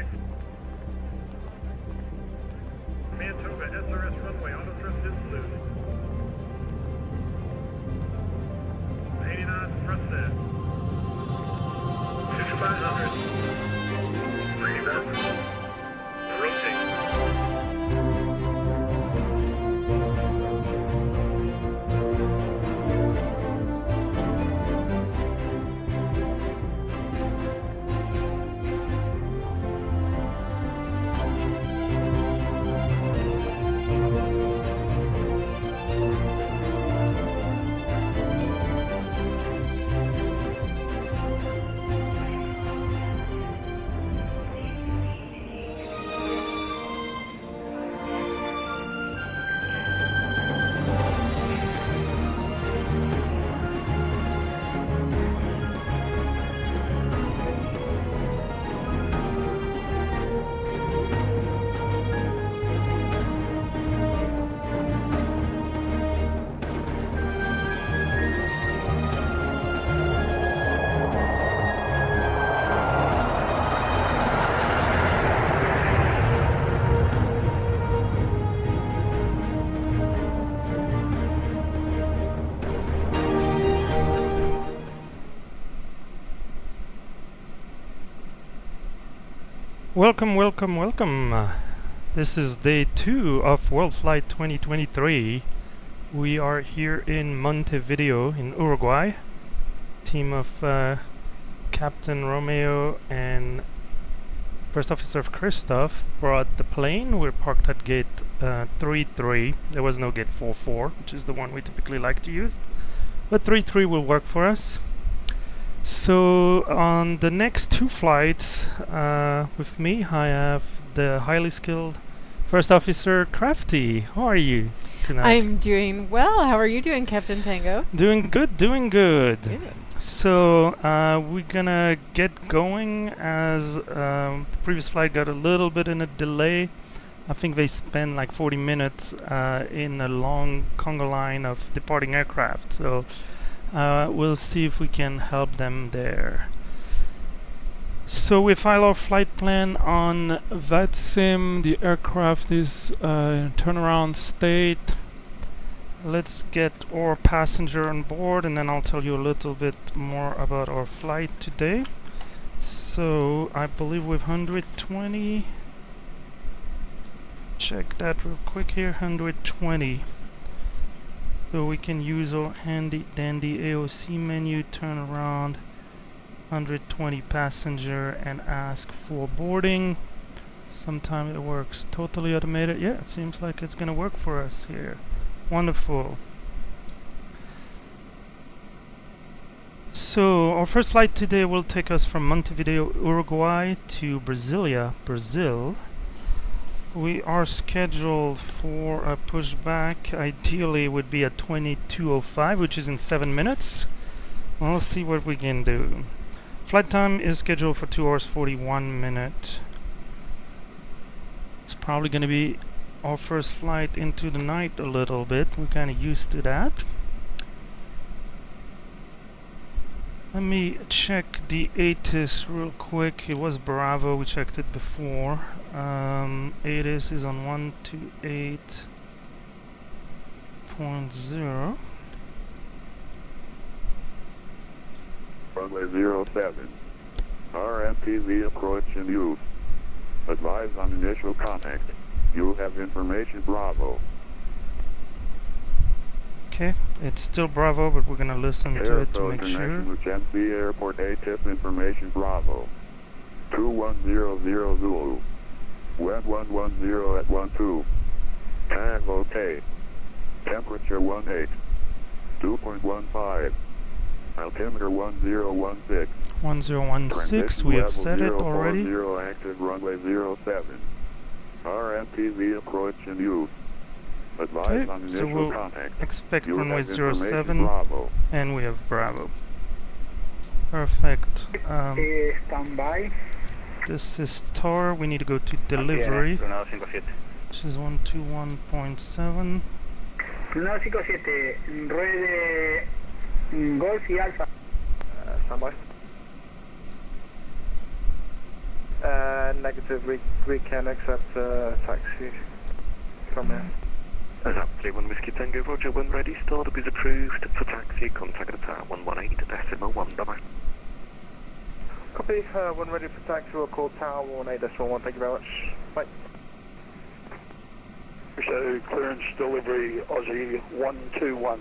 6. Manitoba SRS runway, auto thrust is loose. 80 knots, thrust set. 5500. 3 knots. Rotate. Welcome, welcome, welcome. This is day 2 of WorldFlight 2023. We are here in Montevideo in Uruguay. Team of Captain Romeo and First Officer Christoph brought the plane. We're parked at gate 33. There was no gate 44, which is the one we typically like to use. But 33 will work for us. So on the next 2 flights with me, I have the highly skilled First Officer Crafty. How are you tonight? I'm doing well. How are you doing, Captain Tango? Doing good, doing good. Good. So we're gonna get going as the previous flight got a little bit in a delay. I think they spent like 40 minutes in a long conga line of departing aircraft. So we'll see if we can help them there. So we file our flight plan on VATSIM. The aircraft is in turnaround state. Let's get our passenger on board and then I'll tell you a little bit more about our flight today. So I believe with 120, check that real quick here, 120. So we can use our handy dandy AOC menu, turn around, 120 passenger and ask for boarding. Sometimes it works totally automated. Yeah, it seems like it's gonna work for us here. Wonderful. So our first flight today will take us from Montevideo, Uruguay to Brasilia, Brazil. We are scheduled for a pushback. Ideally it would be at 22:05, which is in 7 minutes. We'll see what we can do. Flight time is scheduled for 2 hours 41 minutes. It's probably going to be our first flight into the night a little bit. We're kind of used to that. Let me check the ATIS real quick. It was Bravo, we checked it before. ATIS is on 128.0. Runway 07. RMPV approach in use. Advise on initial contact. You have information Bravo. Okay, it's still Bravo, but we're gonna listen to it to make sure. With Gency Airport ATIS information Bravo. 2100 Zulu. Wind 110 at 12. Time okay. Temperature 18. 2.15. Altimeter 1016. 1016, we have set it already. Active runway 07. RMPV approach in use. Advise on so initial we'll contact. expect You runway have information 07, Bravo. and we have Bravo. Perfect. Standby. This is TAR, we need to go to delivery, which is 121.7. 957, ruede Golf y Alfa. Standby. Negative, we can accept taxi from here. Exactly, 1 Whiskey Tango, Roger, when ready, startup is approved for taxi, contact the tower 118.1, bye-bye. Copy, when ready for taxi, we'll call tower 118.1, thank you very much. Bye. So clearance delivery Aussie 121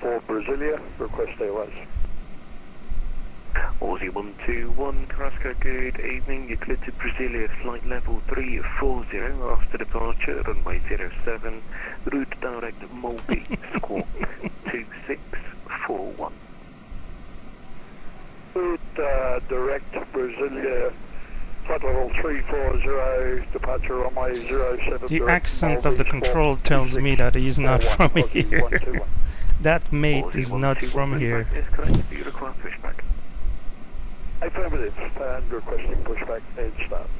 for Brasilia, request AOS. Aussie 121, Carrasco, good evening. You cleared to Brasilia, flight level 340, after departure, runway 07, route direct Mulby, squawk 2641. Route direct Brasilia, flight level 340, departure runway 07. The accent of the control tells me that he's not from here. That mate is not from here. Is correct, do you require pushback? Affirmative, and requesting pushback and start.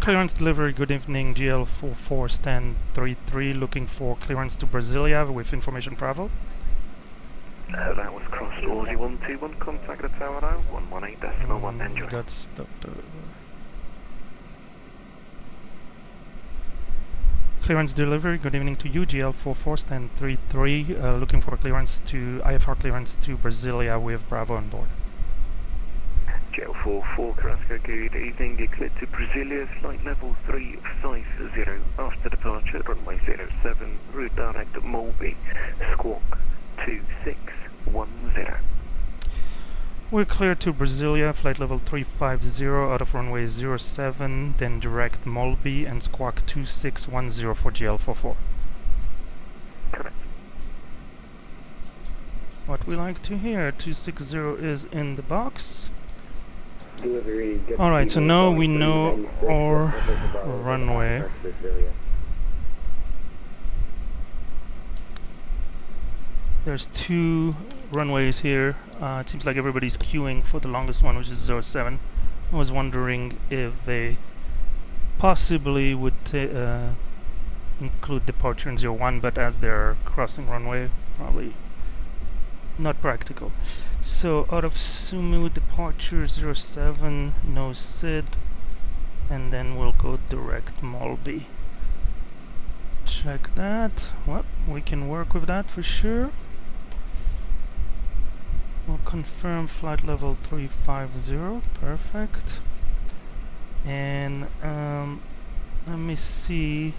Clearance delivery, good evening, GL44 stand 33, looking for clearance to Brasilia with information Bravo. That was crossed, Aussie 121, contact the tower now, 118.1, enjoy. Got stopped over. Clearance delivery, good evening to you, GL44 stand 33, looking for clearance to, IFR clearance to Brasilia with Bravo on board. GL44, Carrasco, good evening. You cleared to Brasilia, flight level 350, after departure, runway 07, route direct Mulby, squawk 2610. We're clear to Brasilia, flight level 350, out of runway 07, then direct Mulby and squawk 2610 for GL44. Correct. What we like to hear, 260 is in the box. Alright, so now we know our runway. There's 2 runways here. It seems like everybody's queuing for the longest one, which is 07. I was wondering if they possibly would include departure in 01, but as they're crossing runway, probably not practical. So out of SUMU, departure 07, no SID, and then we'll go direct Mulby. Check that. Well, we can work with that for sure. We'll confirm flight level 350, perfect. And let me see.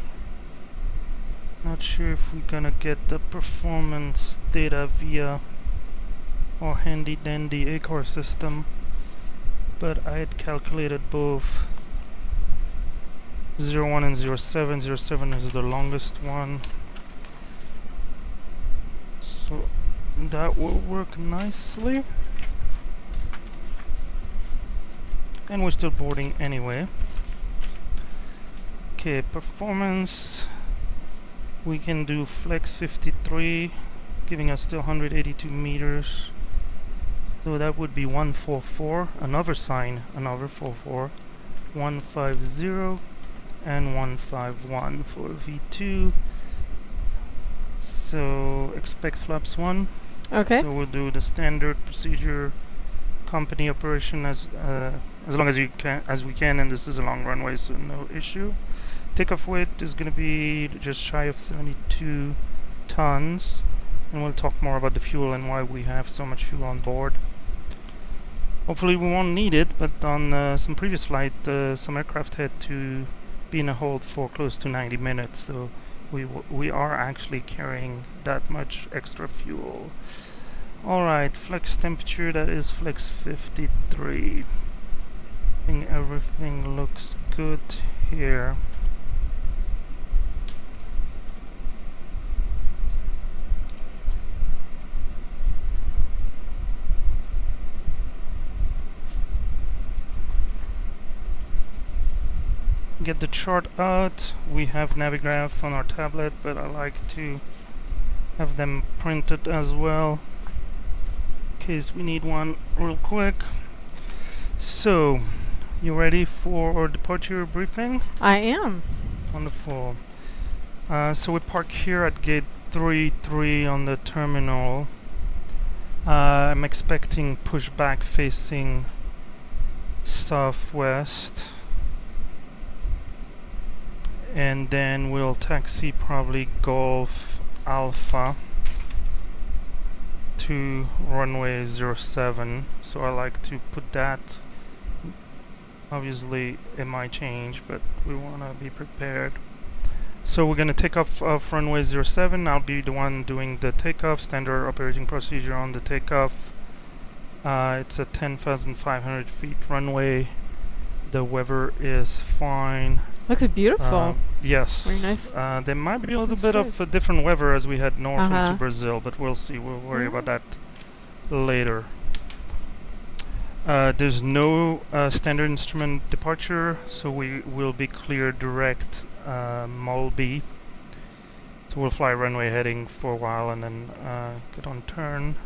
Not sure if we're gonna get the performance data via our handy dandy ACOR system, but I had calculated both 01 and 07. 07 is the longest one, so that will work nicely. And we're still boarding anyway. Okay, performance, we can do flex 53, giving us still 182 meters. So that would be 144, another sign, another 44, 150 and 151 for V2. So expect flaps 1. Okay. So we'll do the standard procedure, company operation as long as we can, and this is a long runway, so no issue. Takeoff weight is going to be just shy of 72 tons, and we'll talk more about the fuel and why we have so much fuel on board. Hopefully we won't need it, but on some previous flight, some aircraft had to be in a hold for close to 90 minutes, so we are actually carrying that much extra fuel. Alright, flex temperature, that is flex 53. I think everything looks good here. Get the chart out. We have Navigraph on our tablet, but I like to have them printed as well in case we need one real quick. So, you ready for our departure briefing? I am. Wonderful. So we park here at gate 33 on the terminal. I'm expecting pushback facing southwest, and then we'll taxi probably Golf Alpha to runway 07. So I like to put that. Obviously it might change, but we want to be prepared. So we're going to take off runway 07. I'll be the one doing the takeoff. Standard operating procedure on the takeoff. It's a 10,500 feet runway. The weather is fine. Looks beautiful. Yes. Very nice. There might be a little Looks bit of nice. a different weather as we head north Uh-huh. into Brazil, but we'll see. We'll worry about that later. There's no standard instrument departure, so we will be clear direct Mulby. So we'll fly runway heading for a while and then get on turn.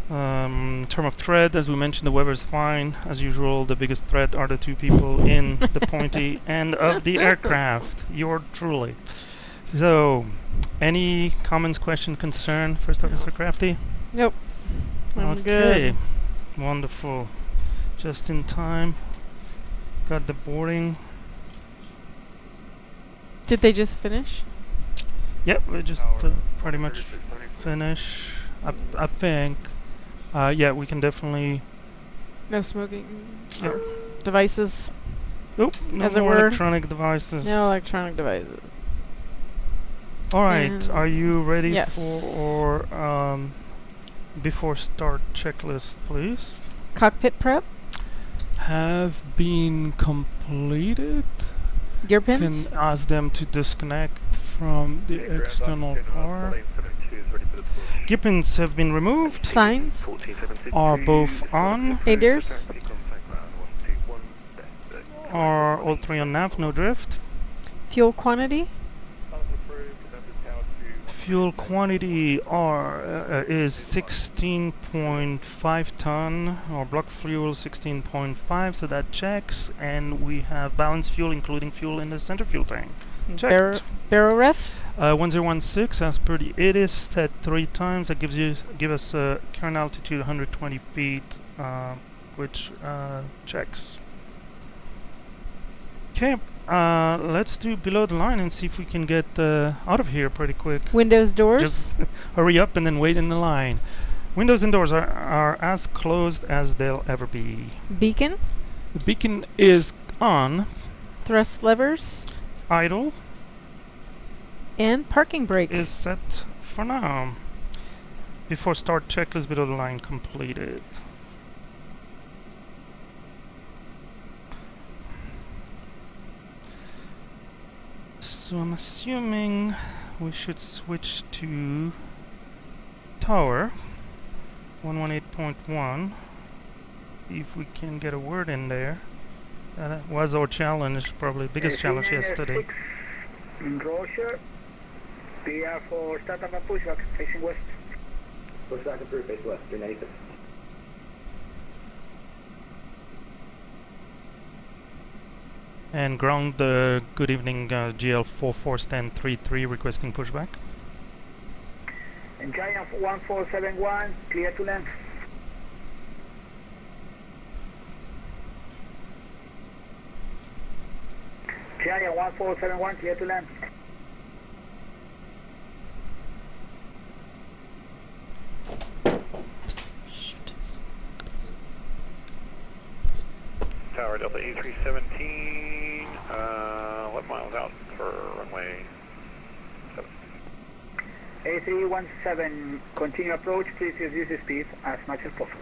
Term of threat, as we mentioned, the weather's fine. As usual, the biggest threat are the two people in the pointy end of the aircraft. Yours truly. So, any comments, questions, concern? First Officer Crafty? Nope. I'm Okay, good. wonderful. Just in time. Got the boarding. Did they just finish? Yep, we just pretty much finish. I think. Yeah, we can definitely. No smoking Yep. devices. Nope, no As it more were. electronic devices. No electronic devices. All right, And are you ready yes. for before start checklist, please? Cockpit prep. Have been completed. Gear pins. Can ask them to disconnect from the external power. Gear pins have been removed. Signs. Are both on. ADIRS. Are all three on nav, no drift. Fuel quantity. Fuel quantity is 16.5 ton, or block fuel 16.5, so that checks, and we have balanced fuel, including fuel in the center fuel tank. Checked. Barrel ref. 1016, as per the ATIS, set 3 times. That gives us current altitude 120 feet, which checks. Okay. Let's do below the line and see if we can get out of here pretty quick. Windows, doors. Just hurry up and then wait in the line. Windows and doors are as closed as they'll ever be. Beacon. The beacon is on. Thrust levers. Idle And parking brake. is set for now. Before start, checklist below the line completed. So I'm assuming we should switch to tower 118.1. See if we can get a word in there. That was our challenge, probably biggest challenge yesterday. Roger. PR for startup and pushback facing west. Pushback approved, face west, 396. And ground, good evening, GL 441033 requesting pushback. And Giant 1471, clear to land. Giant 1471, clear to land. Shoot. Tower Delta A317, what miles out for runway 7? A317, continue approach, please reduce the speed as much as possible.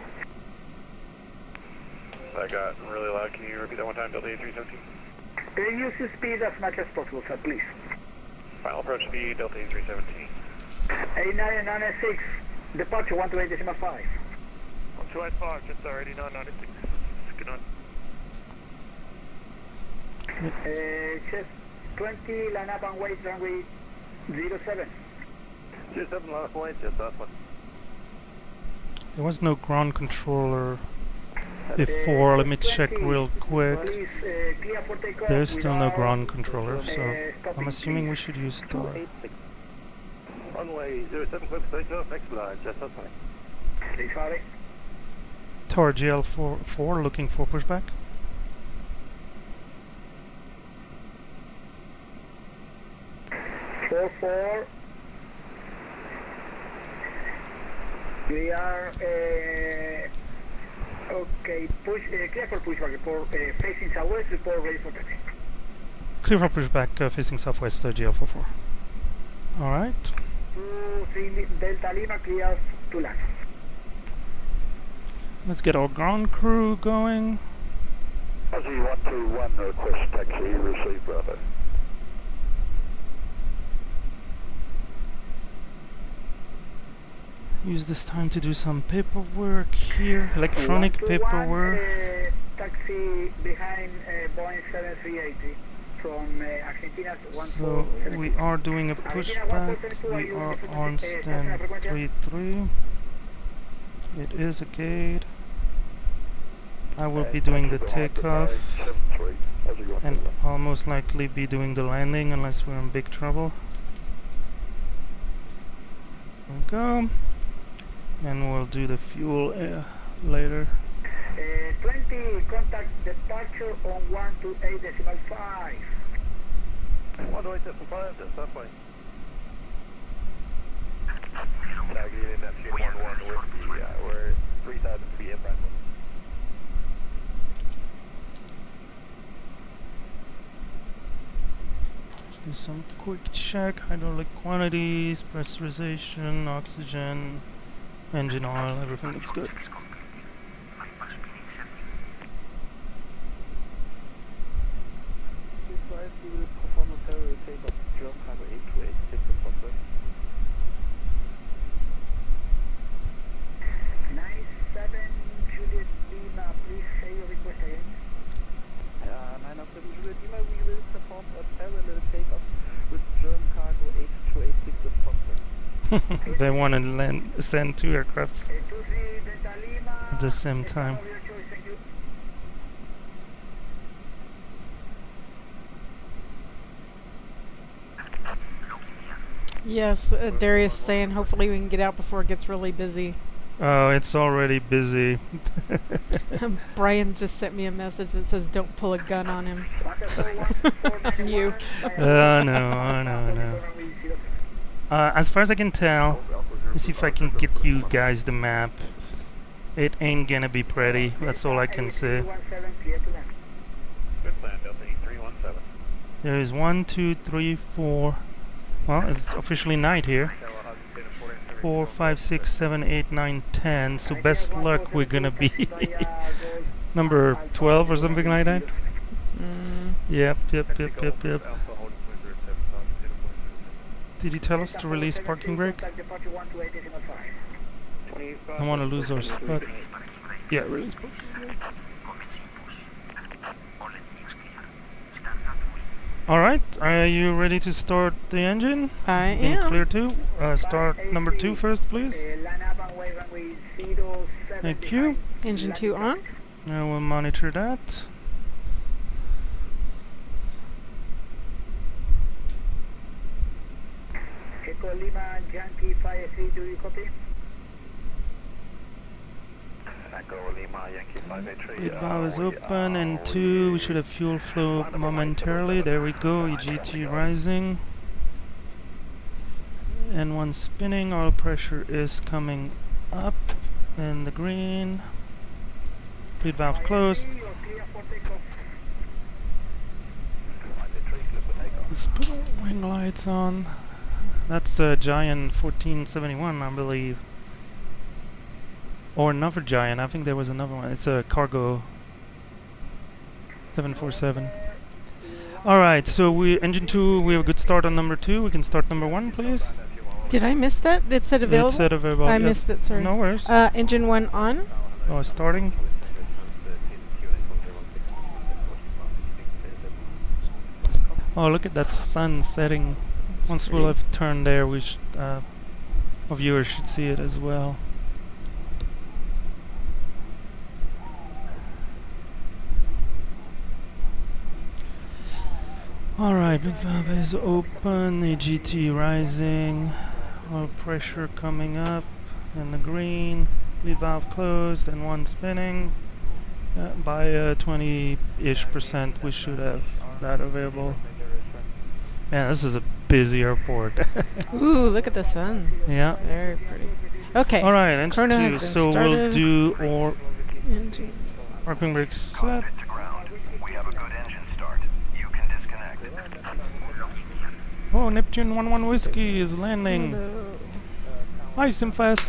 That got really loud. Can you repeat that one time, Delta A317? Reduce the speed as much as possible, sir, please. Final approach speed, Delta A317. A996, departure 128.5. 1285, just already 996. Good on. Chest 20, line up and wait, runway 07. 27, line up and wait, just that one. There was no ground controller before. Let me check real quick. Please, clear for takeoff There's still no without, ground controller, so stopping, I'm assuming please. we should use the. 286. Runway 07, close to takeoff, expedite, just that way. Please hurry. Tower GL4 looking for pushback. Four. We are okay. Clear for pushback. Report facing southwest. Report ready for taxi. Clear for pushback facing southwest GL44. Alright. 23 Delta Lima clear to land. Let's get our ground crew going. Aussie 121 request taxi received, brother. Use this time to do some paperwork here, electronic 121, paperwork. Taxi behind Boeing 7380 from Argentina's So we are doing a pushback. We are on stand 33. It is a gate. I will be doing the takeoff and I'll most likely be doing the landing unless we're in big trouble. There we go. And we'll do the fuel later. 20, contact departure on 128.5. 128.5, that's that way. Tagging in Neptune 11 Whiskey, we're 3,000 feet inbound. Let's do some quick check. Hydraulic quantities, pressurization, oxygen, engine oil, everything looks good. They want to send two aircraft at the same time. Yes, Darius saying hopefully we can get out before it gets really busy. Oh, it's already busy. Brian just sent me a message that says don't pull a gun on him. You. I know. As far as I can tell, let's see if I can get you guys the map. It ain't gonna be pretty, that's all I can say. Good plan, Delta 8317. There is 1, 2, 3, 4. Well, it's officially night here. 4, 5, 6, 7, 8, 9, 10. So best luck, we're gonna be number 12 or something like that. Yep. Did he tell us to release parking brake? I want to lose our spot. Yeah, release parking brake. Alright, are you ready to start the engine? I In am. clear 2. Start number 2 first, please. Thank you. Engine 2 on. Now we'll monitor that. Echo Lima Yankee 53, do you copy? Echo Lima Yankee 583. Lead valve is open and 2. We should have fuel flow momentarily. There we go. EGT rising. And one spinning. Oil pressure is coming up in the green. Lead valve closed. Let's put our wing lights on. That's a Giant 1471, I believe. Or another Giant. I think there was another one. It's a cargo 747. Alright, so engine 2, we have a good start on number 2. We can start number 1, please. Did I miss that? It said available? It said available. I missed it, sorry. No worries. Engine 1 on. Oh, starting. Oh, look at that sun setting. Once we'll have turned there, we our viewers should see it as well. Alright, the valve is open, EGT rising, oil pressure coming up in the green. Lead valve closed and one spinning. By 20-ish% we should have that available. Man, this is a busy airport. Ooh, look at the sun. Yeah. Very pretty. Okay. Alright, engine Chrono 2. has been So we'll started. do or Engine. parking brake set. We have a good engine start. You can disconnect. Oh, Neptune 11 Whiskey is landing. Nice and fast.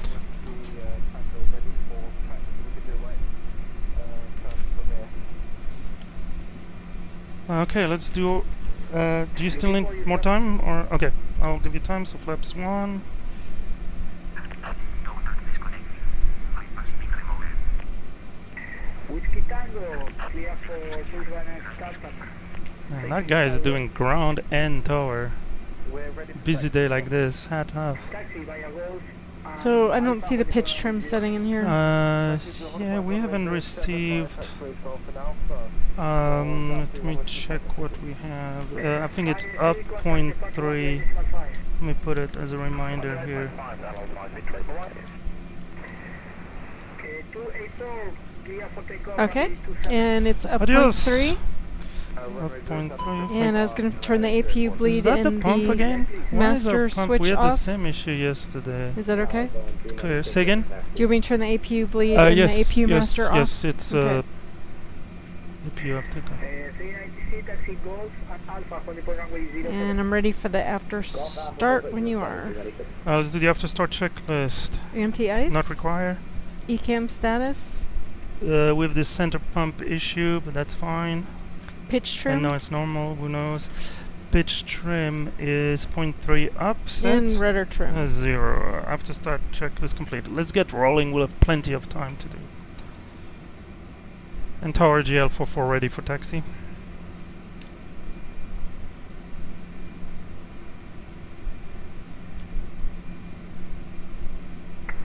Okay, let's do. Do you still need more time, or okay? I'll give you time. So flaps 1. Whiskey Tango, clear for full runner startup. Man, that guy is doing ground and tower. Busy day like this. Hat off. Taxi via Golf. So I don't see the pitch trim setting in here. Yeah, we haven't received. Let me check what we have. I think it's up 0.3. Let me put it as a reminder here. 284, clear for takeoff. Okay. And it's up Adios. 0.3. Up 0.3. And I was going to turn the APU bleed Is that the in pump the again? Why is our master pump? switch We had the off. same issue yesterday. Is that okay? It's clear. Say again? Do you want me to turn the APU bleed and Yes, the APU yes, master off? yes. It's Okay. APU have to go. 396, taxi Golf and Alpha, holding for runway 07. And I'm ready for the after start when you are. Let's do the after start checklist. Anti-ice? Not require. ECAM status? With the center pump issue, but that's fine. Pitch I trim? know it's normal, who knows. Pitch trim is 0.3 up set. And rudder trim. 0. After start checklist completed. Let's get rolling, we'll have plenty of time to do. And tower GL44 ready for taxi.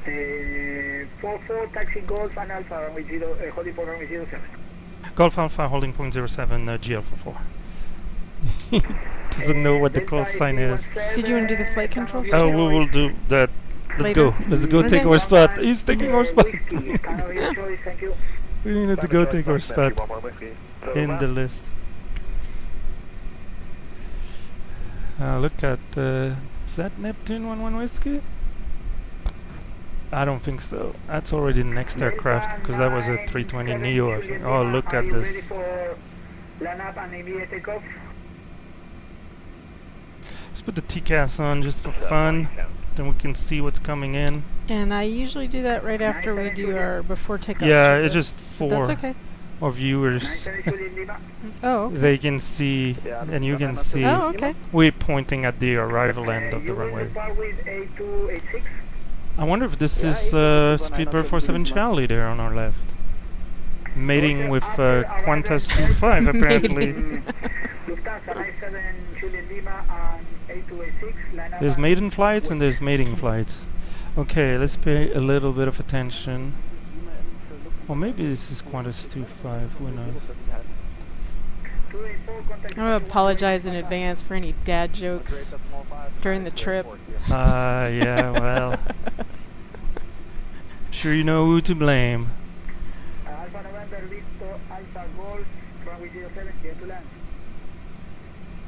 Uh, 44, taxi Golf and Alpha, runway 0, holding for runway 07. Golf Alpha holding 0.07 GL44. Doesn't know what the call sign is. Did you want to do the flight control? Oh, we will do that. Let's Later. go. Let's go Okay. take our spot. He's taking our spot. Whiskey, kind of your choice, thank you. We need to go take our spot in the list. Look at, is that Neptune 11 Whiskey? I don't think so. That's already the next aircraft, because that was a 320 Neo, I think. Oh, look at this. Ready for land up and immediate takeoff? Let's put the TCAS on just for fun. Then we can see what's coming in. And I usually do that right after we do our before takeoff. Yeah, checklist. it's just for That's okay. our viewers. 972 Lima. Oh, okay. They can see, and you can see. Oh, okay. We're pointing at the arrival end of the You will runway. depart with A286. I wonder if this is Speedbird 47 Charlie there on our left. Mating with Qantas 25 apparently. Lufthansa 97 Juliet Lima and A286. Line up There's and maiden flights and there's mating flights. Okay, let's pay a little bit of attention. Or maybe this is Qantas 25, who knows. 284 contact. I'm going to apologize in advance for any dad jokes during the trip. Yeah, well. Sure you know who to blame. Alpha November Victor Alpha Golf runway 07 clear to land.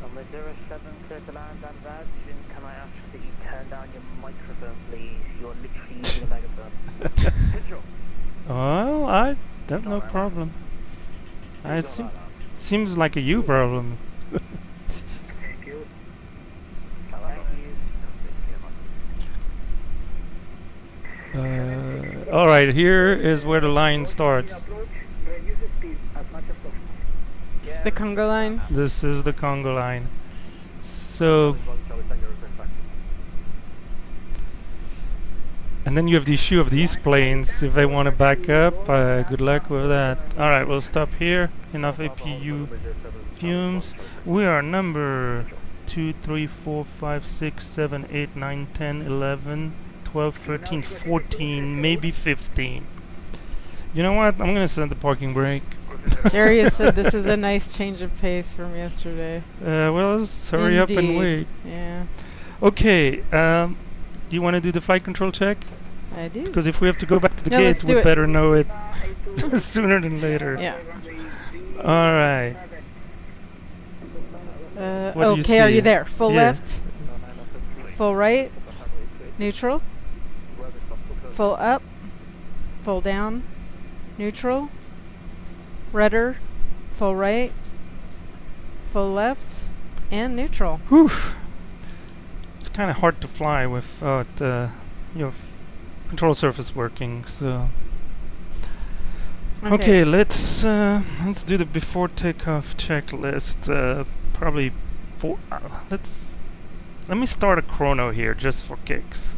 Runway 07 clear to land and Virgin, can I ask that you turn down your microphone please? You're literally using a megaphone. Well, I have no problem. Seems like a you problem. Thank you. Alright, here is where the line starts. Approach, reduce the speed as much as possible. It's the Congo line. This is the Congo line. So, and then you have the issue of these planes. If they want to back up, good luck with that. Alright, we'll stop here. Enough APU fumes. We are number 2, 3, 4, 5, 6, 7, 8, 9, 10, 11, 12, 13, 14, maybe 15. You know what? I'm gonna set the parking brake. Darius said this is a nice change of pace from yesterday. Well, let's hurry up and Indeed. wait. Yeah. Okay, you want to do the flight control check? I do. Because if we have to go back to the Yeah, let's gate, do we it. better know it sooner than later. Yeah. All right. What do you Okay, are see? you there? Full Yeah. left. Full right. Neutral. Full up. Full down. Neutral. Rudder. Full right. Full left. And neutral. Whew. It's kind of hard to fly without your control surface working. So okay, let's do the before takeoff checklist. Probably let me start a chrono here just for kicks.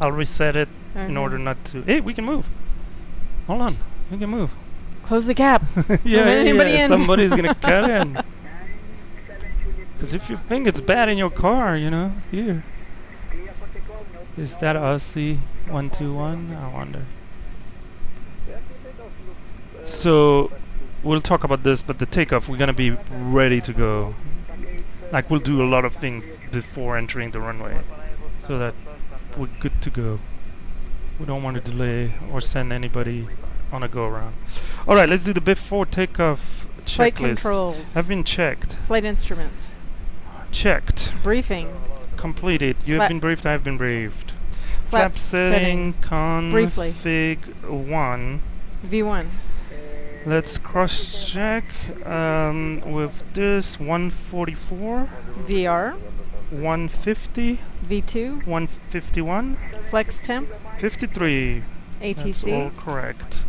I'll reset it in order not to. Hey, we can move. Hold on, we can move. Close the gap. Yeah, anybody in. Somebody's gonna cut in. Because if you think it's bad in your car, you know, here. Is that Aussie 121? I wonder. So we'll talk about this, but the takeoff, we're gonna be ready to go. Like we'll do a lot of things before entering the runway, so that we're good to go. We don't want to delay or send anybody on a go around. All right, let's do the before takeoff checklist. Flight controls. Have been checked. Flight instruments. Checked. Briefing. Completed. You have been briefed. I have been briefed. Flap Flap setting. Briefly. Config 1. V1. Let's cross check with this 144, VR. 150, V2. 151, Flex temp. 53. That's ATC. all correct.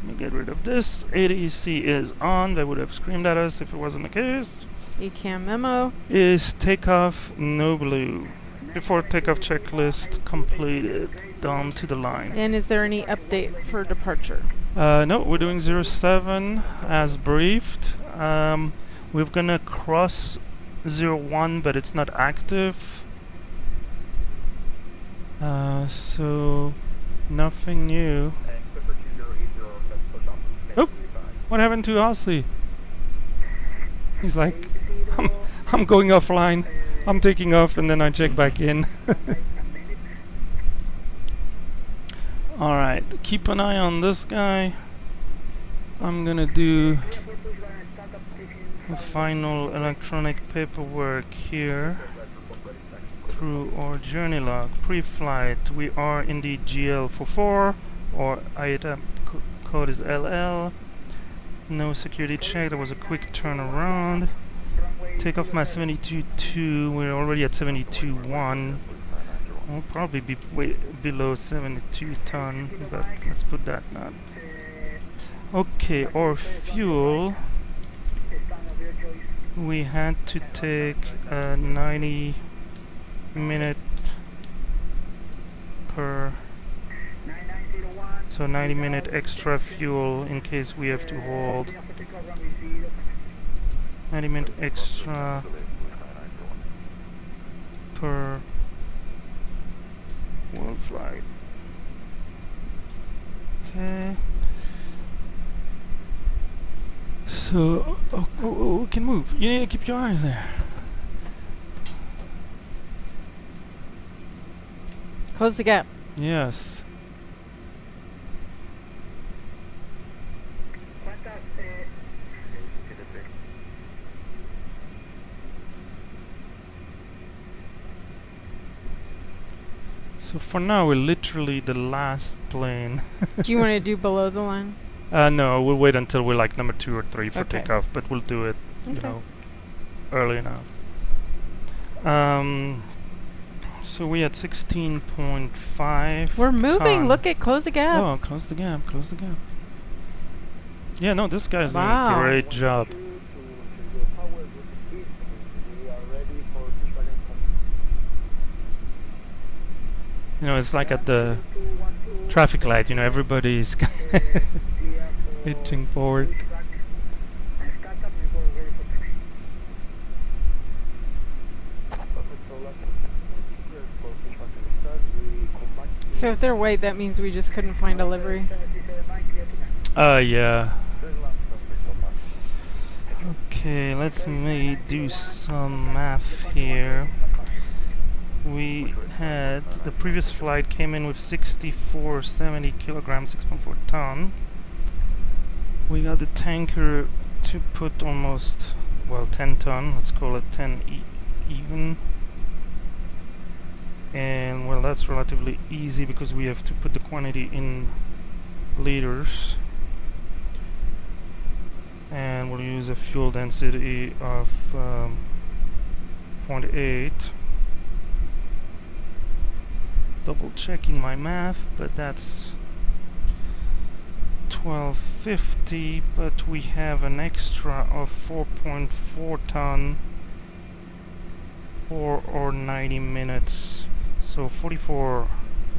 Let me get rid of this. ATC is on. They would have screamed at us if it wasn't the case. ECAM memo. Is takeoff no blue. Before takeoff checklist completed. Down to the line. And is there any update for departure? No, we're doing 07 as briefed. We're gonna cross 01, but it's not active. So nothing new. Oh, what happened to Aussie? He's like, I'm going offline. I'm taking off, and then I check back in. Alright, keep an eye on this guy. I'm gonna do the final electronic paperwork here. Through our journey log. Pre-flight, we are indeed GL44, or item code is LL. No security check, there was a quick turnaround. Takeoff mass 72.2, we're already at 72.1. We'll probably be way below 72 ton, but let's put that not. Okay, our fuel. We had to take a 90 minute per. So 90 minute extra fuel in case we have to hold. 90 minute extra per WorldFlight. Okay. So, we can move. You need to keep your eyes there. Close the gap. Yes. So for now, we're literally the last plane. Do you want to do below the line? No, we'll wait until we're like number 2 or 3 for Okay. takeoff, but we'll do it, you Okay. know, early enough. So we had 16.5. We're moving. ton. Look at close the gap. Oh, close the gap, close the gap. Yeah, no, this guy's doing Wow. a great job. You know, it's like at the traffic light, you know, everybody's hitching forward. So if they're white, that means we just couldn't find a livery. Yeah. Okay, let's do some math here. we had the previous flight came in with 6470 kilograms, 6.4 ton. We got the tanker to put almost, well, 10 ton, let's call it 10 even. And well, that's relatively easy because we have to put the quantity in liters. And we'll use a fuel density of 0.8. Double checking my math, but that's 1250, but we have an extra of 4.4 ton for or 90 minutes. So 44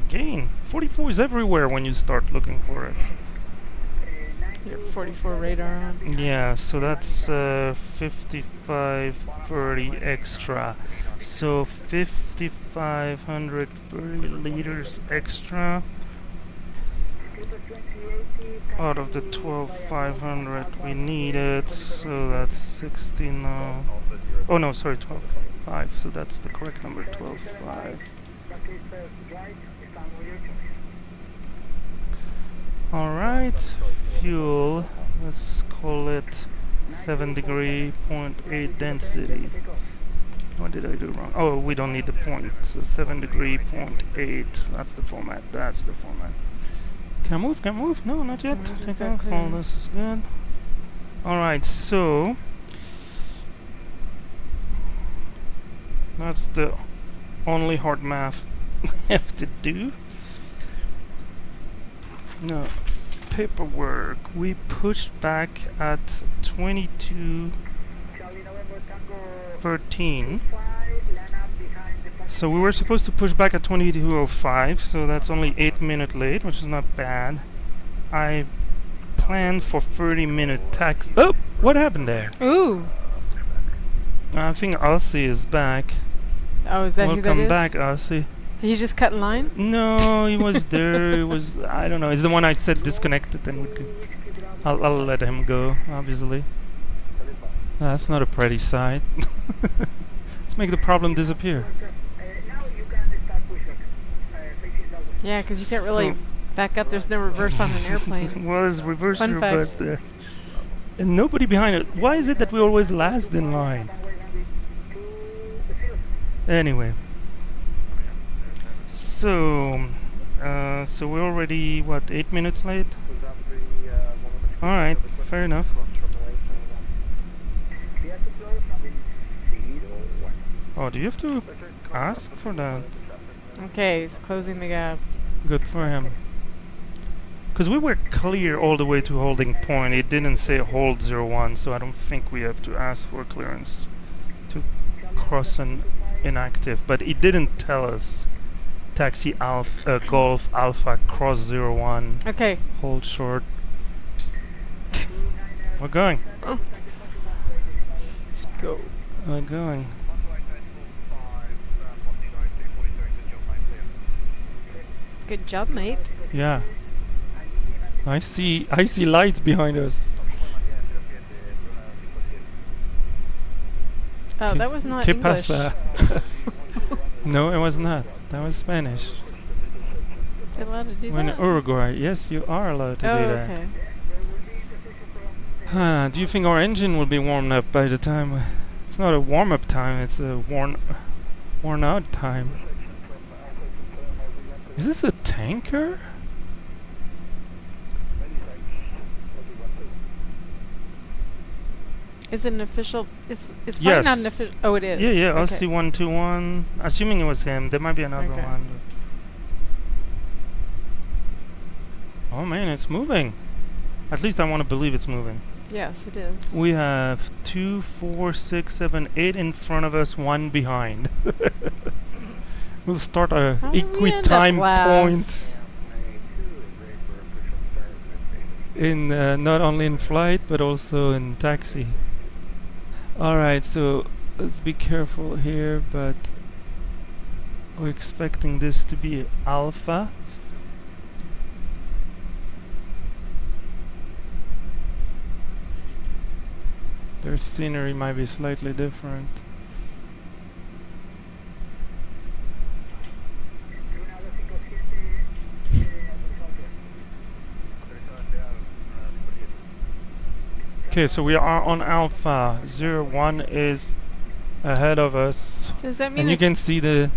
again. 44 is everywhere when you start looking for it. Your 44 radar on. Yeah, so that's 5530 extra. So 5530 liters extra out of the 12500 we needed. So that's 16. Oh no, sorry, 12.5. So that's the correct number, 12.5. All right. Fuel, let's call it 7 degree, 0.8 density. What did I do wrong? Oh, we don't need the point. So 7 degree, 0.8. That's the format. That's the format. Can I move? Can I move? No, not yet. Take off. All this is good. Alright, so that's the only hard math I have to do. No. Paperwork. We pushed back at 22:13. So we were supposed to push back at 22:05, so that's only 8 minutes late, which is not bad. I planned for 30-minute tax. Oh, what happened there? Ooh. I think Aussie is back. Oh, is that who that Welcome is? back, Aussie. Did he just cut in line? No, he was there. It was, I don't know. It's the one I said disconnected, and we could. I'll let him go, obviously. That's not a pretty sight. Let's make the problem disappear. Yeah, because you can't really back up. There's no reverse on an airplane. Well, there's reverse Fun here, fact. but and nobody behind it. Why is it that we always last in line? Anyway. So, so we're already, what, 8 minutes late? Alright, fair enough. Oh, do you have to ask for that? Okay, he's closing the gap. Good for him. Because we were clear all the way to holding point. It didn't say hold 01, so I don't think we have to ask for clearance to cross an inactive. But it didn't tell us. Taxi Alpha, Golf Alpha cross 01. Okay. Hold short. We're going. Oh. Let's go. We're going. Good job, mate. Yeah. I see lights behind us. Oh, that was not ¿Qué English. pasa? No, it was not. That was Spanish. You're allowed to do We're in that? Uruguay. Yes, you are allowed to Oh, do that. okay. Do you think our engine will be warmed up by the time? It's not a warm-up time. It's a worn-out time. Is this a tanker? Is it an official? It's probably Yes. not an official. Oh, it is. Yeah, yeah. Okay. Aussie 121. Assuming it was him, there might be another Okay. one. Oh man, it's moving. At least I want to believe it's moving. Yes, it is. We have 2, 4, 6, 7, 8 in front of us, 1 behind. We'll start a How did we end up equi-time last? point in not only in flight but also in taxi. Alright, so let's be careful here, but we're expecting this to be Alpha. Their scenery might be slightly different. Okay, so we are on Alpha. 01 is ahead of us. So does that mean And you that can see the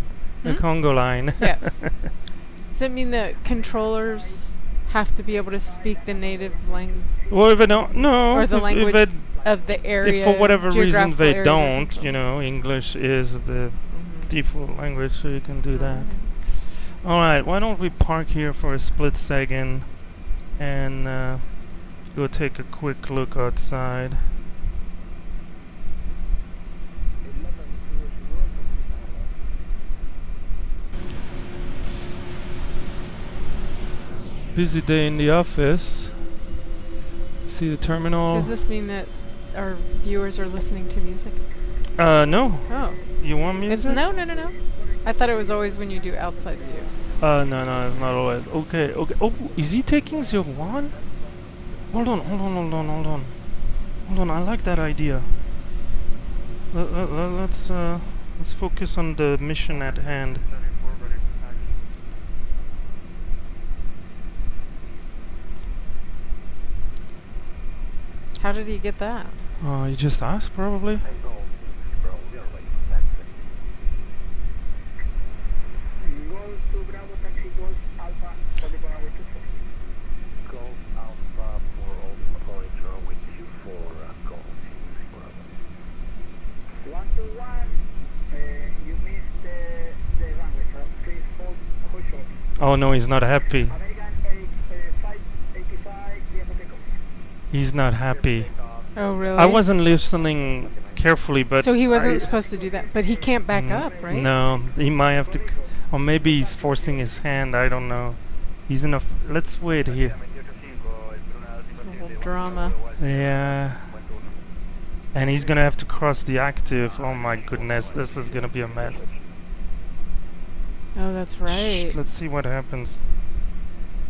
Congo line. Yes. Does that mean that controllers have to be able to speak the native language? Well, if they don't, no. Or the if language they, of the area? if for whatever reason geographical they area don't, control? you know, English is the default language, so you can do that. Alright, why don't we park here for a split second and go take a quick look outside. Busy day in the office. See the terminal. Does this mean that our viewers are listening to music? No. Oh. You want music? No. I thought it was always when you do outside view. No, it's not always. Okay. Oh, is he taking 01? Hold on. I like that idea. Let's focus on the mission at hand. How did he get that? You just asked, probably. Oh no, he's not happy. He's not happy. Oh really? I wasn't listening carefully, but... So he wasn't supposed to do that, but he can't back up, right? No, he might have to... Or maybe he's forcing his hand, I don't know. He's in a... Let's wait here. It's a little drama. Yeah. And he's gonna have to cross the active. Oh my goodness, this is gonna be a mess. Oh, that's right. Let's see what happens.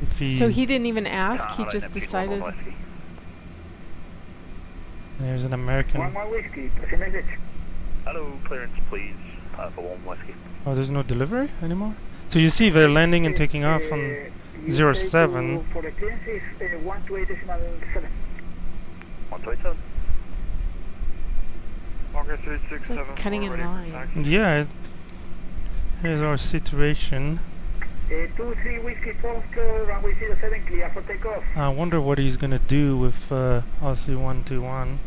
If he... So he didn't even ask, he just decided... There's an American... One more whiskey, push a message. Hello, clearance please, for 1 whiskey. Oh, there's no delivery anymore? So you see they're landing and taking off on 07. For the clearances, 128.7. 127. Marker 367. Like cutting in line. Yeah, here's our situation. 23 whiskey Foxtrot, runway 07, clear for takeoff. I wonder what he's gonna do with Aussie 121.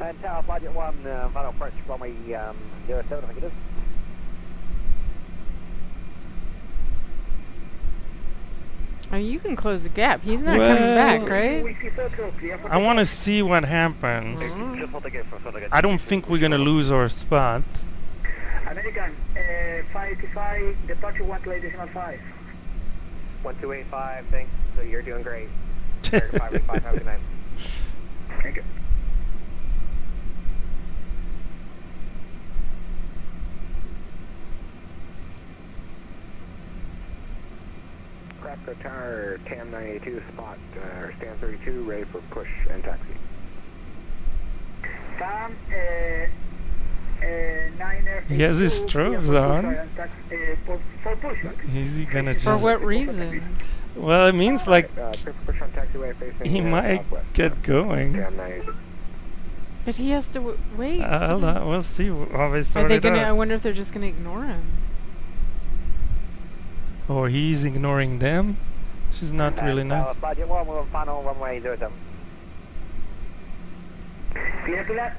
And Tower Budget 1, final approach runway 07, I think it is. Oh, you can close the gap. He's not coming back, right? Whiskey Foxtrot, clear for I want to see what happens. Mm-hmm. I don't think we're gonna lose our spot. American, 585, departure 128.5. 1285, thanks. So you're doing great. 585, have a good night. Thank you. Craftsco Tower, TAM 982, spot, stand 32, ready for push and taxi. TAM, 982. He has his strobes on. For push. Is he gonna just... For what reason? Well, it means like Push on taxiway facing he might southwest. get going. TAM 982. But he has to wait. We'll see how they Are sort they it gonna? I out. wonder if they're just gonna ignore him. Or he's ignoring them. She's not really nice. Budget 1, we're on final runway 07. Clear to that.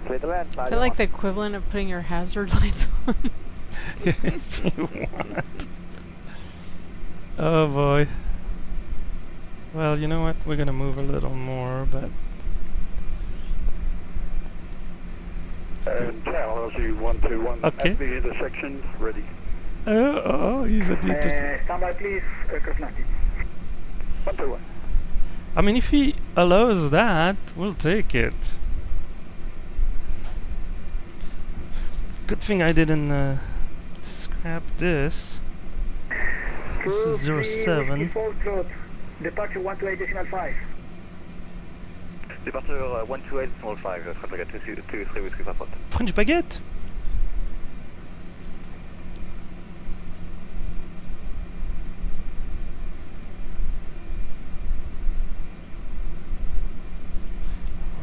Clear to land, Is that like the equivalent of putting your hazard lights on? If you want. Oh boy. Well, you know what? We're gonna move a little more, but... And Tower LZ 121 Okay. at the intersection, ready. Oh, he's at the intersection. Stand by please, aircraft landing. 121. I mean, if he allows that, we'll take it. Good thing I didn't scrap this. This is 07. Departure 128.5. Departure 128.5, French Baguette 23 Whiskey Papa. French baguette.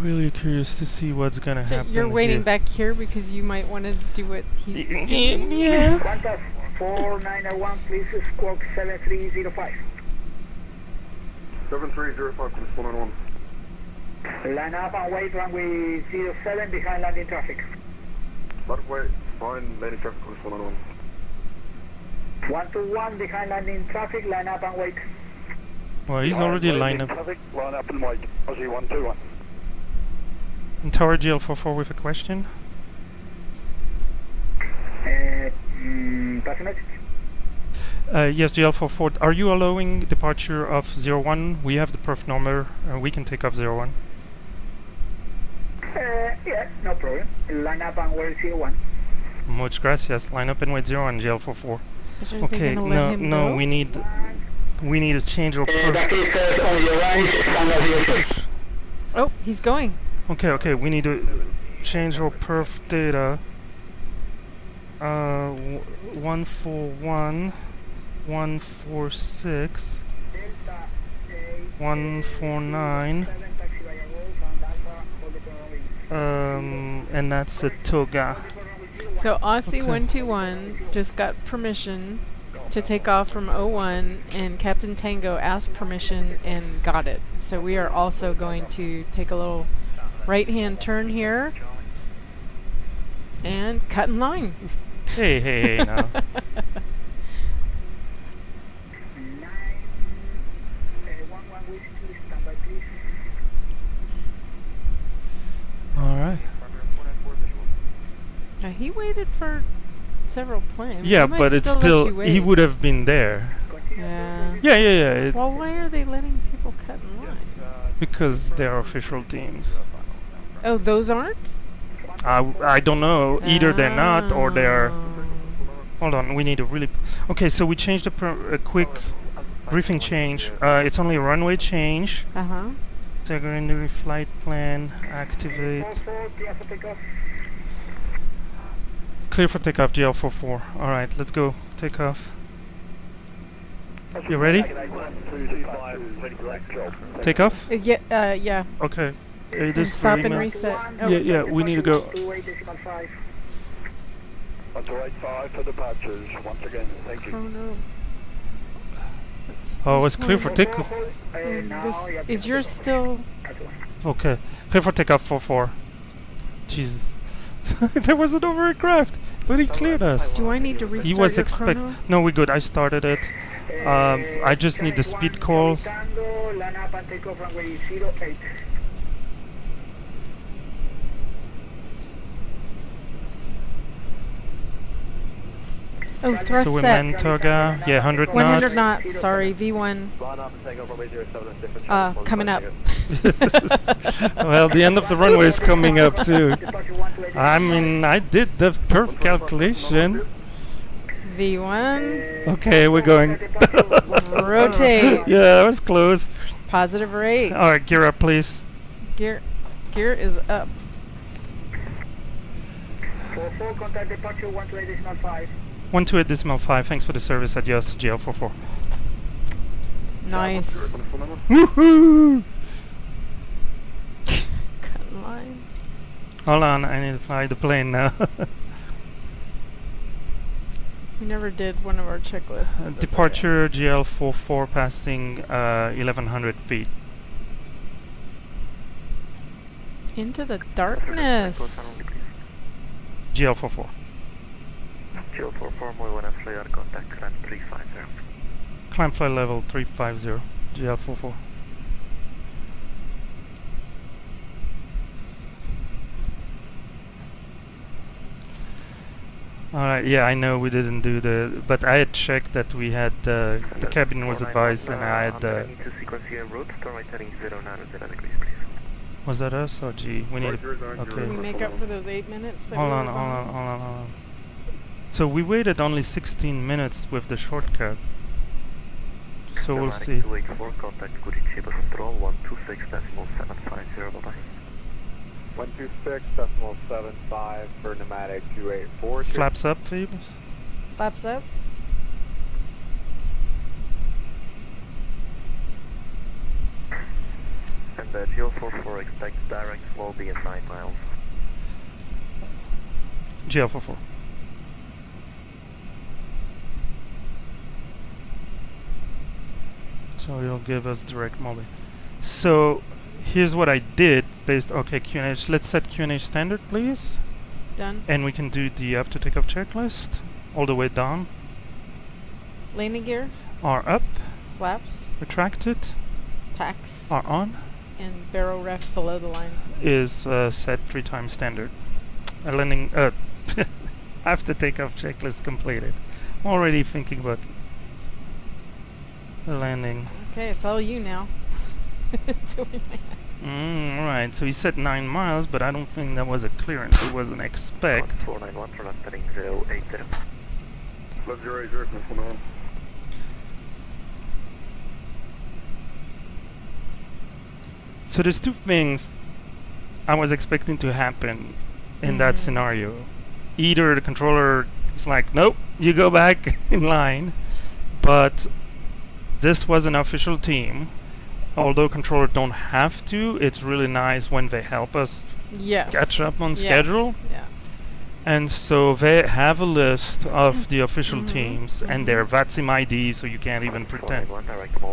Really curious to see what's gonna So happen. you're waiting here. back here because you might want to do what he's doing? Yeah. Qantas 4901, please squawk 7305. 7305, Qantas 491. Line up and wait runway 07 behind landing traffic. But wait, fine, landing traffic, Qantas 491. 121 behind landing traffic, line up and wait. Well, he's already lined up. Traffic, line up and wait. Aussie 121. And Tower GL44 with a question. Pass a message. Yes, GL44. Are you allowing departure of 01? We have the perf number. We can take off 01. Yeah, no problem. Line up and wait 01. Muchas gracias. Line up and wait 01, GL44. Is there Okay, anything gonna let him no, go? we need a change of perf. on your right, standard Oh, he's going. Okay, we need to change our perf data. 141, 146, 149, and that's a toga. So Aussie Okay. 121 just got permission to take off from 01, and Captain Tango asked permission and got it. So we are also going to take a little right-hand turn here and cut in line. Hey, now. Alright. Now he waited for several planes. Yeah, He might but it's let still, you he wait. would have been there. Yeah. Yeah. Well, why are they letting people cut in line? Because they're official teams. Oh, those aren't? I don't know. Either they're not or they're. Oh. Hold on, we need to really. Okay, so we changed a quick briefing change. It's only a runway change. Uh-huh. Secondary flight plan activate. Clear for takeoff, GL44. Alright, let's go. Take off. You ready? Take off? Yeah. Okay. And This stop for and email. reset. Oh. Yeah, we need to go. 1285 for departures, once again, thank you. Chrono. Oh, it's clear for takeoff. This, is yours still? Okay. Clear for takeoff 44. Jesus. There was an aircraft, but he cleared us. Do I need to restart He was your chrono? No, we're good. I started it. I just need the speed calls. Line up and take off runway 08. Oh, thrust So we set. man Toga. Yeah, 100 100 knots. knots. Sorry, V1. Line up and take off runway 07. Coming up. Well, the end of the runway is coming up too. I mean, I did the perf calculation. V1. Okay, we're going. Rotate. Yeah, that was close. Positive rate. Alright, gear up, please. Gear is up. 44, contact departure 128.5. 128.5. Thanks for the service. Adios, GL44. Nice. Woohoo! Cut in line. Hold on, I need to fly the plane now. We never did one of our checklists. Departure GL44 passing 1100 feet. Into the darkness. GL44. GL44, muy buenas, radar contact, climb 350. Climb flight level 350. GL44. Alright, yeah, I know we didn't do but I had checked that we had, the cabin was advised and I had, Need to sequence your route, turn right heading 090 degrees, please. was that us? Oh gee, we need to, Can we okay. make up for those 8 minutes? That Hold we on, were hold on, behind? hold on, hold on. So we waited only 16 minutes with the shortcut. So we'll see. 284, contact Curitiba Control 126.750, bye-bye. 126.75 for pneumatic 284. Flaps up, Phoebus. Flaps up. And GL44, expect direct Molby at 9 miles. GL44. So you'll give us direct Molby. So here's what I did based. Okay, QNH. Let's set QNH standard, please. Done. And we can do the after takeoff checklist all the way down. Landing gear, Are up, flaps, retracted, packs, are on, and barrel ref below the line. is set 3 times standard. Landing after takeoff checklist completed. I'm already thinking about the landing. Okay, it's all you now. Doing that. Right, so he said 9 miles, but I don't think that was a clearance. It was an expect. 491 for left heading 080. Left 080, moving on. So there's two things I was expecting to happen in that scenario. Either the controller is like, nope, you go back in line, but this was an official team. Although controllers don't have to, it's really nice when they help us catch up on schedule. Yeah. And so they have a list of the official teams and their VATSIM ID, so you can't even pretend.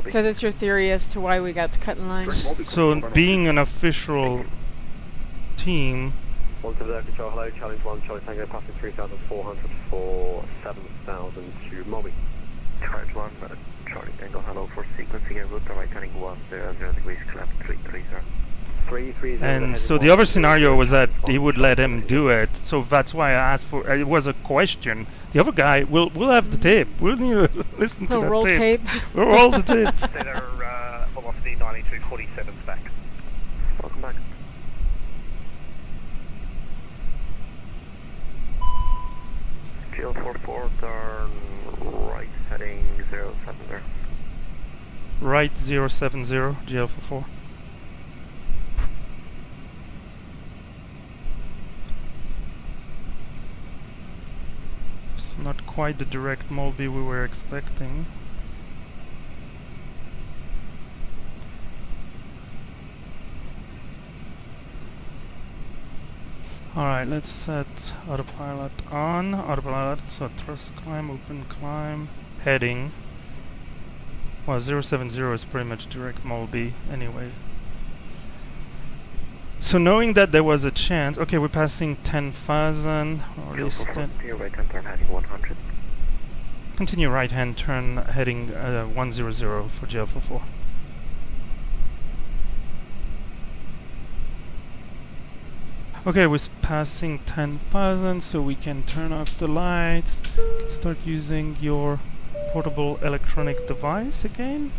So that's your theory as to why we got to cut in line? So being an official team... Montevideo Control, hello, challenge 1, Charlie Tango, passing 3,400 for 7,000 to Moby. Charge 1, Charlie Tango, hello, for sequencing and route right heading 100 degrees, clamp 330. 330. And so the other scenario was that he would let him do it, so that's why I asked for it was a question. The other guy, we'll have the tape. We'll need to listen to We'll the roll tape. We'll roll the tape. Center velocity 9247 back. Welcome back. GL44, turn right heading 070. Right 070, GL44. It's not quite the direct Molby we were expecting. Alright, let's set autopilot on. Autopilot, so thrust climb, open climb, heading. Well, 070 is pretty much direct Molby anyway. So knowing that there was a chance, okay, we're passing 10,000. Continue right hand turn heading 100. Continue right hand turn heading 100 for GL44. Okay, we're passing 10,000, so we can turn off the lights. Start using your portable electronic device again.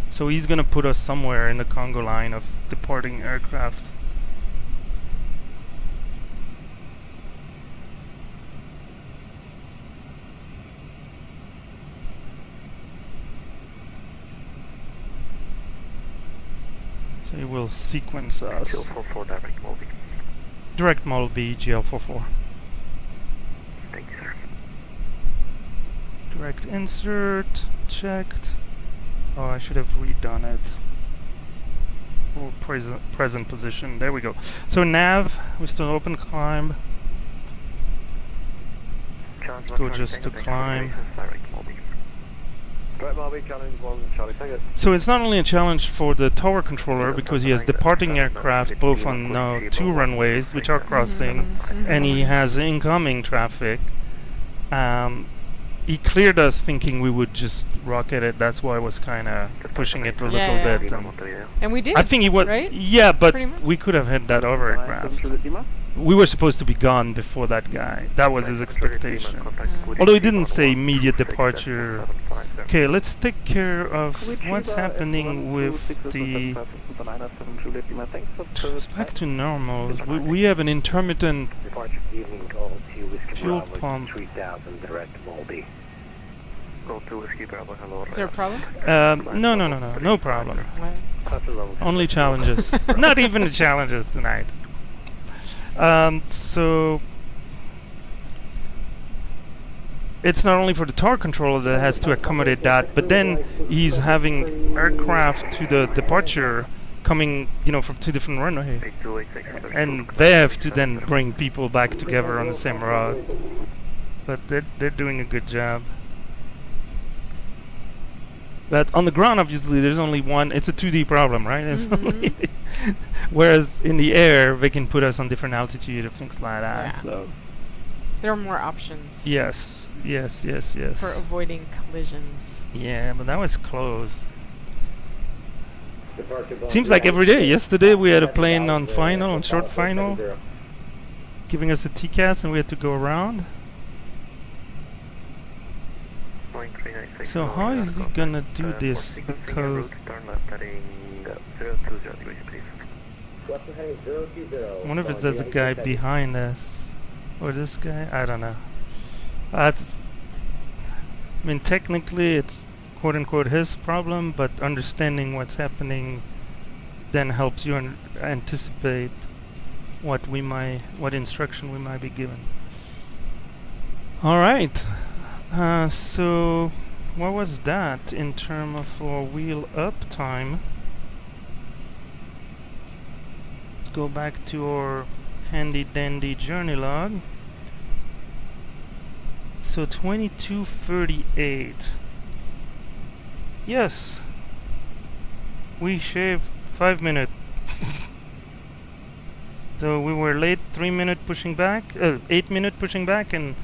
So he's gonna put us somewhere in the Congo line of departing aircraft. So he will sequence us. GL44 direct Molby. Direct Molby GL44. Thank you, sir. Direct insert, checked. Oh, I should have redone it. Oh, present position, there we go. So nav, we still open climb. Go just to climb. Direct Moby, challenge 1, Charlie Tango. So it's not only a challenge for the tower controller because he has departing aircraft both on 2 runways which are crossing, and he has incoming traffic. He cleared us thinking we would just rocket it. That's why I was kind of pushing it a little bit. And we did. I think he was. Right? Yeah, but we could have hit that other aircraft. We were supposed to be gone before that guy. That was his expectation. Although he didn't say immediate departure. Okay, let's take care of what's happening with the... It's back to normal. We have an intermittent fuel pump. Is there a problem? No problem. Only challenges. Not even the challenges tonight. it's not only for the tower controller that has to accommodate that, but then he's having aircraft to the departure coming, you know, from 2 different runways, and they have to then bring people back together on the same route. But they're doing a good job. But on the ground, obviously, there's only one. It's a 2D problem, right? It's only whereas in the air, they can put us on different altitude and things like that. Yeah. So There are more options. yes. For avoiding collisions. Yeah, but that was close. Seems like every day. Yesterday we had a plane on final, on short final, giving us a TCAS, and we had to go around. So how is he gonna do this? Because I wonder if there's a guy behind us, or this guy. I don't know. I mean, technically it's quote unquote his problem, but understanding what's happening then helps you anticipate what instruction we might be given. All right. So what was that in terms of our wheel up time? Let's go back to our handy dandy journey log. So 22:38. Yes, we shaved 5 minutes. So we were late 3 minutes pushing back, 8 minutes pushing back, and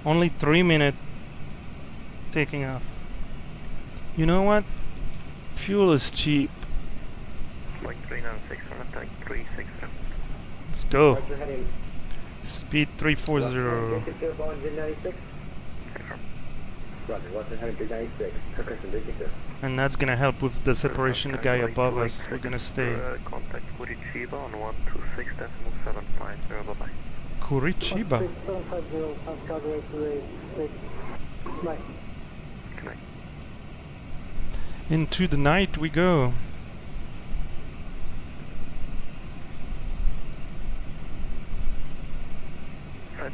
only 3 minutes taking off. You know what? Fuel is cheap. Let's go. Speed 340. And that's gonna help with the separation. The guy above us. We're gonna stay. Contact Curitiba on 126.750. Bye-bye. Curitiba. Into the night we go. Flight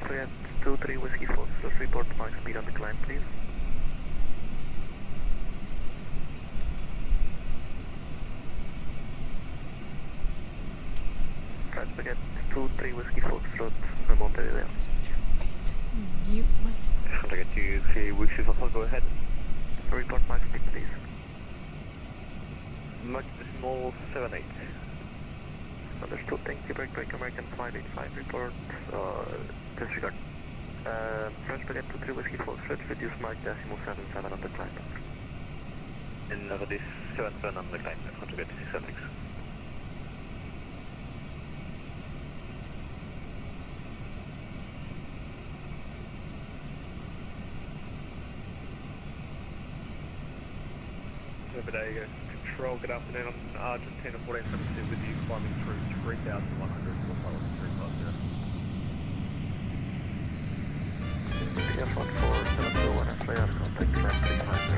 23 Whiskey Foxtrot, report max speed on the climb, please. Flight 23 Whiskey Foxtrot, Montevideo. Mute myself. Contact 23 Whiskey Foxtrot, go ahead. Report max speed, please. Max decimal 78. Understood, thank you. Break American 585, report, disregard. French Baguette 23 Whiskey Foxtrot, reduce Mike decimal 77 on the climb. And this 77 on the climb, contact 676. Montevideo, control, good afternoon. I'm Argentina 1472 with you, climbing through 3,100 for pilot 350. Yeah, Flight 4721, FAR, contact climb 350.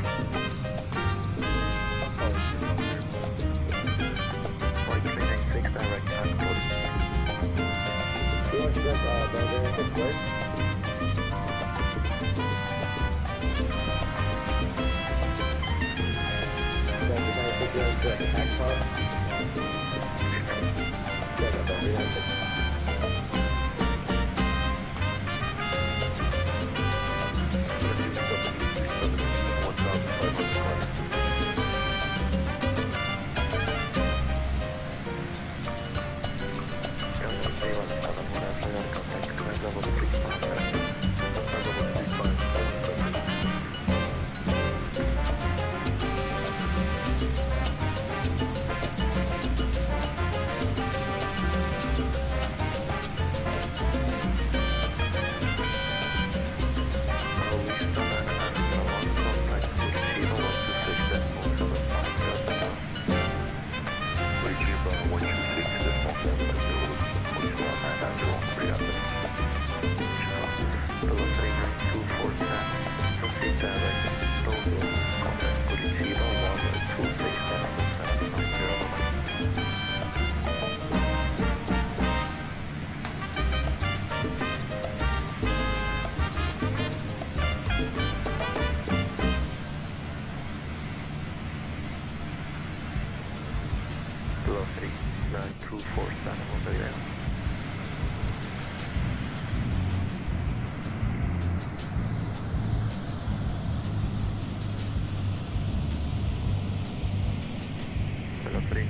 Flight 396, direct transport.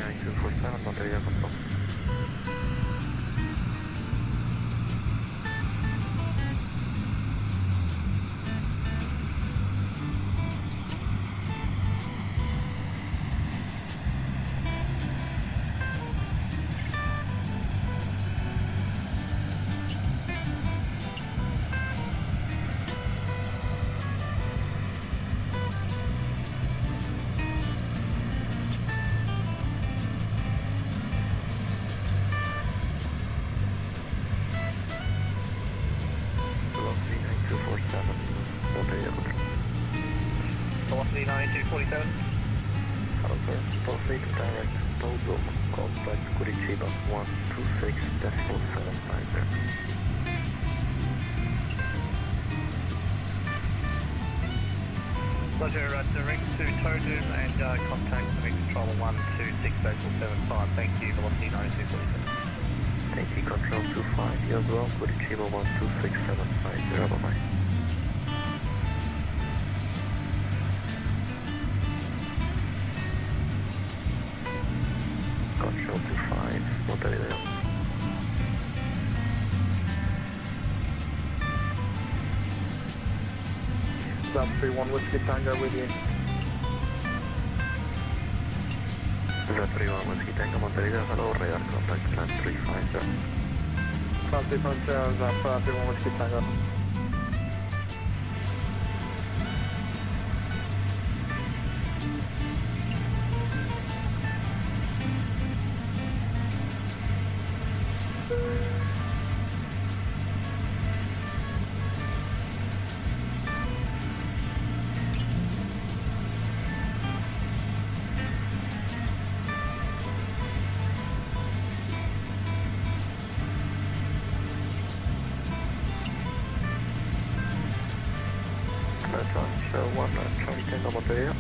9247, Montevideo control. Velocity 9247. Hello sir, proceed to direct Togo, contact Curitiba 126.750. Pleasure, direct to Todum and contact the controller 126.75. Thank you, velocity 9247. Thank you, control 25, you as well, Curitiba 126.750, bye-bye. Control 25, Montevideo. South 31 Whiskey Tango with you. South 31 Whiskey Tango, Montevideo, hello, radar contact land 350. South 31 South 31 Whiskey Tango. Charlie Tango, Montevideo.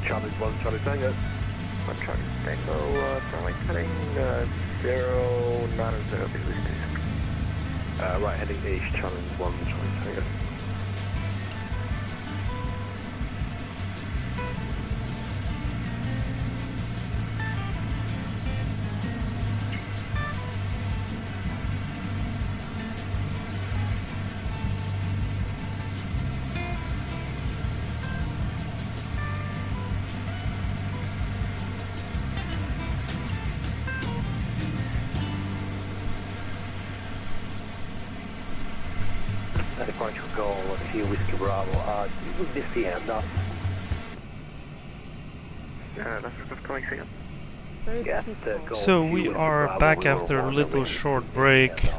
Charlie 1, Charlie Tango. Charlie Tango, runway heading 090, business station. Right, heading east, Charlie 1, Charlie Tango. Departure goal, Sea Whiskey Bravo. You will be the end up. That's coming second. Very Yes, peaceful. So we are back after a little short break.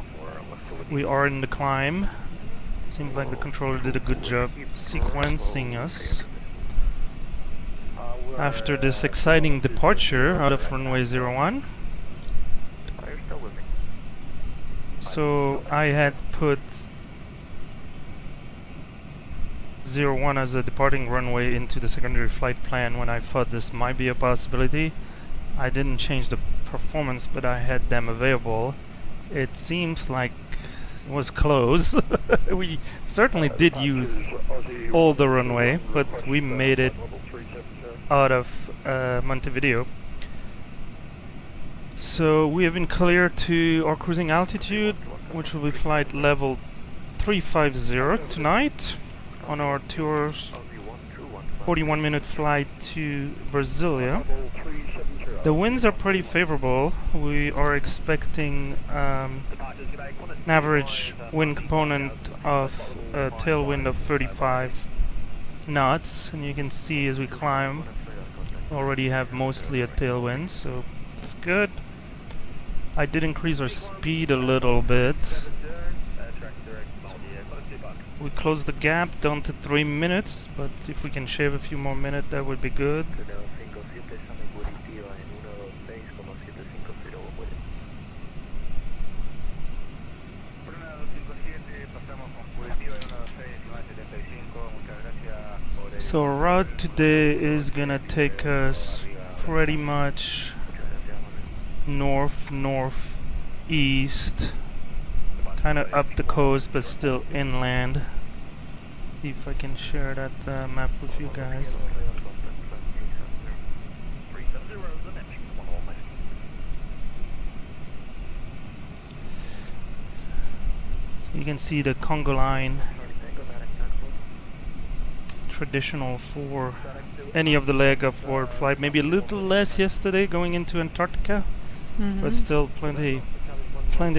We are in the climb. Seems like the controller did a good job sequencing us. After this exciting departure out of runway 01. So I had put 01 as a departing runway into the secondary flight plan when I thought this might be a possibility. I didn't change the performance, but I had them available. It seems like it was close. We certainly did use all the runway, but we made it out of Montevideo. So we have been cleared to our cruising altitude, which will be flight level 350 tonight on our tour's 41-minute flight to Brasilia. The winds are pretty favorable. We are expecting an average wind component of a tailwind of 35 knots, and you can see as we climb we already have mostly a tailwind, so it's good. I did increase our speed a little bit. We closed the gap down to 3 minutes, but if we can shave a few more minutes, that would be good. So our route today is gonna take us pretty much northeast, kind of up the coast, but still inland. See if I can share that map with you guys. You can see the Congo line, traditional for any of the leg of WorldFlight. Maybe a little less yesterday going into Antarctica, but still plenty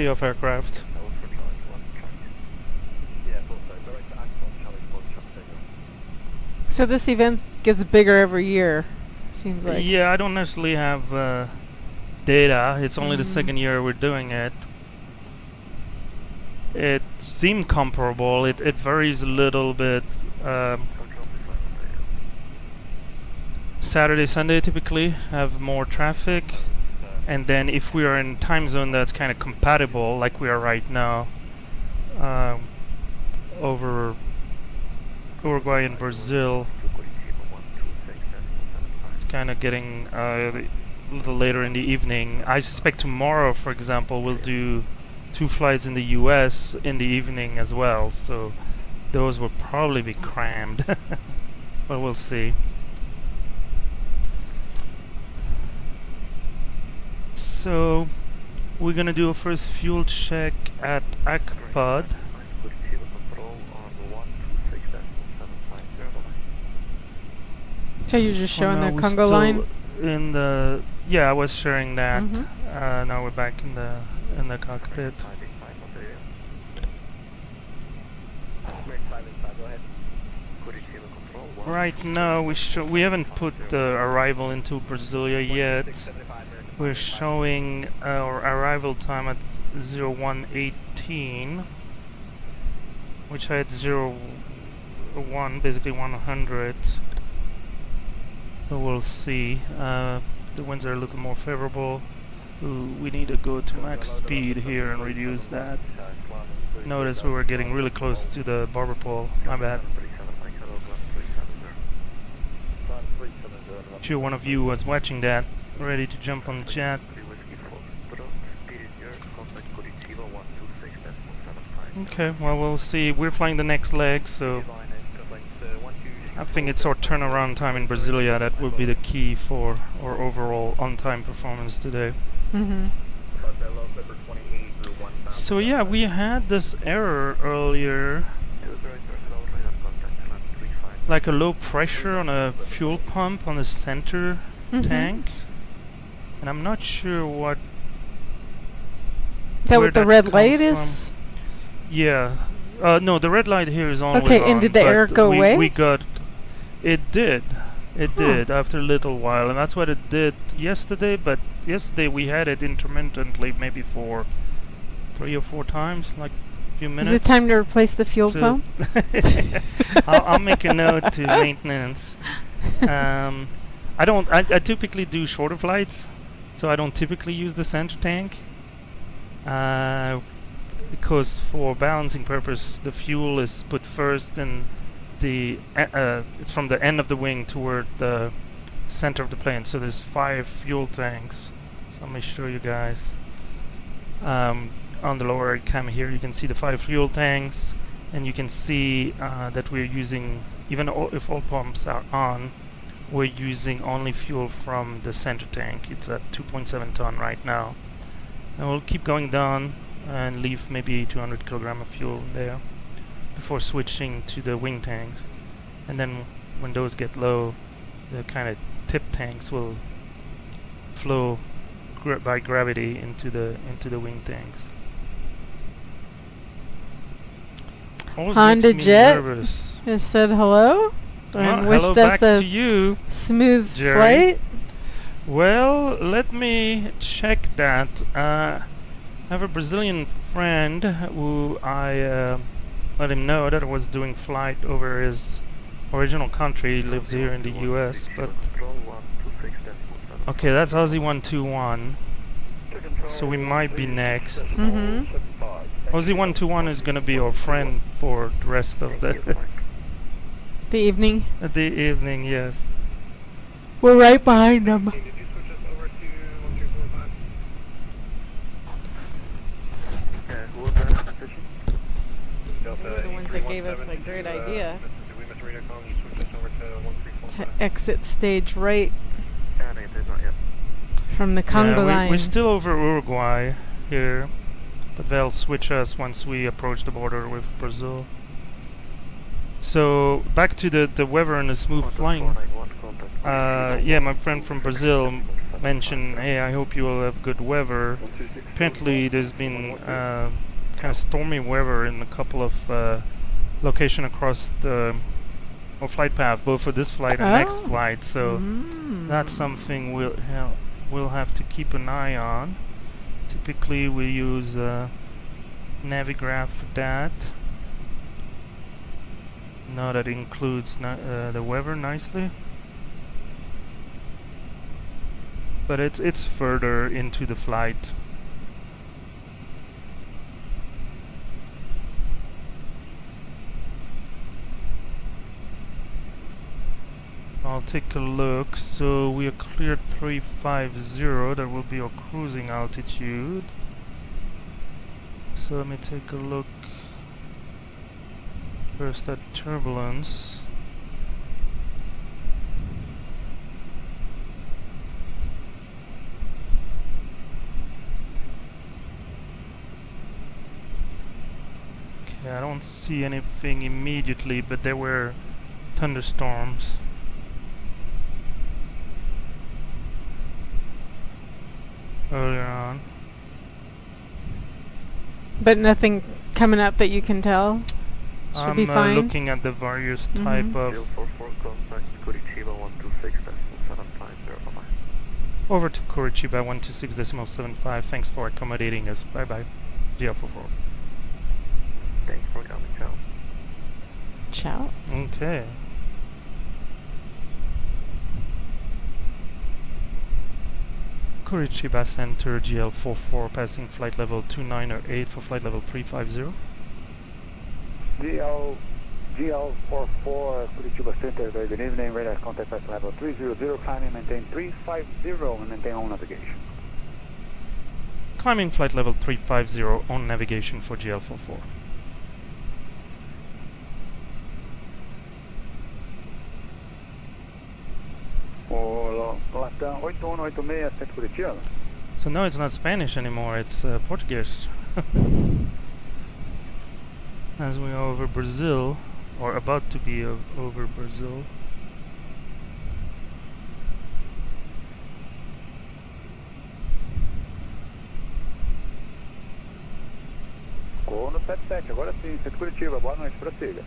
of aircraft. So this event gets bigger every year, seems like. Yeah, I don't necessarily have data. It's only the second year we're doing it. It seemed comparable. It varies a little bit. Saturday, Sunday typically have more traffic, and then if we are in time zone that's kind of compatible, like we are right now, over Uruguay and Brazil, it's kind of getting a little later in the evening. I suspect tomorrow, for example, we'll do 2 flights in the US in the evening as well, so those will probably be crammed. But we'll see. So we're gonna do a first fuel check at Cockpit. So you're just showing no, the we're Congo still line? in the I was sharing that. Now we're back in the cockpit. Right now we haven't put the arrival into Brasilia yet. We're showing our arrival time at 0118, which I had 01, basically 100. So we'll see. The winds are a little more favorable. Ooh, we need to go to max speed here and reduce that. Notice we were getting really close to the barber pole. My bad. Sure, one of you was watching that, ready to jump on the jet. Okay, well we'll see. We're flying the next leg, so I think it's our turnaround time in Brasilia that will be the key for our overall on-time performance today. So yeah, we had this error earlier, like a low pressure on a fuel pump on the center tank, and I'm not sure what. Is that what the red light is? Yeah. No, the red light here is always on. Okay, and did the error go away? We got. It did. It did after a little while, and that's what it did yesterday. But yesterday we had it intermittently, maybe for 3 or 4 times, like a few minutes. Is it time to replace the fuel pump? I'll make a note to maintenance. I typically do shorter flights, so I don't typically use the center tank. Because for balancing purpose, the fuel is put first, and it's from the end of the wing toward the center of the plane. So there's 5 fuel tanks. So let me show you guys. On the lower right cam here, you can see the 5 fuel tanks, and you can see that we're using, even if all pumps are on, we're using only fuel from the center tank. It's at 2.7 ton right now, and we'll keep going down and leave maybe 200 kilogram of fuel there before switching to the wing tanks. And then when those get low, the kind of tip tanks will flow by gravity into the wing tanks. Always Honda makes me Jet nervous. has said hello and wished hello us back a to you, smooth Jerry. flight. Well, let me check that. I have a Brazilian friend who I let him know that I was doing flight over his original country. He lives here in the US, but okay, that's Aussie 121. So we might be next. Aussie 121 is gonna be our friend for the rest of the evening. The evening, yes. We're right behind them. Did you switch us over to 1245? They were the ones that gave us a great idea to exit stage right from the Congo line. We're still over Uruguay here. but they'll switch us once we approach the border with Brazil. So back to the weather and the smooth flying. Yeah, my friend from Brazil mentioned, hey, I hope you will have good weather. Apparently there's been kind of stormy weather in a couple of locations across the flight path, both for this flight and next flight. So that's something we'll have to keep an eye on. Typically we use Navigraph for that. Now that includes the weather nicely, but it's further into the flight. I'll take a look. So we are cleared 350. That will be our cruising altitude. So let me take a look. First at turbulence. Okay, I don't see anything immediately, but there were thunderstorms. Earlier on. But nothing coming up that you can tell? Should be fine. I'm looking at the various type of... Over to Curitiba 126.75. Thanks for accommodating us. Bye bye. GL44. Thanks for coming, ciao. Ciao. Okay. Curitiba Center GL44 passing flight level 2908 for flight level 350. GL44 Curitiba Center, very good evening. Radar contact flight level 300, climbing, maintain 350 and maintain on navigation. Climbing flight level 350 on navigation for GL44. Latam 8186 Curitiba. So now it's not Spanish anymore, it's Portuguese. As we are over Brazil, or about to be over Brazil. Corno 77, agora sim, Centro Curitiba, boa noite, prossiga.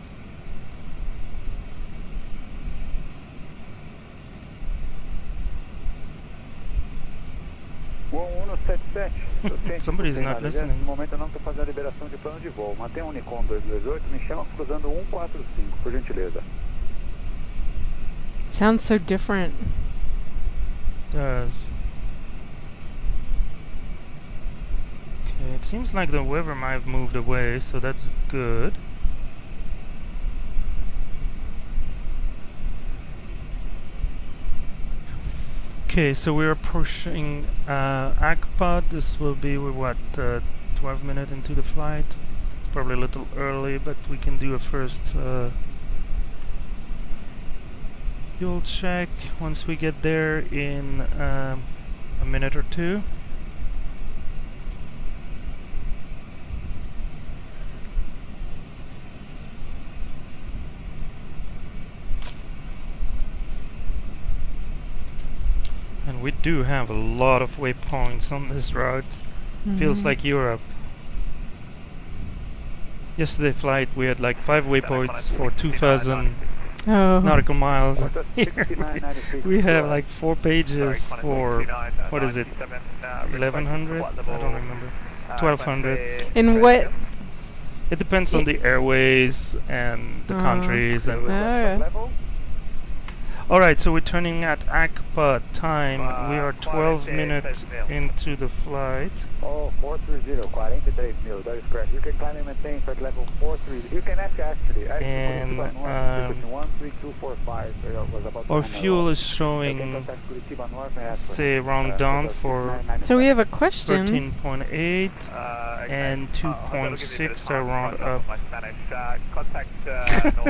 Somebody's not listening. No momento eu não estou fazendo a liberação de plano de voo. Mantenha o Unicom 228, me chama cruzando 145, por gentileza. Sounds so different. Does. Okay, it seems like the weather might have moved away, so that's good. Okay, so we're approaching Akpad. This will be what 12 minutes into the flight. It's probably a little early, but we can do a first fuel check once we get there in a minute or two. And we do have a lot of waypoints on this route. Feels like Europe. Yesterday flight we had like 5 waypoints for 2,000 nautical miles. Here we have like 4 pages for, what is it, 1,100? I don't remember. 1,200. In what? It depends on the airways and the countries. And alright, so we're turning at Akpa time. We are 12 minutes into the flight. Oh, 430, 43 mil, that is correct. You can climb and maintain flight level 430. You can actually and 13245. our fuel is showing, say, around down for So we have a question. 13.8 and 2.6 are round up.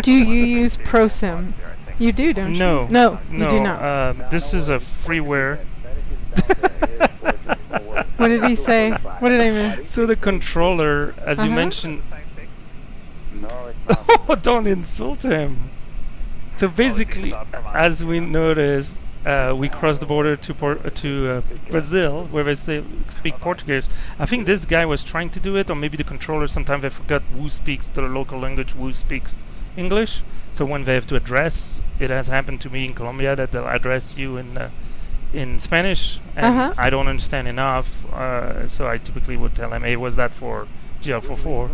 Do you use ProSim? You do, don't you? No. No, you do not. This is a freeware. What did he say? What did I miss? So the controller, as you mentioned... No, it's not. Oh, don't insult him. So basically, as we noticed, we crossed the border to Brazil, where they speak Portuguese. I think this guy was trying to do it, or maybe the controller. Sometimes I forgot who speaks the local language, who speaks English. So when they have to address, it has happened to me in Colombia that they'll address you in Spanish, and I don't understand enough. So I typically would tell him, "Hey, was that for GL44?"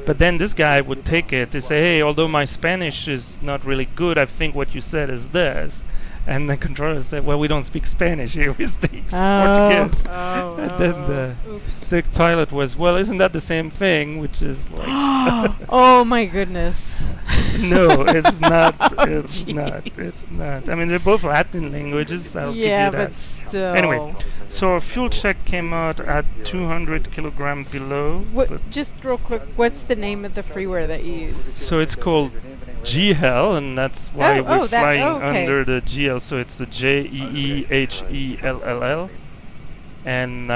But then this guy would take it to say, "Hey, although my Spanish is not really good, I think what you said is this." And the controller said, "Well, we don't speak Spanish here, we speak Portuguese." And then the pilot was, "Well, isn't that the same thing?" Which is like... Oh my goodness. No, it's not. It's not. It's not. I mean, they're both Latin languages. I'll give you that. But still. Anyway, so our fuel check came out at 200 kilograms below. Just real quick, what's the name of the freeware that you use? So it's called GHEL, and that's why we're flying under the GL. So it's the JEEHELLL, and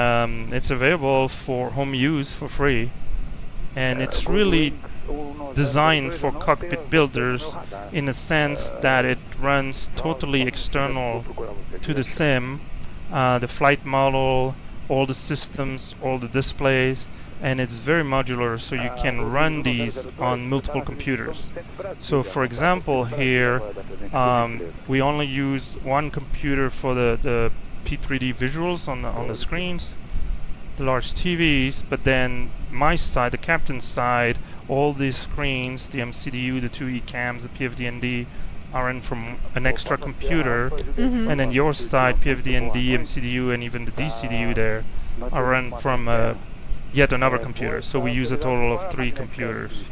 it's available for home use for free. And it's really designed for cockpit builders in the sense that it runs totally external to the sim, the flight model, all the systems, all the displays, and it's very modular, so you can run these on multiple computers. So for example here, we only use one computer for the P3D visuals on the screens, the large TVs, but then my side, the captain's side, all these screens, the MCDU, the two eCams, the PFD&D, are run from an extra computer, and then your side, PFD&D, MCDU, and even the DCDU there, are run from yet another computer. So we use a total of 3 computers.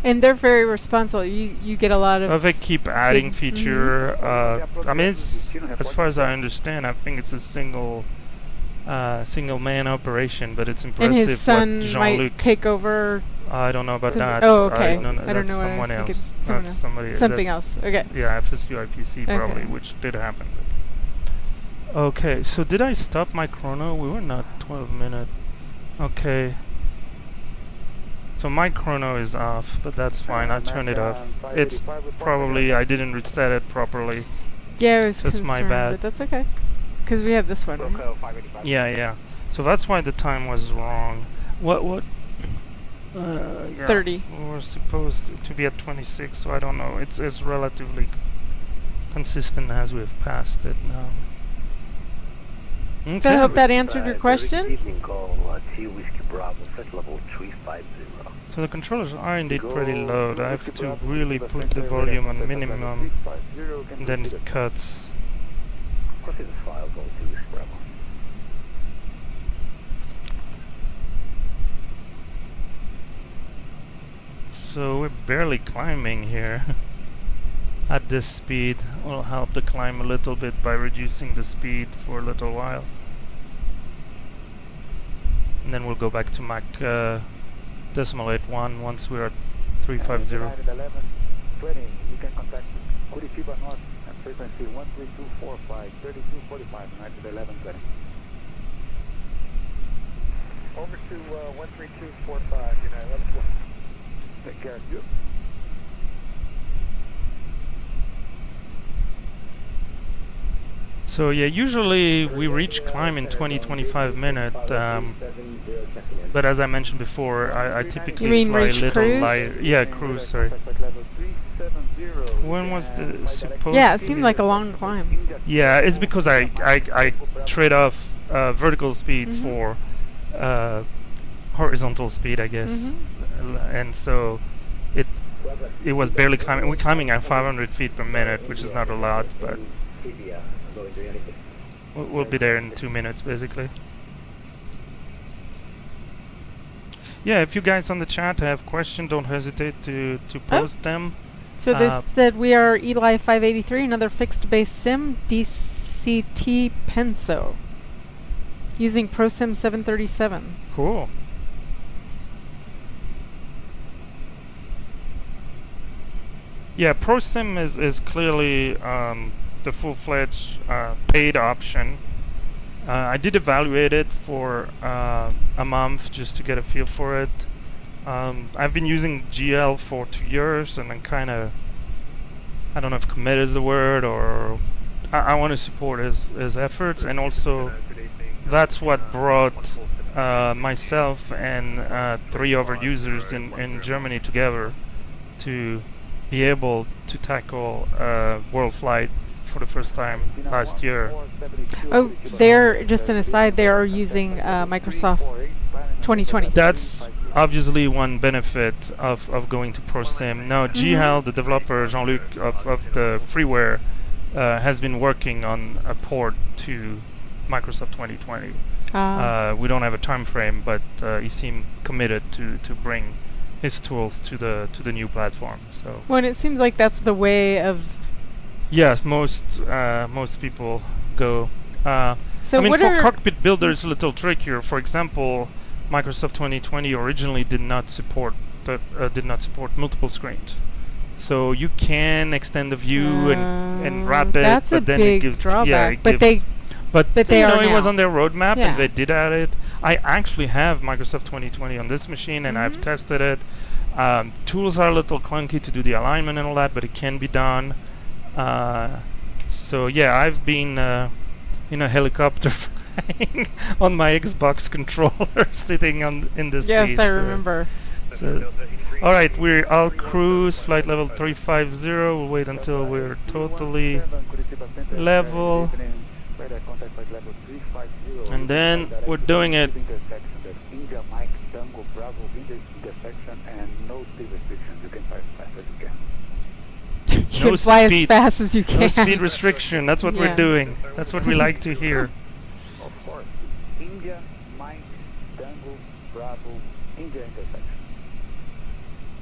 And they're very responsible. You get a lot of... they keep adding feature. I mean, it's, as far as I understand, I think it's a single man operation, but it's impressive. And his son what might take over. I don't know about that. Oh, okay. I don't know what someone else. That's somebody something else. Okay. Yeah, FSU IPC probably, which did happen. Okay, so did I stop my chrono? We were not 12 minutes. Okay. So my chrono is off, but that's fine. I turned it off. It's probably I didn't reset it properly. Yeah, it was that's my bad. But that's okay. Because we have this one. Right? Yeah. So that's why the time was wrong. What? 30. We're supposed to be at 26, so I don't know. It's relatively consistent as we've passed it now. Okay. So I hope that answered your question. So the controllers are indeed pretty loud. I have to really put the volume on minimum, and then it cuts. So we're barely climbing here. At this speed, we'll help the climb a little bit by reducing the speed for a little while. And then we'll go back to Mach decimal 81 once we're at 350. 20, you can contact Curitiba North at frequency 13245, 3245, United 1120. Over to 13245, United 1120. Take care, you. So yeah, usually we reach climb in 20-25 minutes, but as I mentioned before, I typically fly a little light. Yeah, cruise, sorry. When was the supposed? Yeah, it seemed like a long climb. Yeah, it's because I trade off vertical speed for horizontal speed, I guess, and so it was barely climbing. We're climbing at 500 feet per minute, which is not a lot, but we'll be there in 2 minutes, basically. Yeah, if you guys on the chat have questions, don't hesitate to post them. So this said we are Eli 583, another fixed base sim, DCT Penso, using ProSim 737. Cool. Yeah, ProSim is clearly the full-fledged paid option. I did evaluate it for a month just to get a feel for it. I've been using GL for 2 years, and I'm kind of, I don't know if committed is the word, or I want to support his efforts, and also that's what brought myself and 3 other users in Germany together to be able to tackle WorldFlight for the first time last year. Oh, they're, just an aside, they are using Microsoft 2020. That's obviously one benefit of going to ProSim. Now, GHAL, the developer, Jean-Luc, of the freeware, has been working on a port to Microsoft 2020. We don't have a time frame, but he seemed committed to bring his tools to the new platform. So. Well, and it seems like that's the way of. Yes, most people go. So I mean, what for are cockpit builder, it's a little trickier. For example, Microsoft 2020 originally did not support multiple screens. So you can extend the view and wrap it, that's but a then big it gives drawback. Yeah, But they you are know, it was now. on their roadmap, Yeah. and they did add it. I actually have Microsoft 2020 on this machine, and I've tested it. Tools are a little clunky to do the alignment and all that, but it can be done. So yeah, I've been in a helicopter flying on my Xbox controller, sitting in the seat. Yes, I remember. So all right, we're all cruise, flight level 350. We'll wait until we're totally level. And then we're doing it. India, Mike, Tango, Bravo, intersection, and no speed restrictions. You can fly as fast as you can. You can fly as fast as you can. No speed restriction. That's what we're Yeah. doing. That's what we like to hear. Of course. India, Mike, Tango, Bravo, India intersection.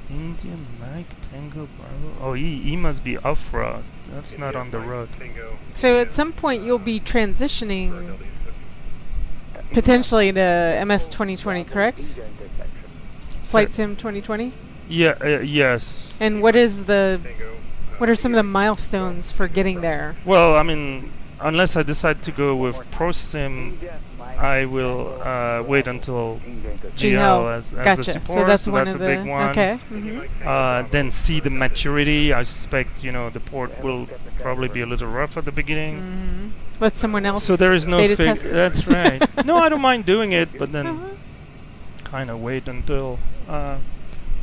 India, Mike, Tango, Bravo. Oh, he must be off-road. That's not on the road. So at some point you'll be transitioning potentially to MS 2020, correct? India intersection. Flight Sim 2020. Yeah. Yes. And what are some of the milestones for getting there? Well, I mean, unless I decide to go with ProSim, India, Mike, I will wait until India intersection. GL as the Gotcha. support. So that's so one that's of a the. big one. Okay. Then see the maturity. I suspect the port will probably be a little rough at the beginning. Let someone else. So there is no beta test it. That's right. No, I don't mind doing it, but then kind of wait until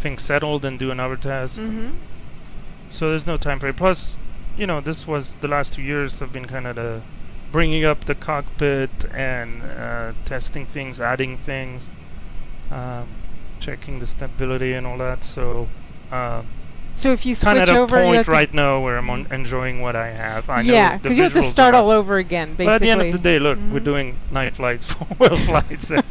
things settled and do another test. So there's no time frame. Plus, this was the last 2 years have been kind of the bringing up the cockpit and testing things, adding things, checking the stability and all that. So So if you kind switch of at a over, you have point right now where I'm enjoying what I have. I know yeah, the because you have to visuals start are all over again, basically. But at the end of the day, look, we're doing night flights for WorldFlight.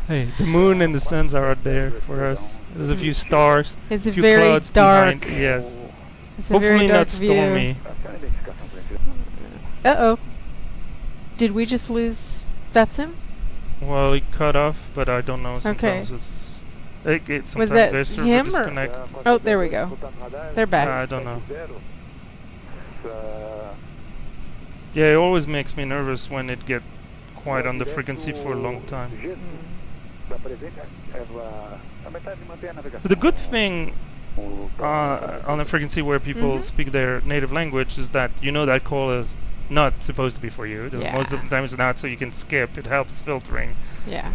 Hey, the moon and the suns are out there for us. There's a few stars. It's a few very clouds dark. behind. Yes. It's a very Hopefully dark not view. stormy. Uh-oh. Did we just lose VATSIM? Well, it cut off, but I don't know. Okay. Sometimes sometimes Was that there's server him or- disconnect. Oh, there we go. They're back. I don't know. Yeah, it always makes me nervous when it gets quiet on the frequency for a long time. But the good thing on a frequency where people speak their native language is that that call is not supposed to be for you. Yeah. Most of the time it's not, so you can skip. It helps filtering. Yeah.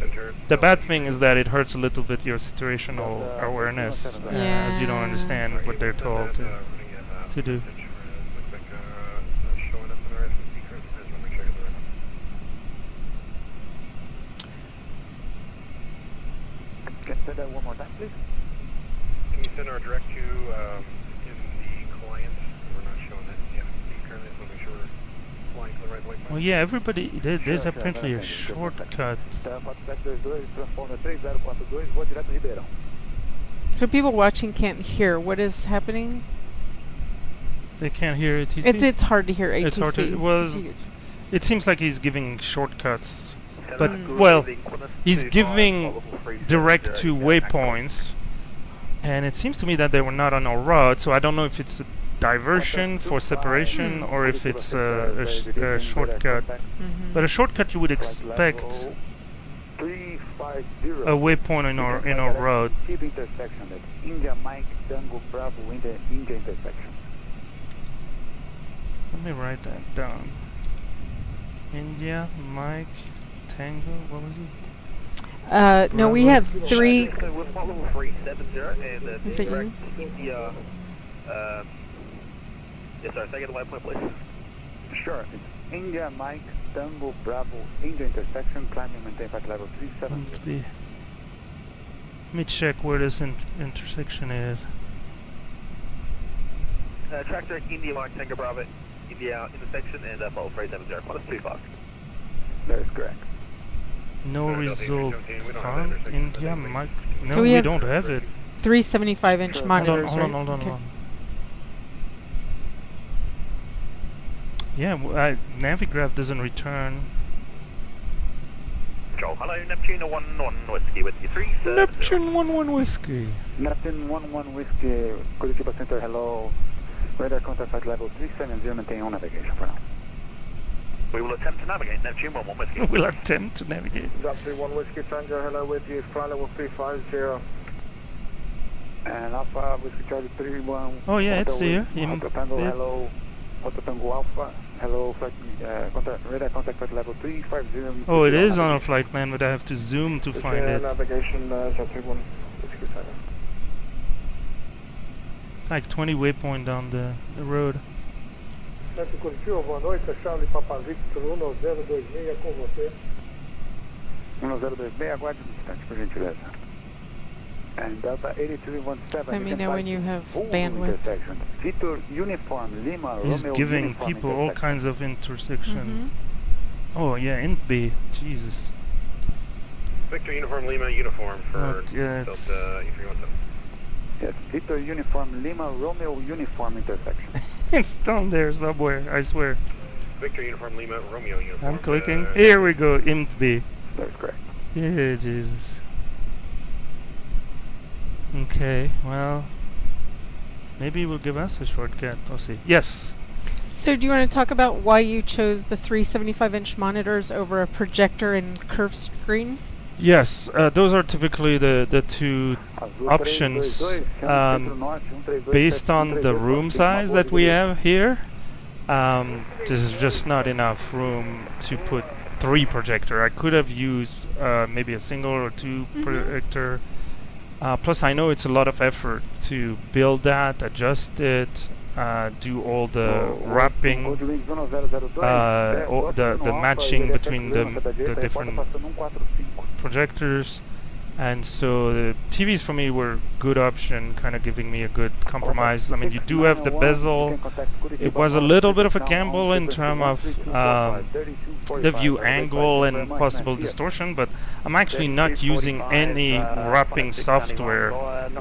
The bad thing is that it hurts a little bit your situational awareness as you don't understand what they're told to do. Can you say that one more time, please? Can you send our direct to in the client? We're not showing that. Yeah, currently, so make sure we're flying to the right waypoint. Well, yeah, everybody. There's apparently a shortcut. So people watching can't hear. What is happening? They can't hear ATC. It's hard to hear ATC. It's hard to. Well, it seems like he's giving shortcuts, but he's giving direct to waypoints, and it seems to me that they were not on our route. So I don't know if it's diversion for separation or if it's a shortcut. But a shortcut you would expect a waypoint in our road. Intersection at India Mike Tango Bravo India intersection. Let me write that down. India Mike Tango. What was it? No, we have 3. So we're flight level 370 and Is it direct you? India. Yes, sorry, say again the waypoint, please. Sure. It's India Mike Tango Bravo India intersection. Climb and maintain flight level 370. Let me check where this intersection is. Track direct India Mike Tango Bravo India intersection and flight level 370. Minus 25. That is correct. No result. We don't have Farm that intersection. India Mike. No, So we we have don't have it. 3 75-inch Hold on, monitors, Hold on, right? hold on, Okay. hold on. Yeah, Navigraph doesn't return. Joel, hello, Neptune 11 Whiskey with you 370. Neptune 11 Whiskey. Neptune 11 Whiskey, Curitiba Center, hello. Radar contact flight level 370, maintain on navigation for now. We will attempt to navigate Neptune 11 Whiskey. We'll attempt to navigate. Drop 31 Whiskey Tango, hello with you, flight level 350. And Alpha Whiskey Charlie 31. Oh yeah, it's Hotel here. Hotel Tango, hello. Hotel Tango Alpha, hello. Flight, radar contact flight level 350. Oh, it is on our flight plan, but I have to zoom to find it. Navigation, drop 31 Whiskey Tango. Like 20 waypoint down the road. Centro Curitiba, boa noite, Charlie Papa Victor 1026 com você. 1026, aguarde um instante, por gentileza. And Delta 8317. Let me know when you have full bandwidth. intersection. Victor Uniform Lima He's Romeo giving Uniform people all intersection. kinds of intersection. Mhm. Oh yeah, int B. Jesus. Victor Uniform Lima Uniform for Okay, Delta it's- A320. Yes, Victor Uniform Lima Romeo Uniform intersection. It's down there somewhere, I swear. Victor Uniform Lima Romeo Uniform. I'm clicking. Here we go, int B. That is correct. Yeah, Jesus. Okay, well, maybe it will give us a shortcut. We'll see. Yes. So do you want to talk about why you chose the 3 75-inch monitors over a projector and curved screen? Yes, those are typically the two options based on the room size that we have here. This is just not enough room to put 3 projector. I could have used maybe a single or 2 projector. Plus I know it's a lot of effort to build that, adjust it, do all the wrapping, the matching between the different projectors, and so the TVs for me were good option, kind of giving me a good compromise. I mean, you do have the bezel. It was a little bit of a gamble in terms of the view angle and possible distortion, but I'm actually not using any wrapping software.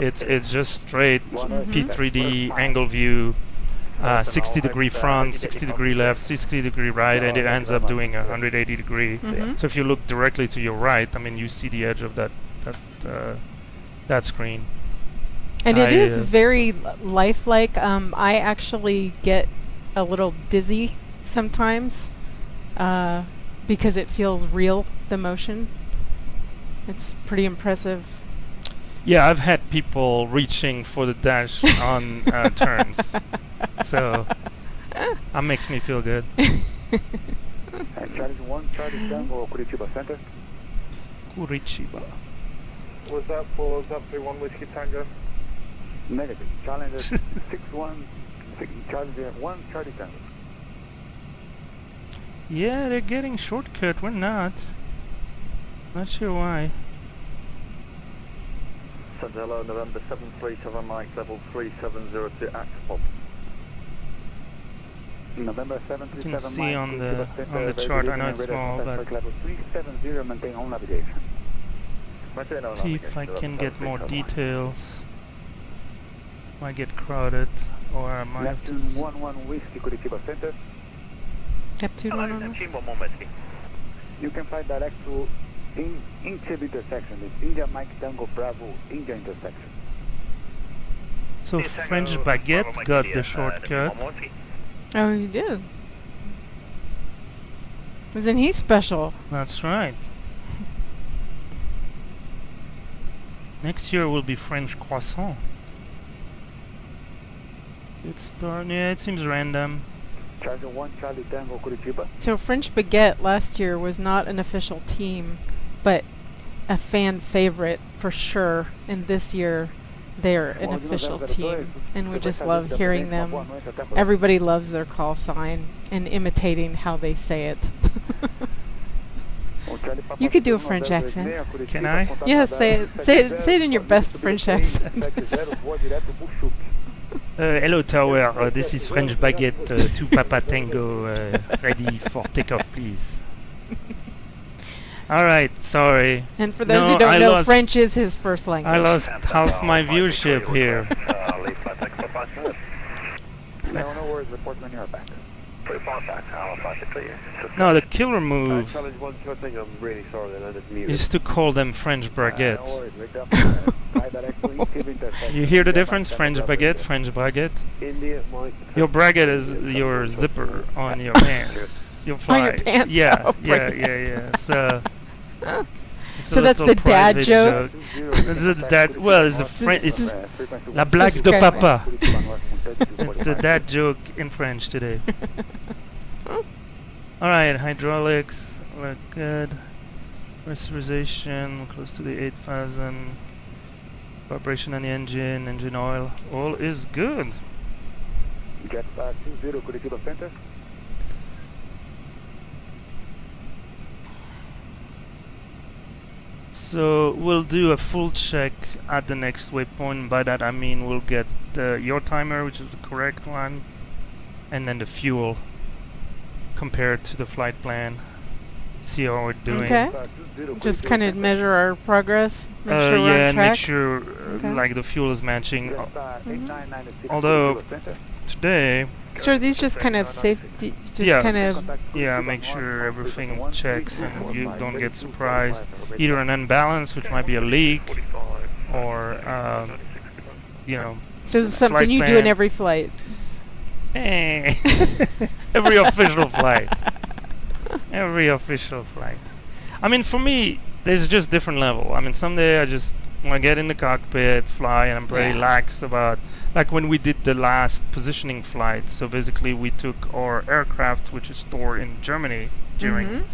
It's just straight P3D angle view. 60-degree front, 60-degree left, 60-degree right, and it ends up doing 180-degree. So if you look directly to your right, I mean, you see the edge of that screen. And it is very lifelike. I actually get a little dizzy sometimes because it feels real, the motion. It's pretty impressive. Yeah, I've had people reaching for the dash on turns, so that makes me feel good. Charlie 1, Charlie Tango, Curitiba Center. Curitiba. Was that for Zap 31 Whiskey Tango? Negative. Challenger 61, Challenger 1, Charlie Tango. Yeah, they're getting shortcut. We're not. Not sure why. Hello, November 737 Mike, level 370 to Anthem. November You 737 can see on the Center, chart. I know radar it's small, but level 370, maintain on navigation. see if I can get more details. Might get crowded, or I might have to. Neptune 11 Whiskey, Curitiba Center. Neptune Hello, 1 Neptune 11 Whiskey. You can fly direct to India intersection. It's India Mike Tango Bravo India intersection. So French Baguette got the shortcut. Oh, he did. Isn't he special? That's right. Next year will be French Croissant. Yeah, it seems random. Charger 1, Charlie Tango, Curitiba. So French Baguette last year was not an official team, but a fan favorite for sure. And this year, they're an official team, and we just love hearing them. Everybody loves their call sign and imitating how they say it. You could do a French accent. Can I? Yeah, say it in your best French accent. Hello Tower, this is French Baguette 2 Papa Tango, ready for takeoff please. Alright, sorry. And for those who don't know, French is his first language. I lost half my viewership here. No worries, report when you're back. No, the killer move Challenge 1, I'm really sorry that I didn't mute is to call them French Baguette. No worries, wake up. You hear the difference? French Baguette, French Baguette. India, Mike. Your bracket is your zipper on your pants. Your fly. On your pants? Yeah, Oh, yeah. So that's the dad joke? It's the dad. Well, it's the French. It's la blague de papa. It's the dad joke in French today. All right, hydraulics look good. Pressurization close to the 8,000. Vibration on the engine, engine oil, all is good. Jet 20 Curitiba Center. So we'll do a full check at the next waypoint. By that I mean we'll get your timer, which is the correct one, and then the fuel compared to the flight plan. See how we're doing. Okay. Just kind of measure our progress. Make sure we're yeah, on track. make sure like the fuel is matching. Although today. So are these just kind of safety? Just yeah, kind of. Yeah, make sure everything checks and you don't get surprised. Either an imbalance, which might be a leak, or you know. So this is something you do in every flight. Every official flight. Every official flight. I mean, for me, there's just different level. I mean, someday I just want to get in the cockpit, fly, and I'm very lax about. Like when we did the last positioning flight. So basically, we took our aircraft, which is stored in Germany during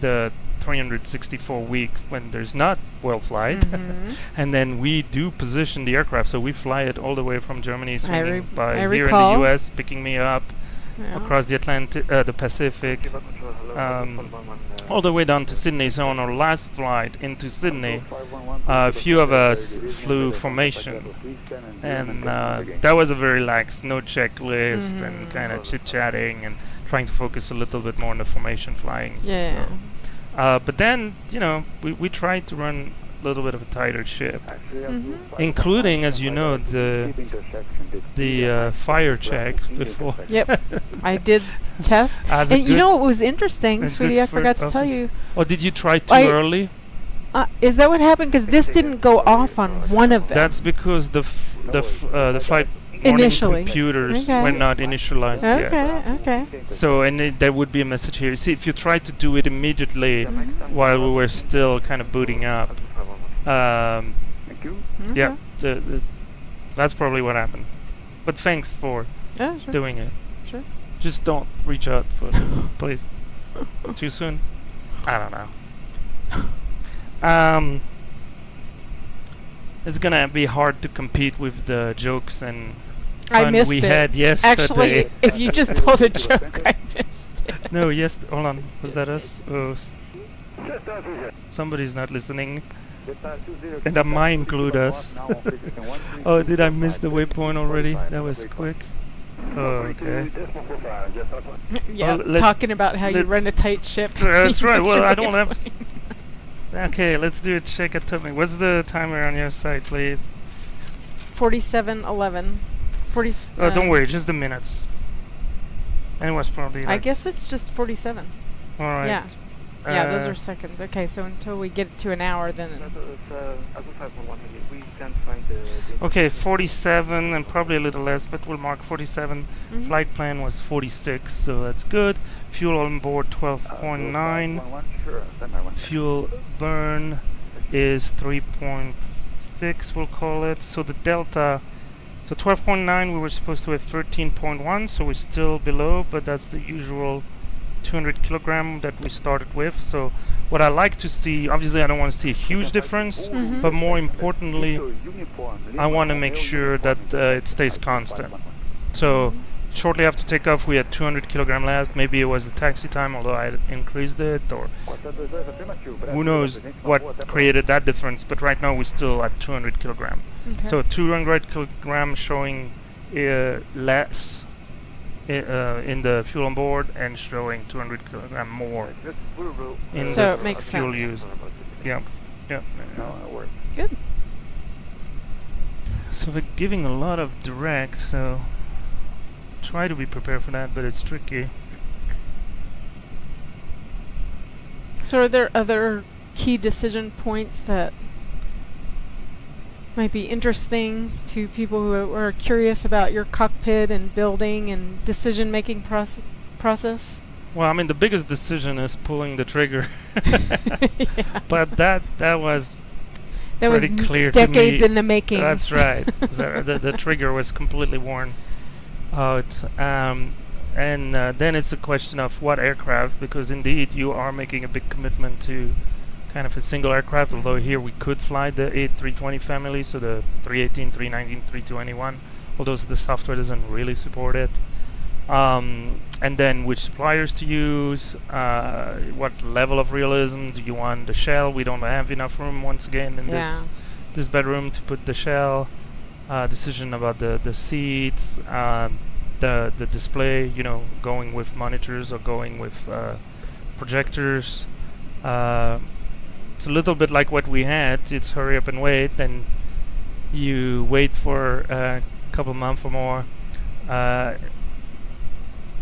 the 364 week when there's not WorldFlight, and then we do position the aircraft. So we fly it all the way from Germany, swinging by here in the U.S., picking me up across the the Pacific, all the way down to Sydney. So on our last flight into Sydney, a few of us flew formation, and that was a very lax, no checklist, and kind of chit-chatting and trying to focus a little bit more on the formation flying. Yeah. So, but then, you know, we tried to run a little bit of a tighter ship, including, as you know, the fire check before. Yep, I did test. And you know what was interesting, sweetie? I forgot to tell you. Oh, did you try too early? Is that what happened? Because this didn't go off on one of them. That's because the flight initially computers were not initialized yet. Okay. So, and there would be a message here. See, if you try to do it immediately while we were still kind of booting up, yeah, that's probably what happened. But thanks for doing it. Sure. Just don't reach out for please. Too soon? I don't know. It's gonna be hard to compete with the jokes and fun we had yesterday. Actually, if you just told a joke, I missed it. No, hold on. Was that us? Oh, somebody's not listening. And that might include us. Oh, did I miss the waypoint already? That was quick. Oh, okay. Yeah, talking about how you run a tight ship. That's right. Well, I don't have. Okay, let's do a check at timing. What's the timer on your side, please? 47:11. Don't worry, just the minutes. And it was probably. I guess it's just 47. All right. Yeah. Yeah, those are seconds. Okay, so until we get to an hour, then. We can find the Okay, 47 and probably a little less, but we'll mark 47. Mhm. Flight plan was 46, so that's good. Fuel on board 12.9. Sure, standby 1. Fuel burn is 3.6, we'll call it. So the delta, so 12.9, we were supposed to have 13.1, so we're still below, but that's the usual 200 kilogram that we started with. So what I like to see, obviously I don't want to see a huge difference, Mhm. but more importantly, I want to make sure that it stays constant. So shortly after takeoff we had 200 kilogram left. Maybe it was the taxi time, although I had increased it, or who knows what created that difference, but right now we're still at 200 kilogram. Okay. So 200 kilogram showing less in the fuel on board and showing 200 kilogram more in So the it makes fuel sense. used. Yep. Yep. No, it works. Good. So we're giving a lot of direct, so try to be prepared for that, but it's tricky. So are there other key decision points that might be interesting to people who are curious about your cockpit and building and decision-making process? Well, I mean, the biggest decision is pulling the trigger. Yeah. But that was That was pretty clear to decades me. in the making. That's right. The trigger was completely worn out. And then it's a question of what aircraft, because indeed you are making a big commitment to kind of a single aircraft, although here we could fly the A320 family, so the 318, 319, 321, although the software doesn't really support it. And then which suppliers to use, what level of realism do you want the shell? We don't have enough room once again in this bedroom to put the shell. Decision about the seats, the display, you know, going with monitors or going with projectors. It's a little bit like what we had. It's hurry up and wait, and you wait for a couple months or more.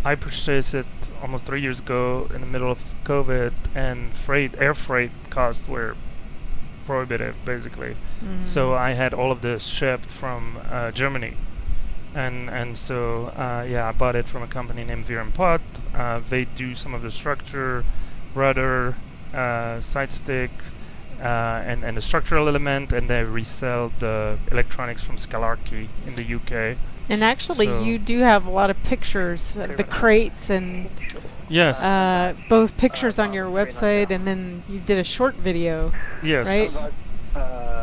I purchased it almost 3 years ago in the middle of COVID, and air freight costs were prohibitive, basically. So I had all of this shipped from Germany, and so I bought it from a company named Vier-Im-Pott. They do some of the structure, rudder, side stick, and the structural element, and they resell the electronics from Scalarkey in the UK. And actually, So you do have a lot of pictures, the crates, and yes, both pictures on your website, and then you did a short video, yes, right?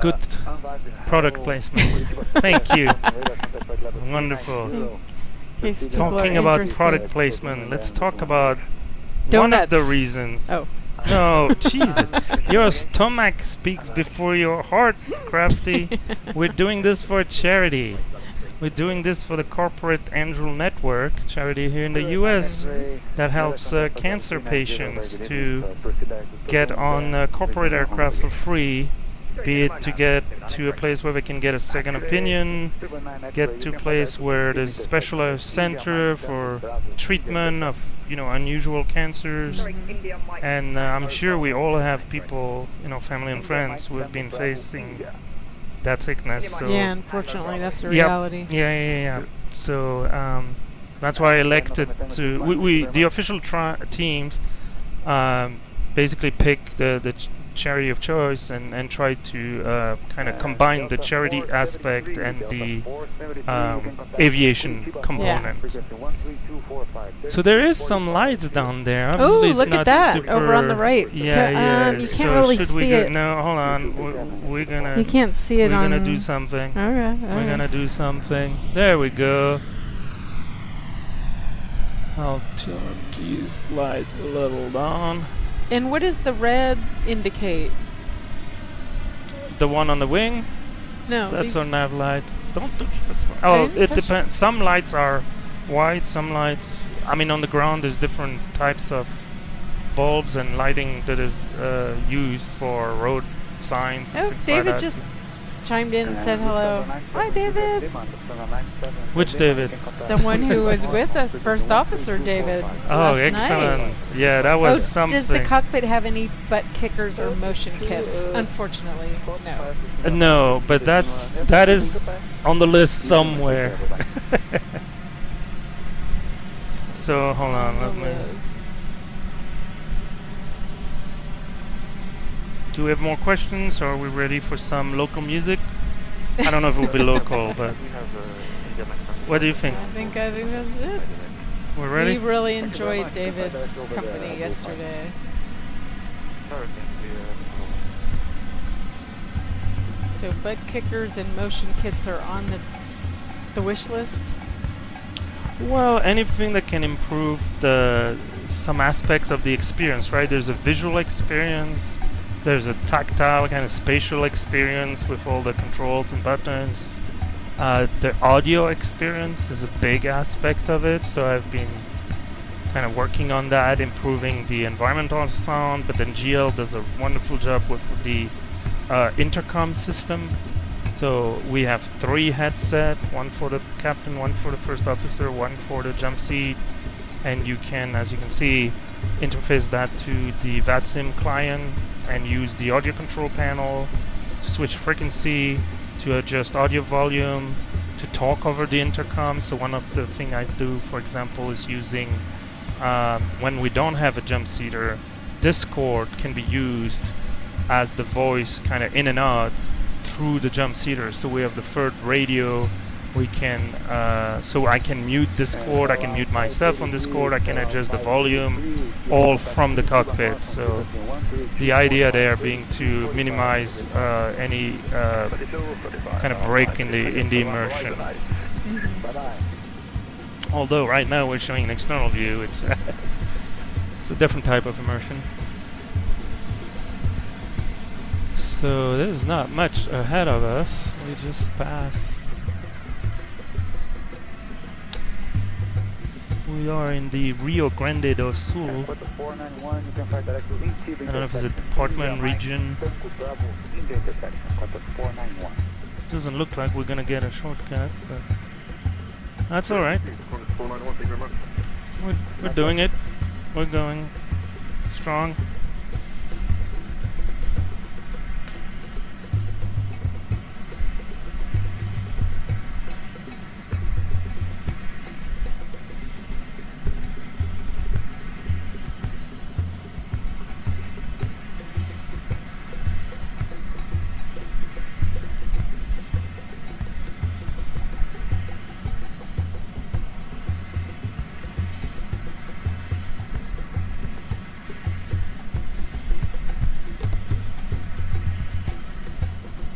Good product placement. Thank you. Wonderful. In case people Talking are about interested. product placement, let's talk about one Donuts. of the reasons. Oh. No, Jesus. Your stomach speaks before your heart, Crafty. We're doing this for a charity. We're doing this for the Corporate Angel Network, charity here in the US that helps cancer patients to get on corporate aircraft for free, be it to get to a place where they can get a second opinion, get to a place where there's a specialized center for treatment of, you know, unusual cancers. And I'm sure we all have people, you know, family and friends who have been facing that sickness. So Yeah, unfortunately, that's a reality. Yeah. So that's why I elected to. We the official teams basically pick the charity of choice and try to kind of combine the charity aspect and the aviation component. So there is some lights down there. Oh, Obviously it's look not at that super over on the right. Yeah. You can't So really should we see go? it. No, hold on. We're gonna. You can't see it We're on. gonna do something. All right. We're gonna do something. There we go. I'll turn these lights a little down. And what does the red indicate? The one on the wing, No. that's these- our nav light. Don't touch this one. Oh, didn't it touch depends. Some lights are white, some lights. I mean, on the ground there's different types of bulbs and lighting that is used for road signs. And Oh, things David like that. just chimed in and said hello. Hi, David. Which David? The one who was with us, First Officer David. Oh, last excellent. Night. Yeah, that was something. Does the cockpit have any butt kickers or motion kits? Unfortunately, no. No, but that is on the list somewhere. So hold on, let me. Do we have more questions, or are we ready for some local music? I don't know if it will be local, but what do you think? I think that's it. We're ready? We really enjoyed David's company yesterday. So butt kickers and motion kits are on the wish list. Well, anything that can improve some aspects of the experience, right? There's a visual experience. There's a tactile kind of spatial experience with all the controls and buttons. The audio experience is a big aspect of it, so I've been kind of working on that, improving the environmental sound, but then GL does a wonderful job with the intercom system. So we have 3 headsets, one for the captain, one for the first officer, one for the jump seat, and you can, as you can see, interface that to the VATSIM client and use the audio control panel to switch frequency, to adjust audio volume, to talk over the intercom. So one of the things I do, for example, is using, when we don't have a jump seater, Discord can be used as the voice kind of in and out through the jump seater. So we have the third radio. We can, so I can mute Discord, I can mute myself on Discord, I can adjust the volume, all from the cockpit. So the idea there being to minimize any kind of break in the immersion. Although right now we're showing an external view, it's a different type of immersion. So there's not much ahead of us. We just passed. We are in the Rio Grande do Sul. I don't know if it's a department region. Doesn't look like we're gonna get a shortcut, but that's alright. We're doing it. We're going strong.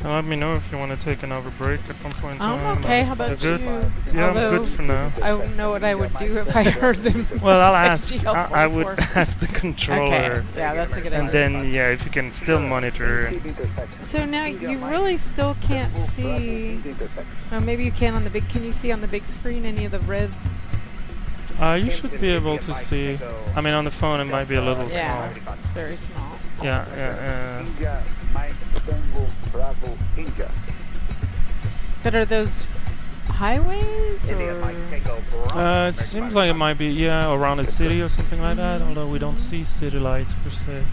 Let me know if you want to take another break at one point in time. I'm okay. How about you? Yeah, I'm good for now. I don't know what I would do if I heard them. Well, I'll ask. I would ask the controller. Okay. Yeah, that's a good idea. And then, yeah, if you can still monitor. So now you really still can't see. Oh, maybe you can on the big. Can you see on the big screen any of the red? You should be able to see. I mean, on the phone it might be a little small. It's very small. Yeah. But are those highways or? It seems like it might be, yeah, around a city or something like that, although we don't see city lights per se.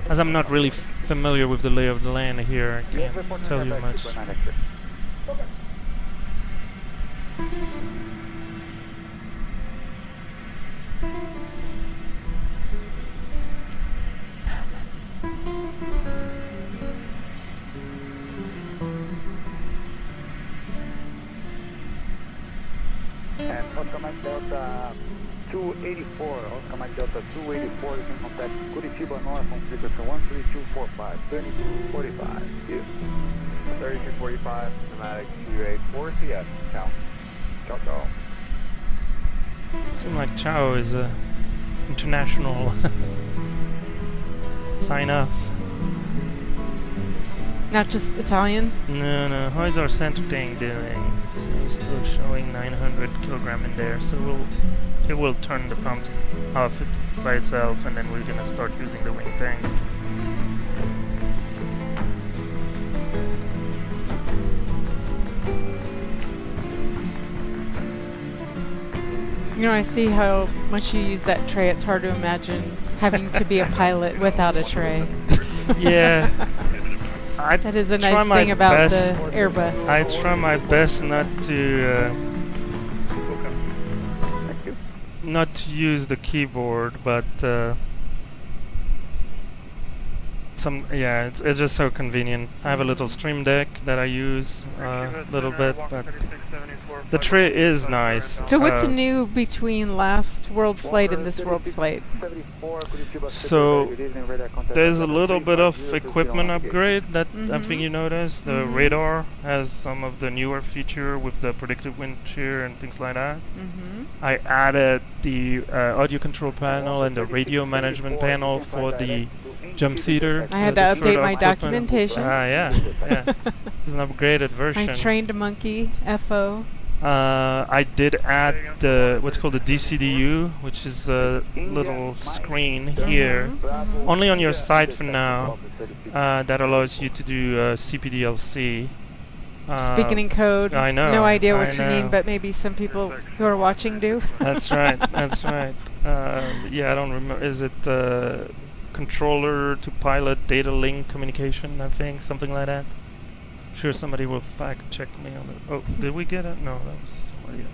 As I'm not really familiar with the lay of the land here, I can't tell you much. And Oscar Mike Delta 284, Oscar Mike Delta 284, you can contact Curitiba North on frequency 13245, 3245, yes. 3245, pneumatic 284, yes, ciao. Ciao, ciao. Seems like ciao is a international sign off. Not just Italian? No. How is our center thing doing? So it's still showing 900 kilogram in there, so it will turn the pumps off by itself, and then we're gonna start using the wing tanks. You know, I see how much you use that tray. It's hard to imagine having to be a pilot without a tray. Yeah. That is a nice thing about the Airbus. I try my best not to use the keyboard, but it's just so convenient. I have a little Stream Deck that I use a little bit, but the tray is nice. So what's new between last WorldFlight and this WorldFlight? So there's a little bit of equipment upgrade that I think you noticed. The radar has some of the newer feature with the predictive wind shear and things like that. I added the audio control panel and the radio management panel for the jump seater. I had to update my documentation. Yeah. This is an upgraded version. I trained a monkey, FO. I did add what's called the DCDU, which is a little screen here, only on your side for now, that allows you to do CPDLC. Speaking in code. I know. No idea what you mean, but maybe some people who are watching do. That's right. That's right. Yeah, I don't remember. Is it controller to pilot data link communication? I think something like that. I'm sure somebody will fact check me on it. Oh, did we get it? No, that was somebody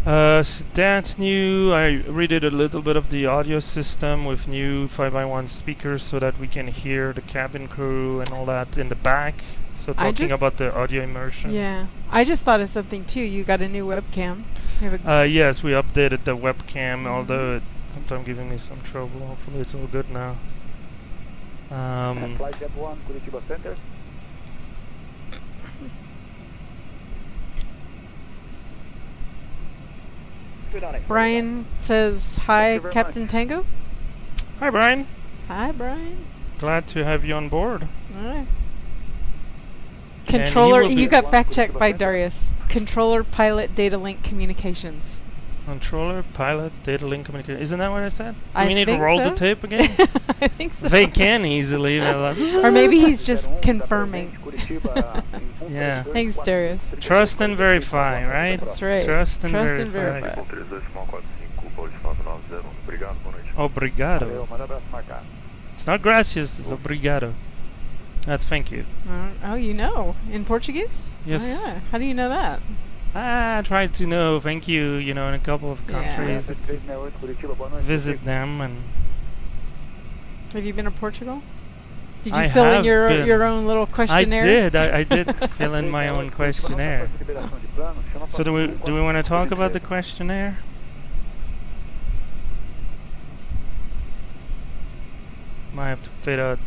else. So that's new. I redid a little bit of the audio system with new 5x1 speakers so that we can hear the cabin crew and all that in the back. So talking about the audio immersion. Yeah. I just thought of something too. You got a new webcam. Yes, we updated the webcam, although it's sometimes giving me some trouble. Hopefully it's all good now. Flight Jet 1, Curitiba Center. Brian says, hi, Captain Tango. Hi, Brian. Hi, Brian. Glad to have you on board. All right. Controller, you got fact-checked by Darius. Controller, pilot, data link, communications. Controller, pilot, data link, communication. Isn't that what I said? I we need to roll the tape again? I think so. They can easily. Or maybe he's just confirming. Yeah. Thanks, Darius. Trust and verify, right? That's right. Trust and verify. Obrigado. It's not gracias, it's obrigado. That's thank you. Oh, you know. In Portuguese? Yes. Oh, yeah. How do you know that? I try to know thank you, in a couple of countries. Visit them and... Have you been to Portugal? Did you fill in your own little questionnaire? I did fill in my own questionnaire. So do we want to talk about the questionnaire? Might have to fade out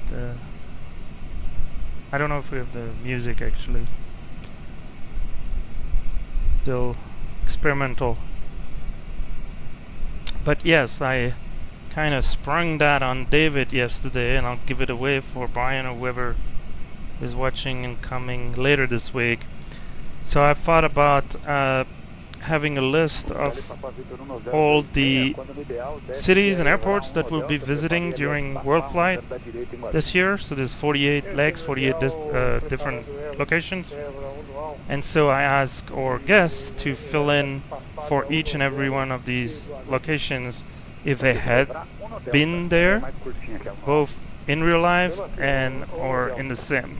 I don't know if we have the music actually. Still experimental. But yes, I kind of sprung that on David yesterday, and I'll give it away for Brian or whoever is watching and coming later this week. So I thought about having a list of all the cities and airports that we'll be visiting during WorldFlight this year. So there's 48 legs, 48 different locations. And so I asked our guests to fill in for each and every one of these locations if they had been there, both in real life and or in the sim.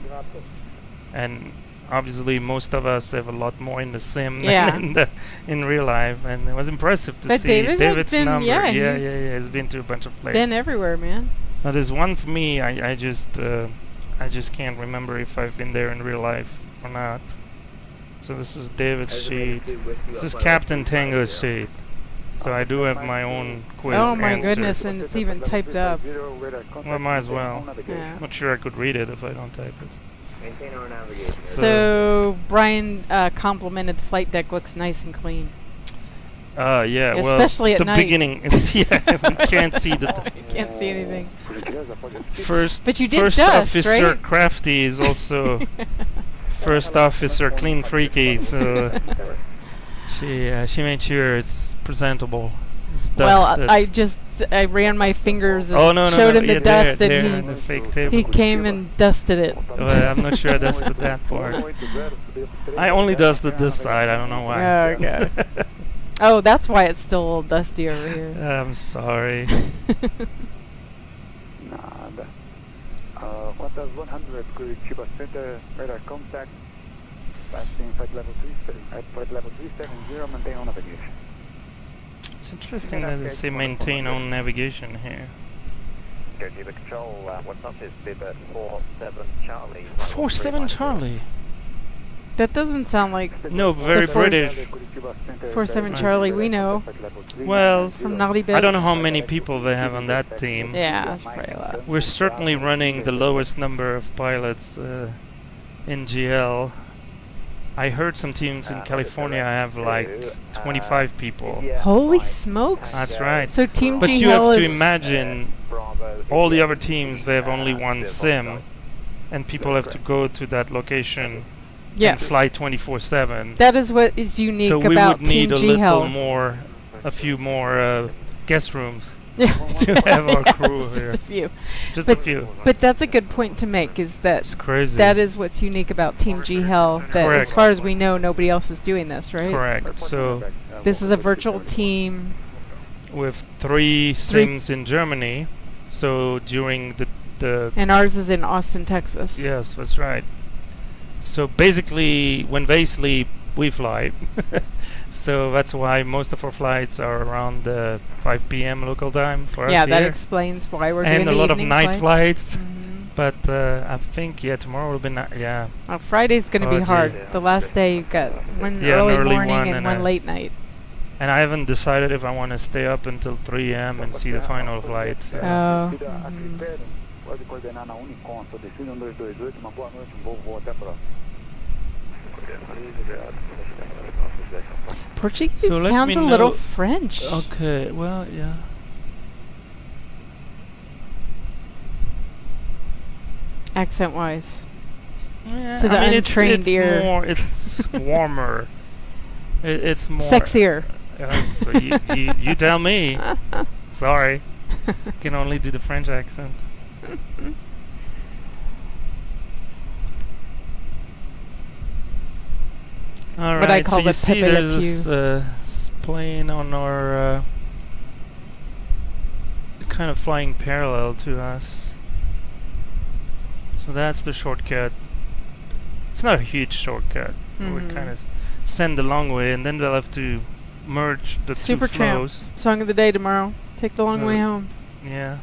And obviously most of us have a lot more in the sim than in real life, and it was impressive to see David's number. He's been to a bunch of places. Been everywhere, man. Now there's one for me, I just can't remember if I've been there in real life or not. So this is David's sheet. This is Captain Tango's sheet. So I do have my own quiz Oh my answer. goodness, and it's even typed up. Well, might as well. Yeah. Not sure I could read it if I don't type it. So Brian complimented the flight deck looks nice and clean. Yeah, well, especially it's at the night. beginning. Yeah, we can't see the... You can't see anything. First, you did first dust, officer right? Crafty is also first officer Clean Freaky, so she made sure it's presentable. It's Well, dusted. I ran my fingers and showed him the dust, and the fake table. he came and dusted it. Well, I'm not sure I dusted that part. I only dusted this side. I don't know why. Oh, okay. Oh, that's why it's still a little dusty over here. I'm sorry. Nada. Qantas 100, Curitiba Center, radar contact. Passing flight level 370, maintain on navigation. It's interesting that they say maintain on navigation here. Curitiba Control, what's up is Bibber 47 Charlie. 47 Charlie. That doesn't sound like No, very The British. 47 Charlie we know. Well, From Naughty Bits. I don't know how many people they have on that team. Yeah, it's probably a lot. We're certainly running the lowest number of pilots in GL. I heard some teams in California have like 25 people. Holy smokes! That's right. So Team But GL you have to is imagine all the other teams, they have only one sim, and people have to go to that location and yes. fly 24/7. That is what is unique So we about would need Team a little GL. more, a few more guest rooms Yeah. to have our crew Just here. a few. Just But- a few. But that's a good point to make. Is that It's crazy. that is what's unique about Team GL. That Correct. as far as we know, nobody else is doing this, right? Correct. So This is a virtual team. with 3 sims in Germany, so during the And ours is in Austin, Texas. yes, that's right. So basically, when they sleep, we fly. So that's why most of our flights are around 5 p.m. local time for us Yeah, that here. explains why we're And doing a the lot of evening night flights. Mhm. But I think tomorrow will be yeah. Well, Friday's going to Oh, be hard. gee. The last day you've got one Yeah, an early early morning one and and one a- late night. And I haven't decided if I want to stay up until 3 a.m. and see the final flight. Oh. Pode coordenar na Unicom, sou destino 1228, uma boa noite, voo até a próxima. Portuguese So let sounds me a little know- French. Okay, well, yeah. Accent-wise. Yeah, To the I mean, untrained it's ear. more, it's warmer. It's more Sexier. So you tell me. Sorry, can only do the French accent. All right, What I call so the you see Pepe Le there's this plane on our kind of flying parallel to us. So that's the shortcut. It's not a huge shortcut. We kind of send the long way, and then they'll have to merge the Super two Tramp. flows. Song of the day tomorrow. Take the long So- way home. Yeah.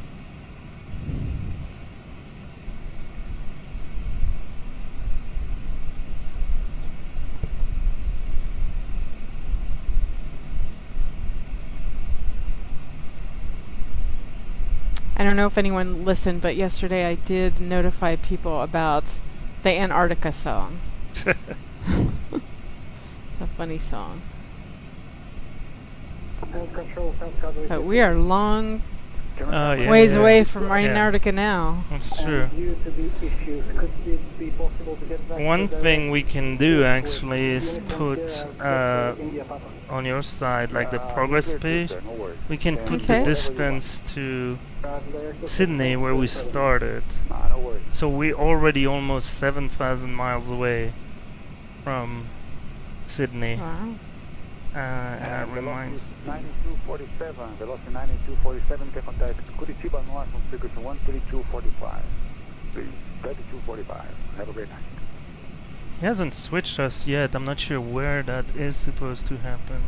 I don't know if anyone listened, but yesterday I did notify people about the Antarctica song. A funny song. But we are long Oh yeah. ways yeah. away from Yeah. Antarctica now. That's true. One thing we can do actually is put on your side, like the progress page, we can put Okay. the distance to Sydney where we started. So we're already almost 7,000 miles away from Sydney. Wow. And that reminds 9247, velocity 9247, can contact Curitiba North on frequency 13245. 3245. Have a great night. He hasn't switched us yet. I'm not sure where that is supposed to happen.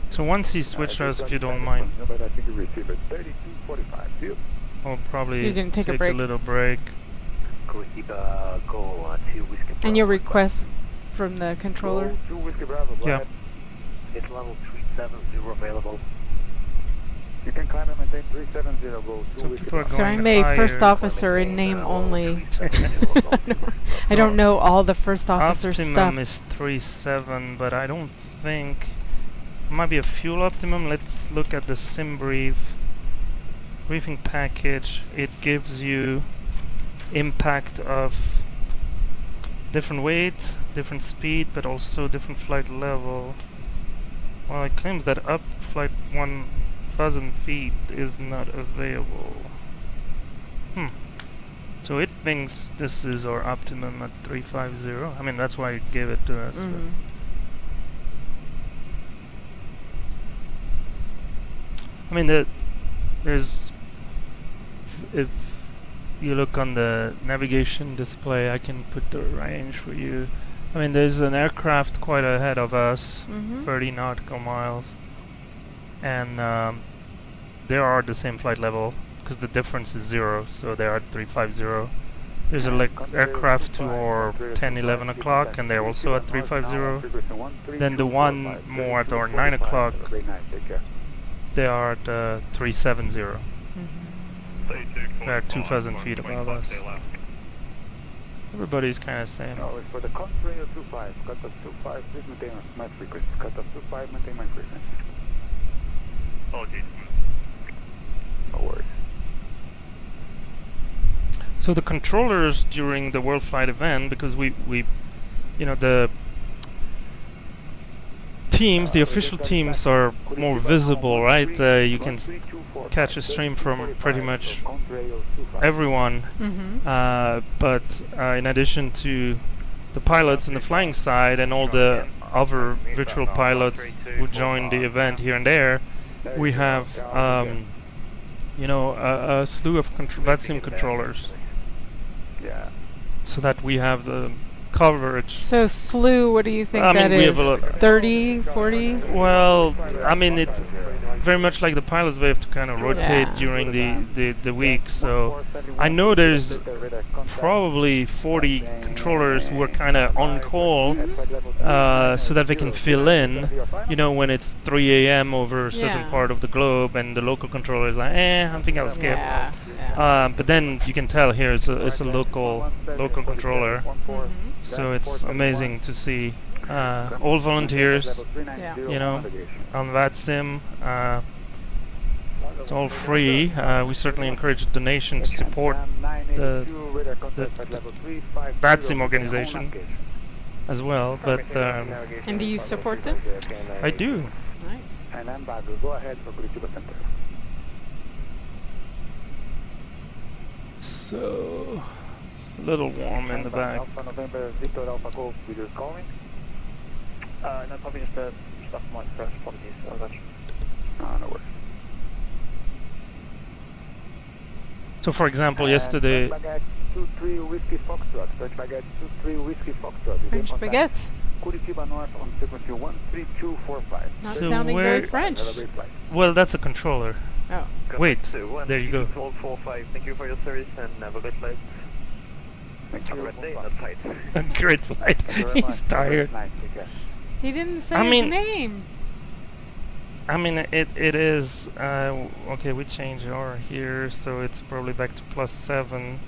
So once he switched us, if you don't mind, Nobody, I think you receive it. 3245. See you. I'll probably You can take a break. little break. Curitiba, go 2 Whiskey Bravo. And you'll request from the controller? Go to Whiskey Bravo. Go Yeah. ahead. It's level 370 available. You can climb and maintain 370. Go to So Whiskey people are Bravo. So I'm a higher. first officer in name only. I don't know all the first officer Optimum stuff. is 3.7, but I don't think it might be a fuel optimum. Let's look at the sim briefing package. It gives you impact of different weight, different speed, but also different flight level. Well, it claims that up flight 1,000 feet is not available. So it thinks this is our optimum at 350. I mean, that's why it gave it to us. But I mean, there's, if you look on the navigation display, I can put the range for you. I mean, there's an aircraft quite ahead of us, 30 nautical miles, and they are at the same flight level because the difference is 0, so they are at 350. There's an aircraft to our 10, 11 o'clock, and they're also at 350. Then the one more at our 9 o'clock, they are at 370. They're 2,000 feet above us. Everybody's kind of same. No, it's for the country of 25. Cut off 25, please maintain my frequency. Cut off 25, maintain my frequency. Apologies. No worries. So the controllers during the WorldFlight event, because we you know, the teams, the official teams are more visible, right? You can catch a stream from pretty much everyone. But in addition to the pilots and the flying side and all the other virtual pilots who join the event here and there, we have you know, a slew of VATSIM controllers. Yeah. So that we have the coverage. So slew, what do you think I that mean, we is? have a lot. 30, 40? Well, I mean, it very much like the pilots, they have to kind of rotate during the week. So I know there's probably 40 controllers who are kind of on call, so that they can fill in, you know, when it's 3 a.m. over a certain part of the globe, and the local controller is like, I think I'll skip. But then you can tell here it's a local controller. So it's amazing to see all volunteers, you know, on VATSIM. It's all free. We certainly encourage donation to support the VATSIM organization as well. But and do you support them? I do. Nice. And embargo, go ahead for Curitiba Center. So it's a little warm in the back. Alpha November, Victor Alpha Golf, video calling. No, probably just a stuff mic press. Apologies. No worries. So, for example, yesterday. French baguette 23 Whiskey Foxtrot. French baguette 23 Whiskey Foxtrot. French baguette. Curitiba North on frequency 13245. Not So sounding very where- French. Well, that's a controller. Oh. Wait, there you go. 1245. Thank you for your service and have a good flight. Thank Have you. a great day, not fight. Great flight. He's tired. Nice, take care. He didn't say I his mean- name. I mean, it is okay. We change our here, so it's probably back to +7.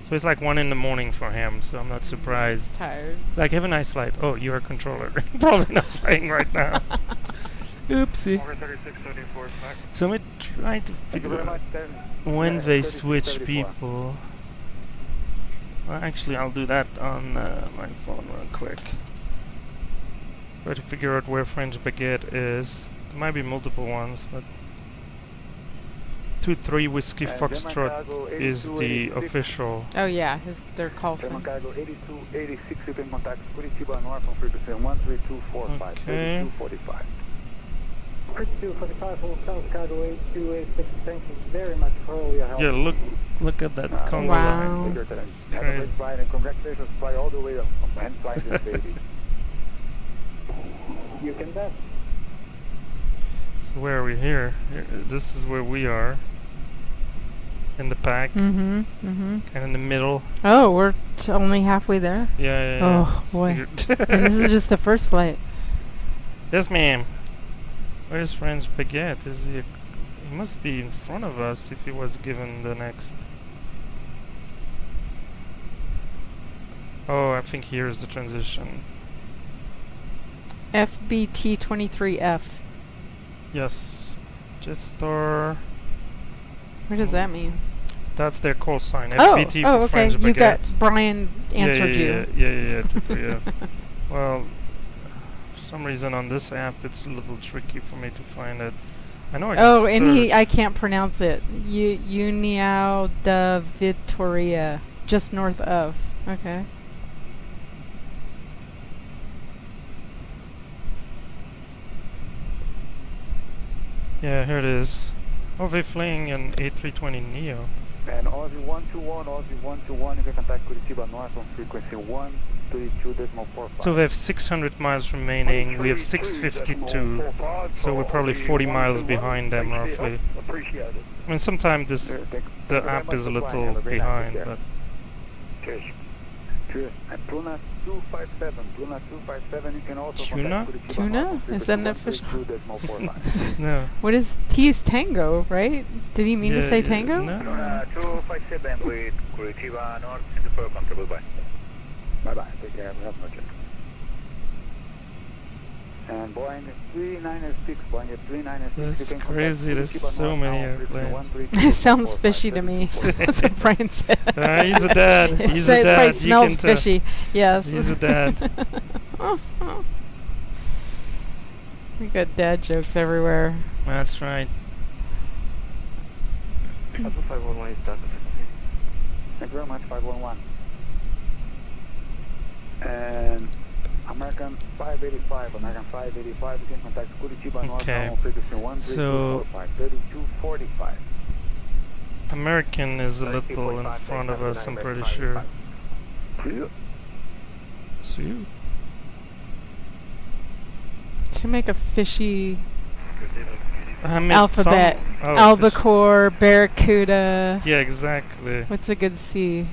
So it's like 1 in the morning for him. So I'm not surprised. Tired. Like, have a nice flight. Oh, you're a controller. Probably not flying right now. Oopsie. Over 3674 back. So we try to Thank you figure very out much, then. when they 36, switch 34. people. Well, actually, I'll do that on my phone real quick. Try to figure out where French Baguette is. There might be multiple ones, but 23 Whiskey And Foxtrot German is Cargo the 8286. official. Oh yeah, their call German sign. Cargo 8286, you can contact Curitiba North on frequency 13245. Okay. 3245. 3245, hold South Cargo 8286, thank you very much for all your help. Yeah, look at that Congo Wow. line. Have a great flight and congratulations, fly all the way up and fly this baby. You can bet. So where are we here? This is where we are. In the pack, and in the middle. Oh, we're only halfway there. Yeah. Oh boy. And this is just the first flight. Yes, ma'am. Where's French Baguette? Is he? He must be in front of us if he was given the next. Oh, I think here's the transition. FBT 23F. Yes, Jetstar. What does that mean? That's their call sign. Oh, FBT for okay. French You Baguette. got Brian answered you. Yeah. Well, for some reason on this app it's a little tricky for me to find it. I know I can Oh, and search. I can't pronounce it. União da Vitória, just north of. Okay. Yeah, here it is. Or we're flying an A320 Neo. And Aussie 121, you can contact Curitiba North on frequency 132.45. So we have 600 miles remaining. We have 652. So we're probably 40 miles behind them roughly. Appreciate it. I mean, sometimes the app is a little behind, but Cheers. Cheers. And Tuna 257, you can also Tuna? contact Curitiba Tuna? North on Is that an frequency official? 132.45. no. What is T is Tango, right? Did he mean to say Tango? No. 257 with Curitiba North and the comfortable bye. Bye-bye. Take care. Have a good. And Boeing 396, Boeing 396. That's crazy, there's so many airplanes. It sounds fishy to me. That's what Brian said. He's a dad. He's So a it dad. probably You smells can tell. fishy. Yes. He's a dad. We got dad jokes everywhere. That's right. Thank you very much, 511. And American 585, you can contact Curitiba North Okay. on frequency 13245, 3245. American is a little in front of us, I'm pretty sure. See? Should make a fishy I made alphabet. some- oh, Albacore, Barracuda. fish. Yeah, exactly. What's a good C?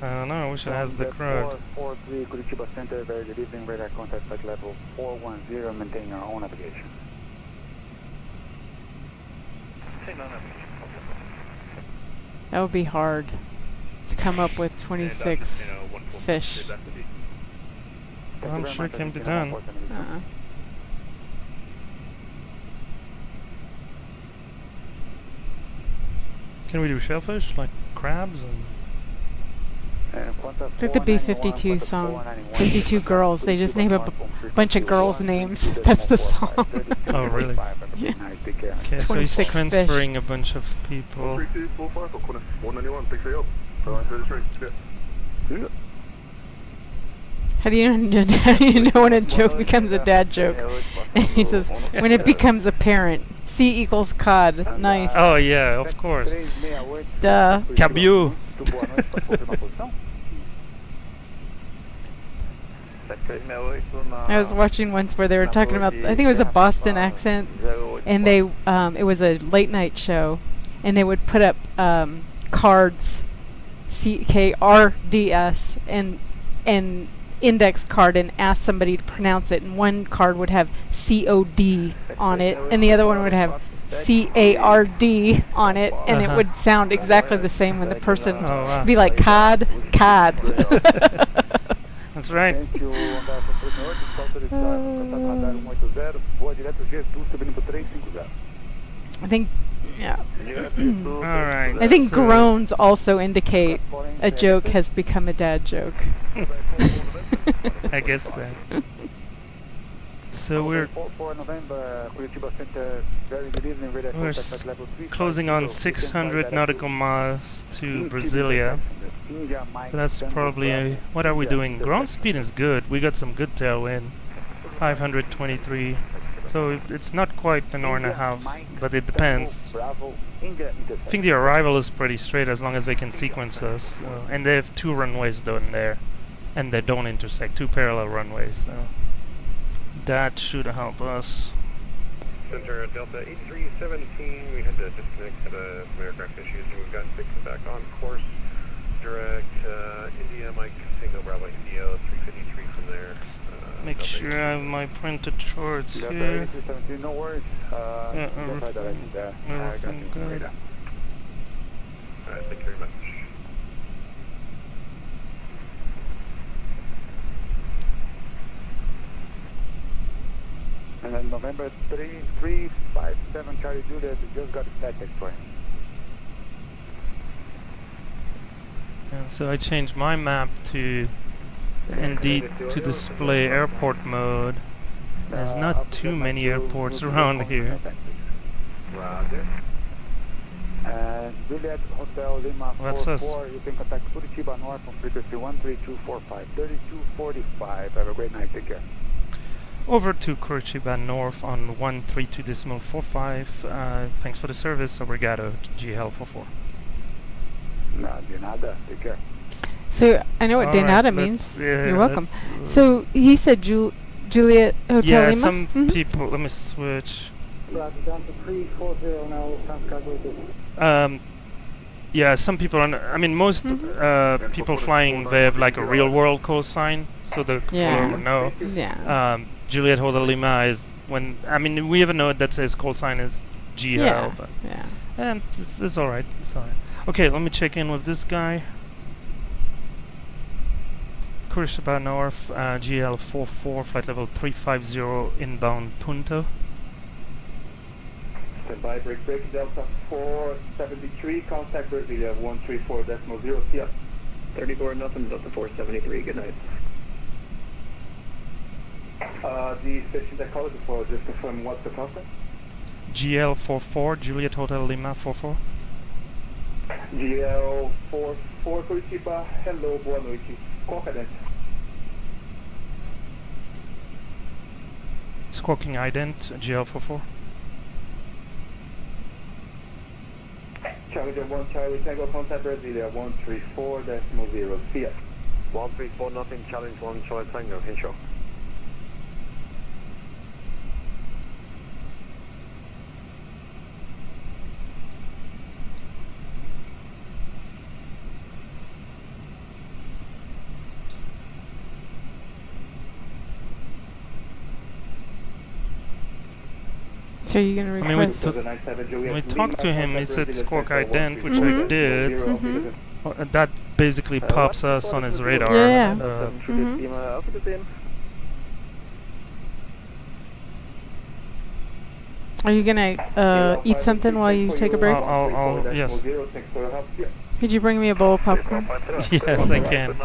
I don't know, I wish it has the crud. 443 Curitiba Center, very good evening, radar contact flight level 410, maintain your own navigation. That would be hard to come up with 26 fish. I'm sure it can be done. Can we do shellfish, like crabs and... It's like the B-52 song. 52 girls. They just name a bunch of girls' names. That's the song. Oh, really? Yeah. Okay, so he's 26 fish. transferring a bunch of people. How do you know when a joke becomes a dad joke? And he says, when it becomes apparent. C equals cod. Nice. Oh yeah, of course. Duh. Cabiou. I was watching once where they were talking about, I think it was a Boston accent, and they, it was a late night show, and they would put up cards, CKRDS, and index card, and ask somebody to pronounce it, and one card would have COD on it, and the other one would have CARD on it, and it would sound exactly the same when the person would be like, cod. That's right. I think, yeah. Alright. I think groans also indicate a joke has become a dad joke. I guess so. So we're closing on 600 nautical miles to Brasilia. So that's probably what are we doing? Ground speed is good. We got some good tailwind. 523. So it's not quite an hour and a half, but it depends. I think the arrival is pretty straight as long as they can sequence us. So, and they have 2 runways down there, and they don't intersect. 2 parallel runways. So that should help us. Center Delta 8317, we had to disconnect, had some aircraft issues, and we've got fixed back on course. Direct India, Mike Single Bravo India, 353 from there. Make sure I have my printed charts here. No worries. Yeah, everything good. Alright, thank you very much. And then November 3357 Charlie Juliet, just got a static for him. Yeah, so I changed my map to indeed to display airport mode. There's not too many airports around here. Roger. And Juliet Hotel Lima 44, you can contact Curitiba North on frequency 13245, 3245. Have a great night, take care. over to Curitiba North on 132.45. Thanks for the service. Obrigado, GL44. Nah, de nada. Take care. So I know what de Alright, nada let's- means. yeah, You're welcome. let's, So he said Juliet Hotel yeah, Lima? some Mhm. people. Let me switch. Roger, down to 340 now, Yeah, some people. I mean, most people flying, they have like a real world call sign, so the Yeah. caller would know. Yeah. Juliet Hotel Lima is when. I mean, we have a note that says call sign is GL, Yeah. but Yeah. and it's all right. It's all right. Okay, let me check in with this guy. Curitiba North, GL44, flight level 350, inbound Punta. Standby, break, Delta 473, contact Brasilia 134.0, see ya. 34 nothing, Delta 473, good night. The station that called before, just confirm what's the contact? GL44, Juliet Hotel Lima 44. GL44 Curitiba, hello, boa noite. Qual cadência? Squawking ident, GL44. Charlie 1 Charlie Tango, contact Brasilia 134.0, see ya. 134 nothing, challenge 1 Charlie Tango, Hinshaw. So you're gonna I mean, we request? when we talked to him, he said squawk ident, which I did. Mhm. That basically pops us on his radar. Yeah. Mhm. Auf Wiedersehen. Are you gonna eat something while you take a break? I'll yes. Could you bring me a bowl of popcorn Yes, I can.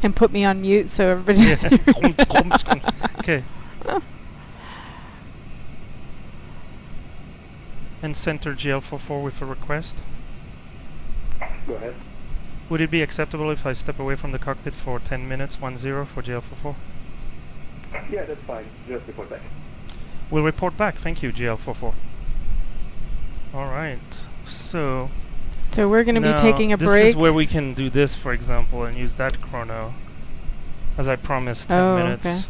and put me on mute so everybody? Yeah. Okay. And center GL44 with a request. Go ahead. Would it be acceptable if I step away from the cockpit for 10 minutes, 10 for GL44? Yeah, that's fine. Just report back. We'll report back. Thank you, GL44. Alright, so So we're gonna be now taking a this break. is where we can do this, for example, and use that chrono. As I promised, 10 Oh, minutes. okay.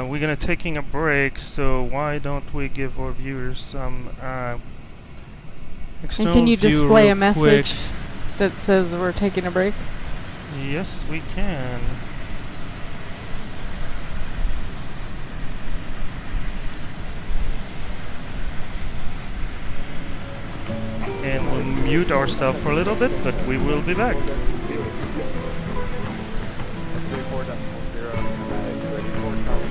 We're gonna taking a break, so why don't we give our viewers some And external can you view display a real quick. message that says we're taking a break? Yes, we can. And we'll mute ourselves for a little bit, but we will be back. 34.0, ready for Charlie.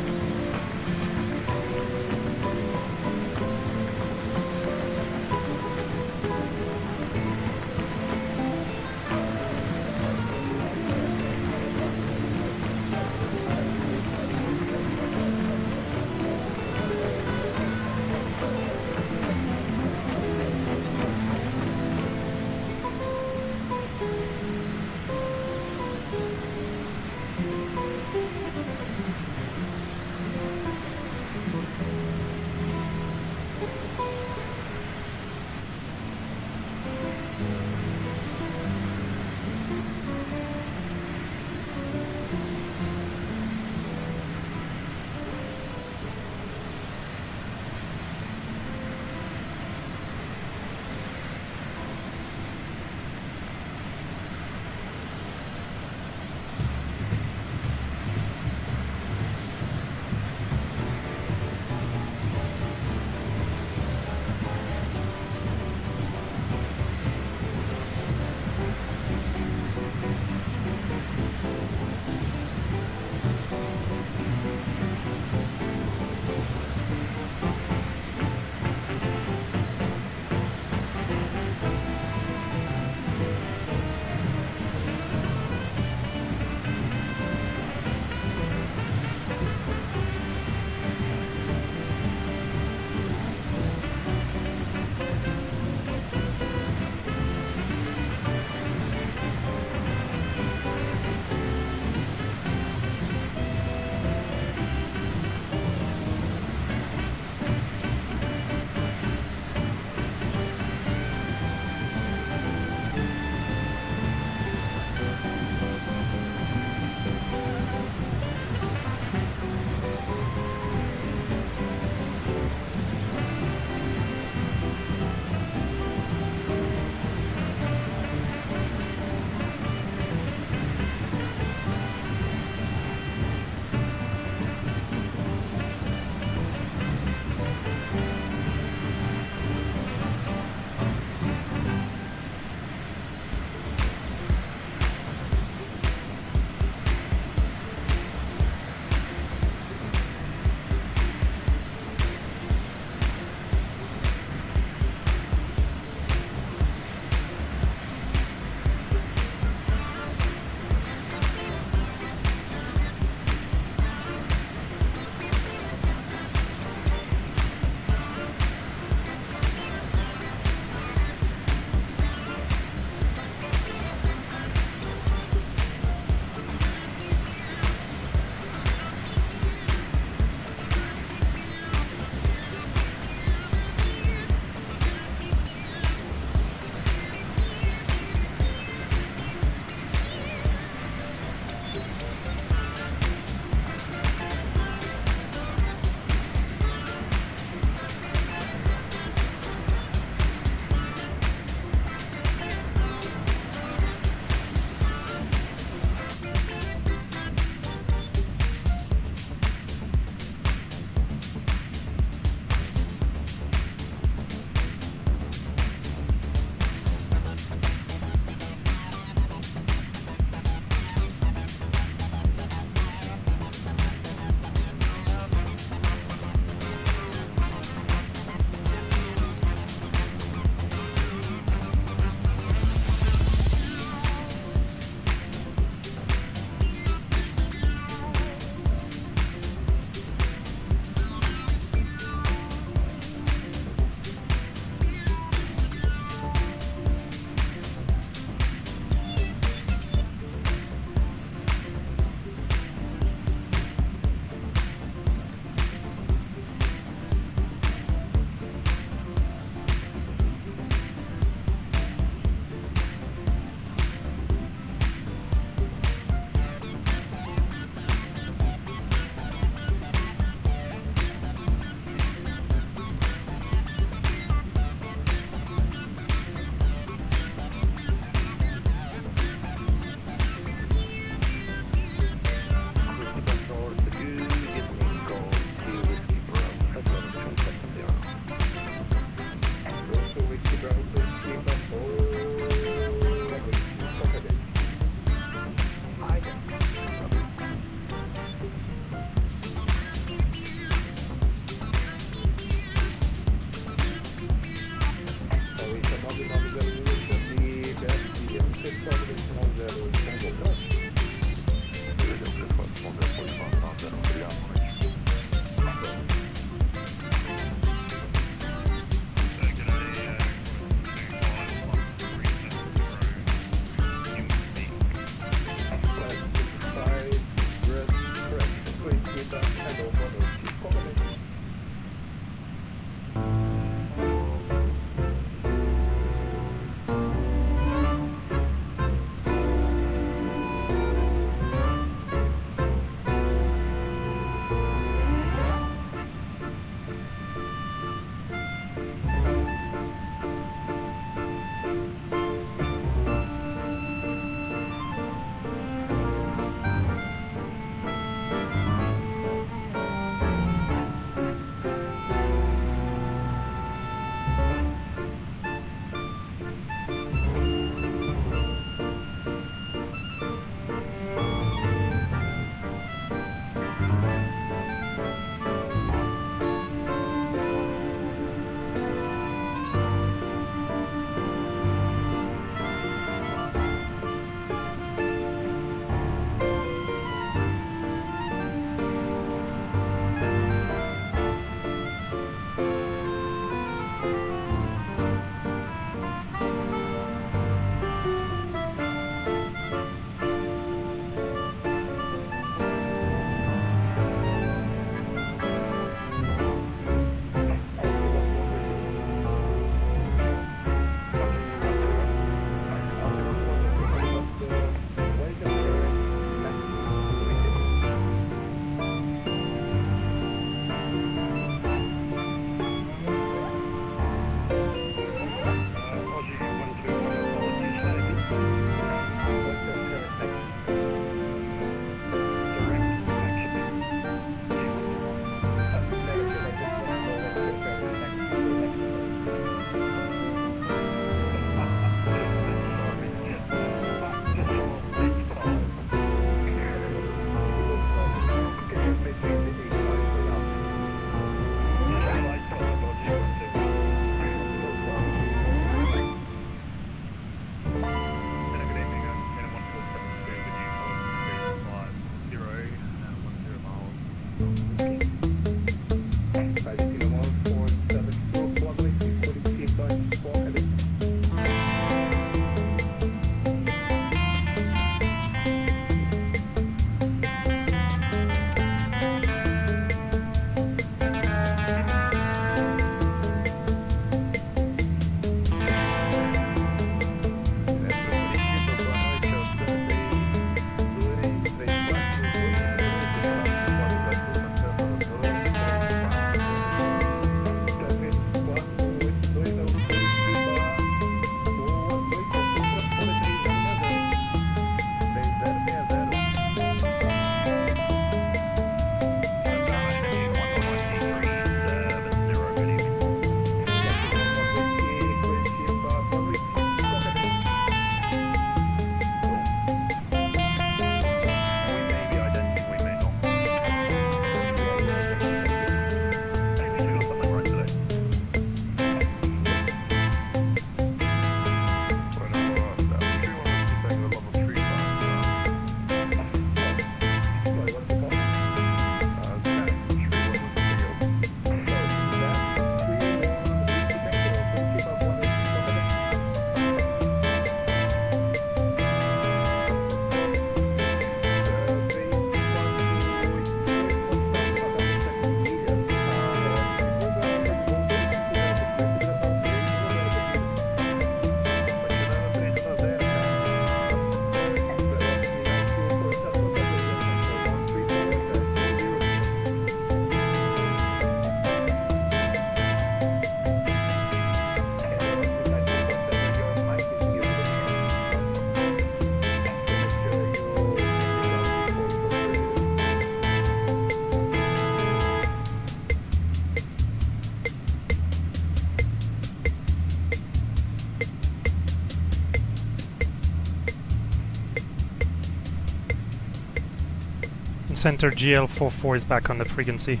Center GL44 is back on the frequency.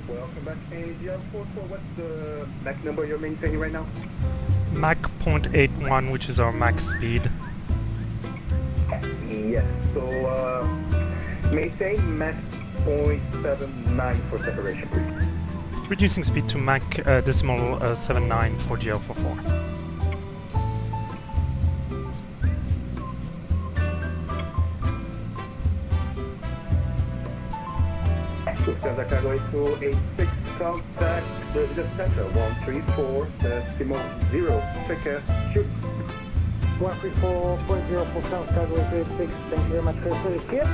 Welcome back, GL44. What's the Mach number you're maintaining right now? Mach 0.81, which is our max speed. Yes, so maintain Mach 0.79 for separation, please. Reducing speed to Mach decimal 79 for GL44. Lufthansa Cargo 8286, contact the center 134, decimal 0, checker, shoot. 134.0 for South Cargo 8286, thank you very much for your service, clear.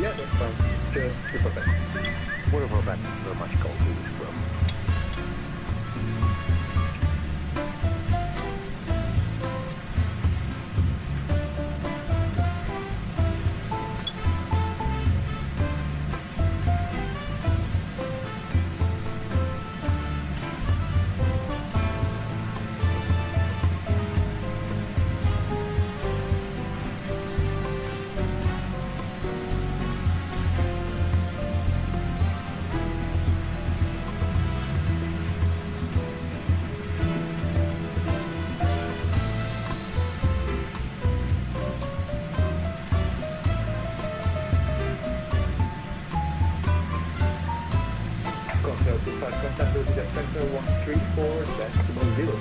Yeah, that's fine. Just super fast. Whatever back, very much go through this club. Contact with the center 134, decimal 0.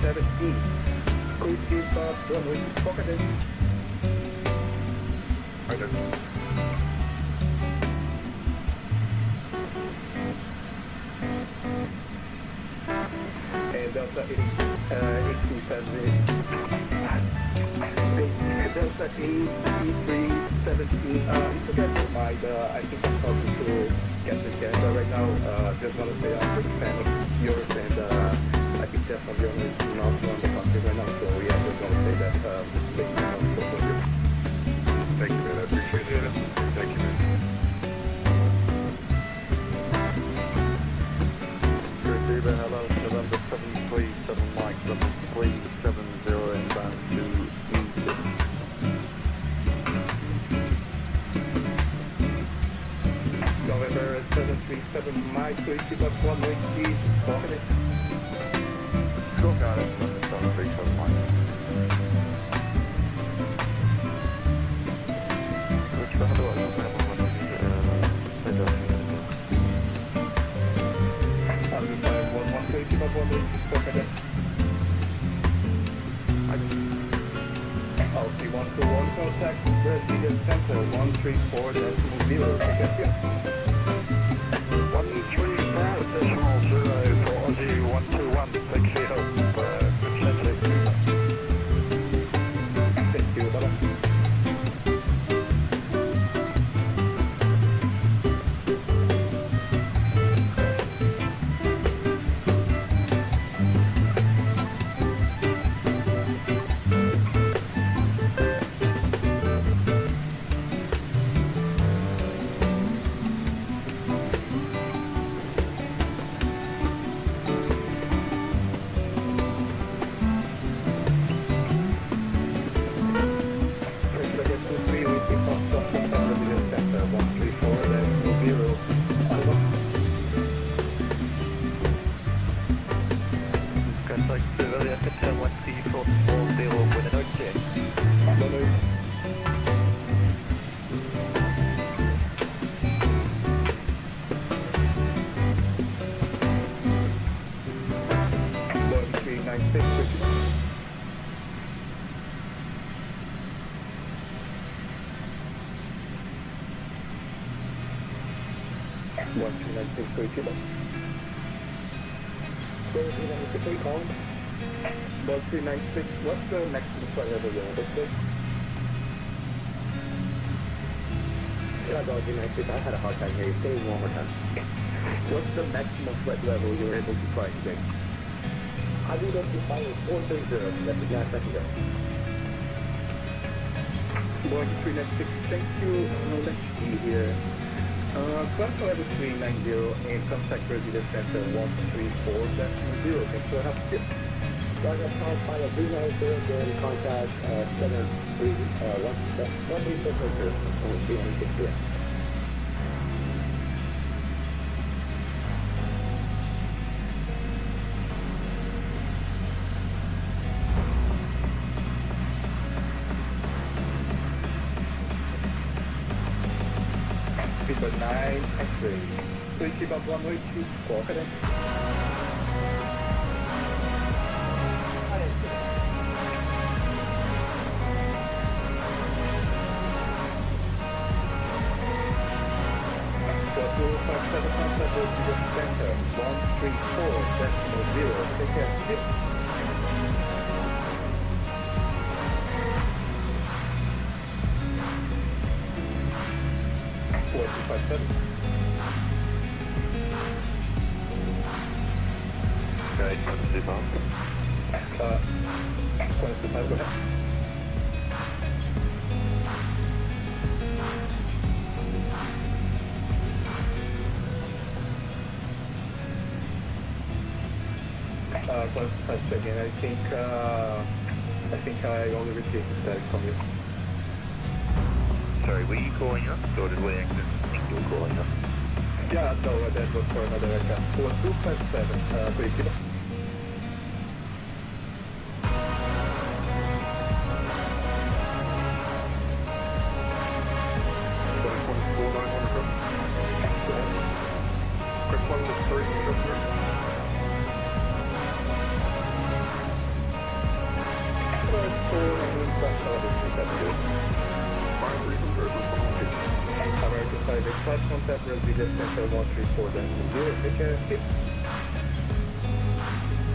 317. Curitiba, boa noite, Cockpit. Roger. And Delta 837. Delta 8317. If you guys don't mind, I think I'm talking to Captain Canada right now. Just want to say I'm a big fan of yours, and I think Jeff of yours is not on the country right now, so yeah, just want to say that big fan of both of you. Thank you, man. I appreciate it. Thank you, man. Receiver, hello, November 737 Mike, 7370 inbound to E6. November 737 Mike, Curitiba, boa noite, Cockpit. Sure, got it, 737 Mike. Which one do I have? Curitiba, boa noite, Cockpit. LC121 contact Brasilia Center 134.0. 134.0 for Aussie 121. Thanks for your help. Thank you, bye-bye. Curitiba. So, you call? 1396, what's the maximum flight level you're able to take? Yeah, 1396, I had a hard time hearing. Say it one more time. What's the maximum flight level you're able to fly today? I think that's the final 430, that's the gas secondary. 1396, thank you. Let's see here. Flight level 390 and contact Brasilia Center 134.0. Thanks for help. Roger, final 390 and contact 134.0. Number 9, X-ray. Curitiba, boa noite, Cockpit. Center 134.0. Take care. Yep. 457. Okay, 25. 25, go ahead. Again, I think I only received the static from you. Sorry, were you calling us, or did we accidentally think you were calling us? Yeah, no, that was for another aircraft. 4257, Curitiba. Approach 400 Brasilia, that's good. American 5 flight contact Brasilia Center 134.0, take care, skip.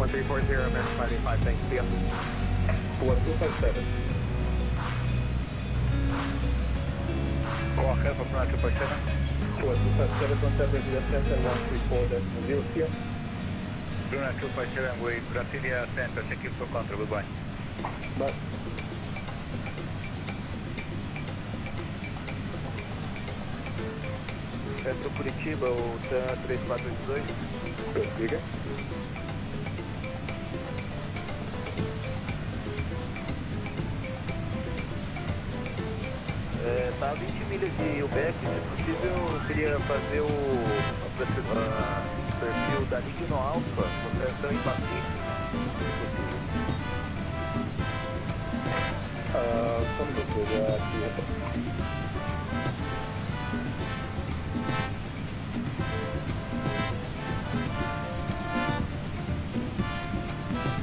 1340, American 585, thanks, see ya. 1257. Walk up, I'm not 257. 1257 contact Brasilia Center 134.0, see ya. Bruna 257 with Brasilia Center, check in for control, goodbye. Bye. Centro Curitiba, o TAN 3482. Diga. Tá a 20 milhas de UBEC, se possível eu queria fazer o perfil da Ligno Alpha, concentração em Pacífico. Como você aqui.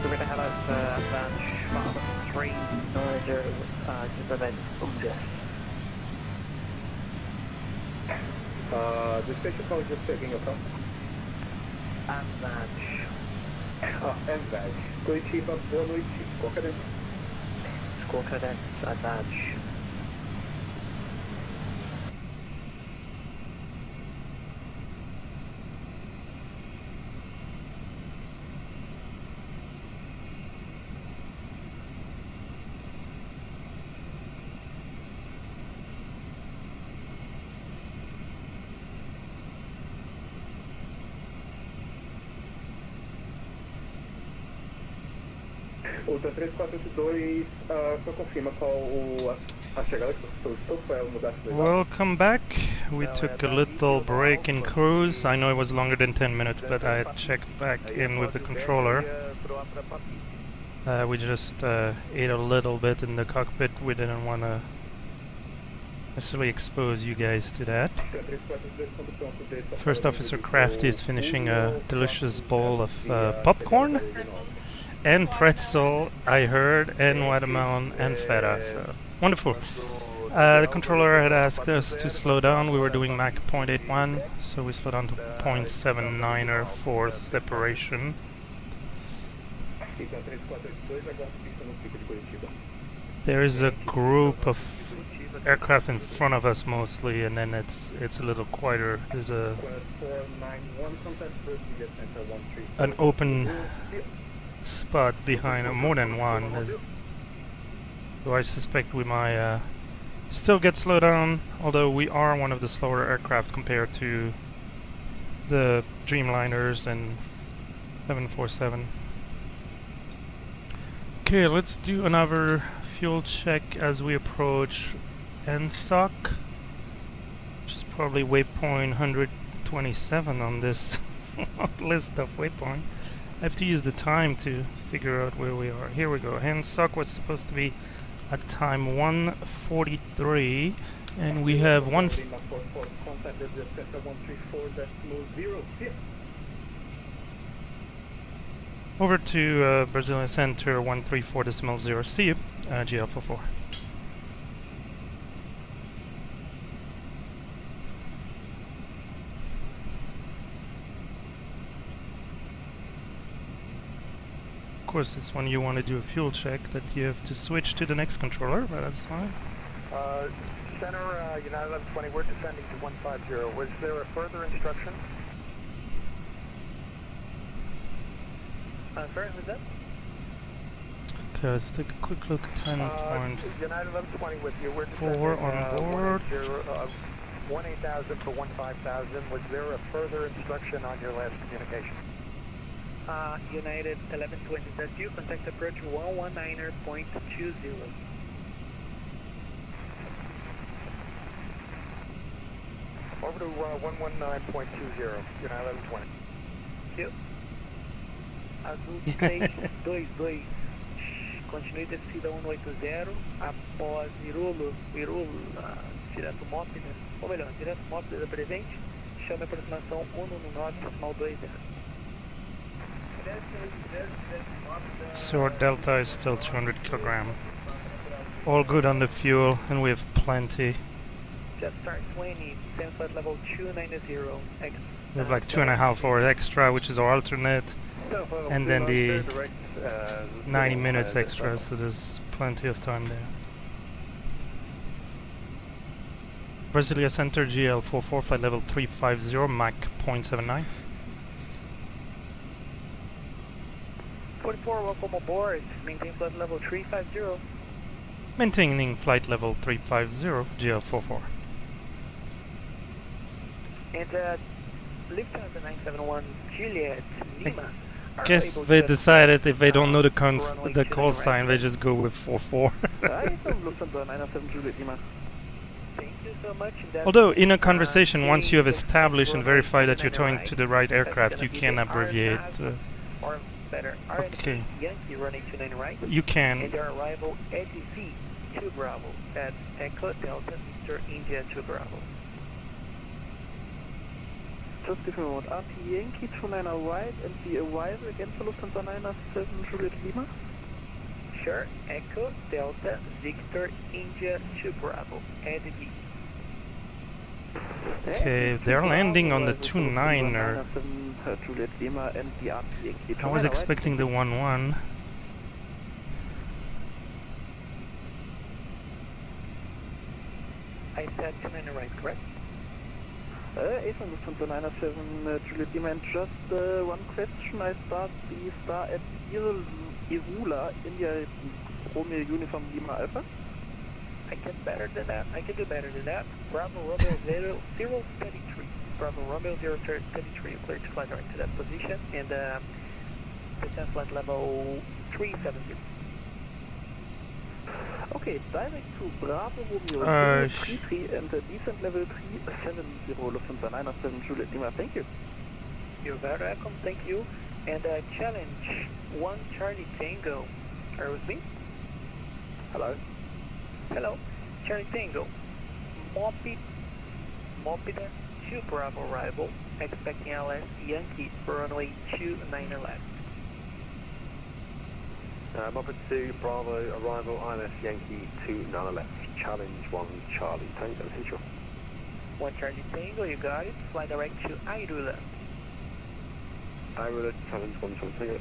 We're going to have advanced 390 to prevent Otis. The station call is just checking your phone. Envag. Curitiba, boa noite. Qual cadence? Squawk cadence, advance. Ultra 3482, só confirma qual a chegada que você solicitou para mudar de lugar. Welcome back. We took a little break in cruise. I know it was longer than 10 minutes, but I had checked back in with the controller. We just ate a little bit in the cockpit. We didn't want to necessarily expose you guys to that. First Officer Crafty is finishing a delicious bowl of popcorn and pretzel, I heard, and watermelon and feta, so wonderful. The controller had asked us to slow down. We were doing Mach 0.81, so we slowed down to 0.79er for separation. There is a group of aircraft in front of us mostly, and then it's a little quieter. There's an open spot behind, more than one. So I suspect we might still get slowed down, although we are one of the slower aircraft compared to the Dreamliners and 747. Okay, let's do another fuel check as we approach NSOC, which is probably waypoint 127 on this list of waypoint. I have to use the time to figure out where we are. Here we go. NSOC was supposed to be at time 1:43, and we have one. Over to Brasilia Center 134.0. See you, GL44. Of course, it's when you want to do a fuel check that you have to switch to the next controller, but that's fine. Center, United 1120, we're descending to 150. Was there a further instruction? Sorry, who's that? Okay, let's take a quick look at 10.4 United 1120 with you. We're on board. 18000 for 15000. Was there a further instruction on your last communication? United 1120, that's you. Contact approach 119.20. Over to 119.20, United 1120. Yep. Azul 322. Continue descida 180 após Irulo, direto MOP, né? Ou melhor, direto MOP desde a presente. Chame a aproximação 119.20. So our delta is still 200 kilogram. All good on the fuel, and we have plenty. Just start 20, same flight level 290. We have like 2.5 hours extra, which is our alternate, and then the 90 minutes extra, so there's plenty of time there. Brasilia Center GL44, flight level 350, Mach 0.79. 44, welcome aboard. Maintain flight level 350. Maintaining flight level 350, GL44. And Lufthansa 971 Juliet Lima. Guess they decided if they don't know the call sign, they just go with 44. Lufthansa 907 Juliet Lima. Thank you so much. Although in a conversation, once you have established and verified that you're talking to the right aircraft, you can abbreviate. Or better, Okay. Yankee running 29 right. You can. And their arrival ATC 2 Bravo. That's Echo Delta Victor India 2 Bravo. Just give me a moment. RT Yankee 29 right and the arrival again for Lufthansa 907 Juliet Lima? Sure. Echo Delta Victor India 2 Bravo. ATC. Okay, they're landing on the 29er. I was expecting the 11. I said 29 right, correct? Ethan Lufthansa 907 Juliet Lima, and just one question. I start the star at Irula, India Romeo Uniform Lima Alpha. I can better than that. I can do better than that. Bravo Romeo 033. Bravo Romeo 033. You're clear to fly direct to that position. And descent flight level 370. Okay, direct to Bravo Romeo 033 and descent level 370 Lufthansa 907 Juliet Lima. Thank you. You're very welcome. Thank you. And challenge 1 Charlie Tango. Are you with me? Hello. Hello, Charlie Tango. Mopida 2 Bravo arrival, expecting LS Yankee for runway 29 left. Moped 2 Bravo arrival, ILS Yankee 29 left. Challenge 1 Charlie Tango, visual. 1 Charlie Tango, you got it. Fly direct to Irula. Irula, challenge 1 Charlie Tango.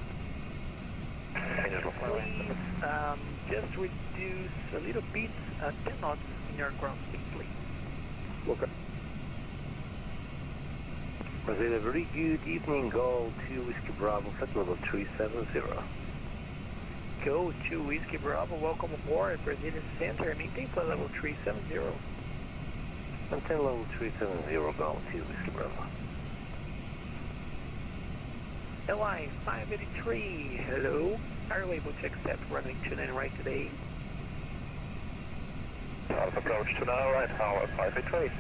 Please, just reduce a little bit 10 knots in your ground speed, please. Okay. Brasilia, very good evening. Go 2 Whiskey Bravo, flight level 370. Go 2 Whiskey Bravo, welcome aboard. Brasilia Center, maintain flight level 370. Maintain level 370, go 2 Whiskey Bravo. LI 583, hello. Are you able to accept runway 29 right today? Approach 29 right, Tower 583.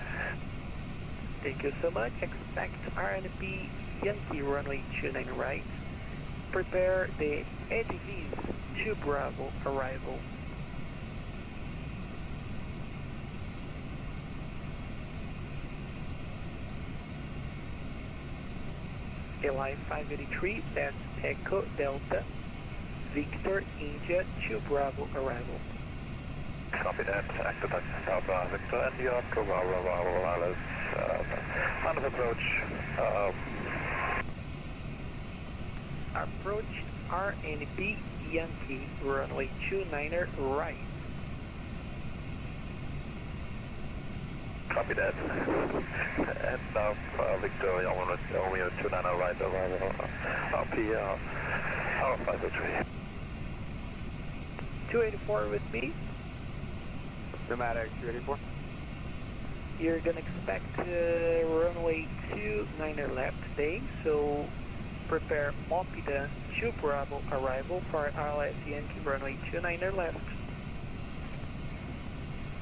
Thank you so much. Expect RNP Yankee runway 29 right. Prepare the ATVs 2 Bravo arrival. LI 583, that's Echo Delta Victor India 2 Bravo arrival. Copy that. Active taxi South Victor India, Bravo, line of approach. Approach RNP Yankee runway 29er right. Copy that. And now Victor, Romeo 29 right, arrival, RP, Tower 503. 284 with me. Pneumatic 284. You're gonna expect runway 29er left today, so prepare Mopida 2 Bravo arrival for ILS Yankee runway 29er left.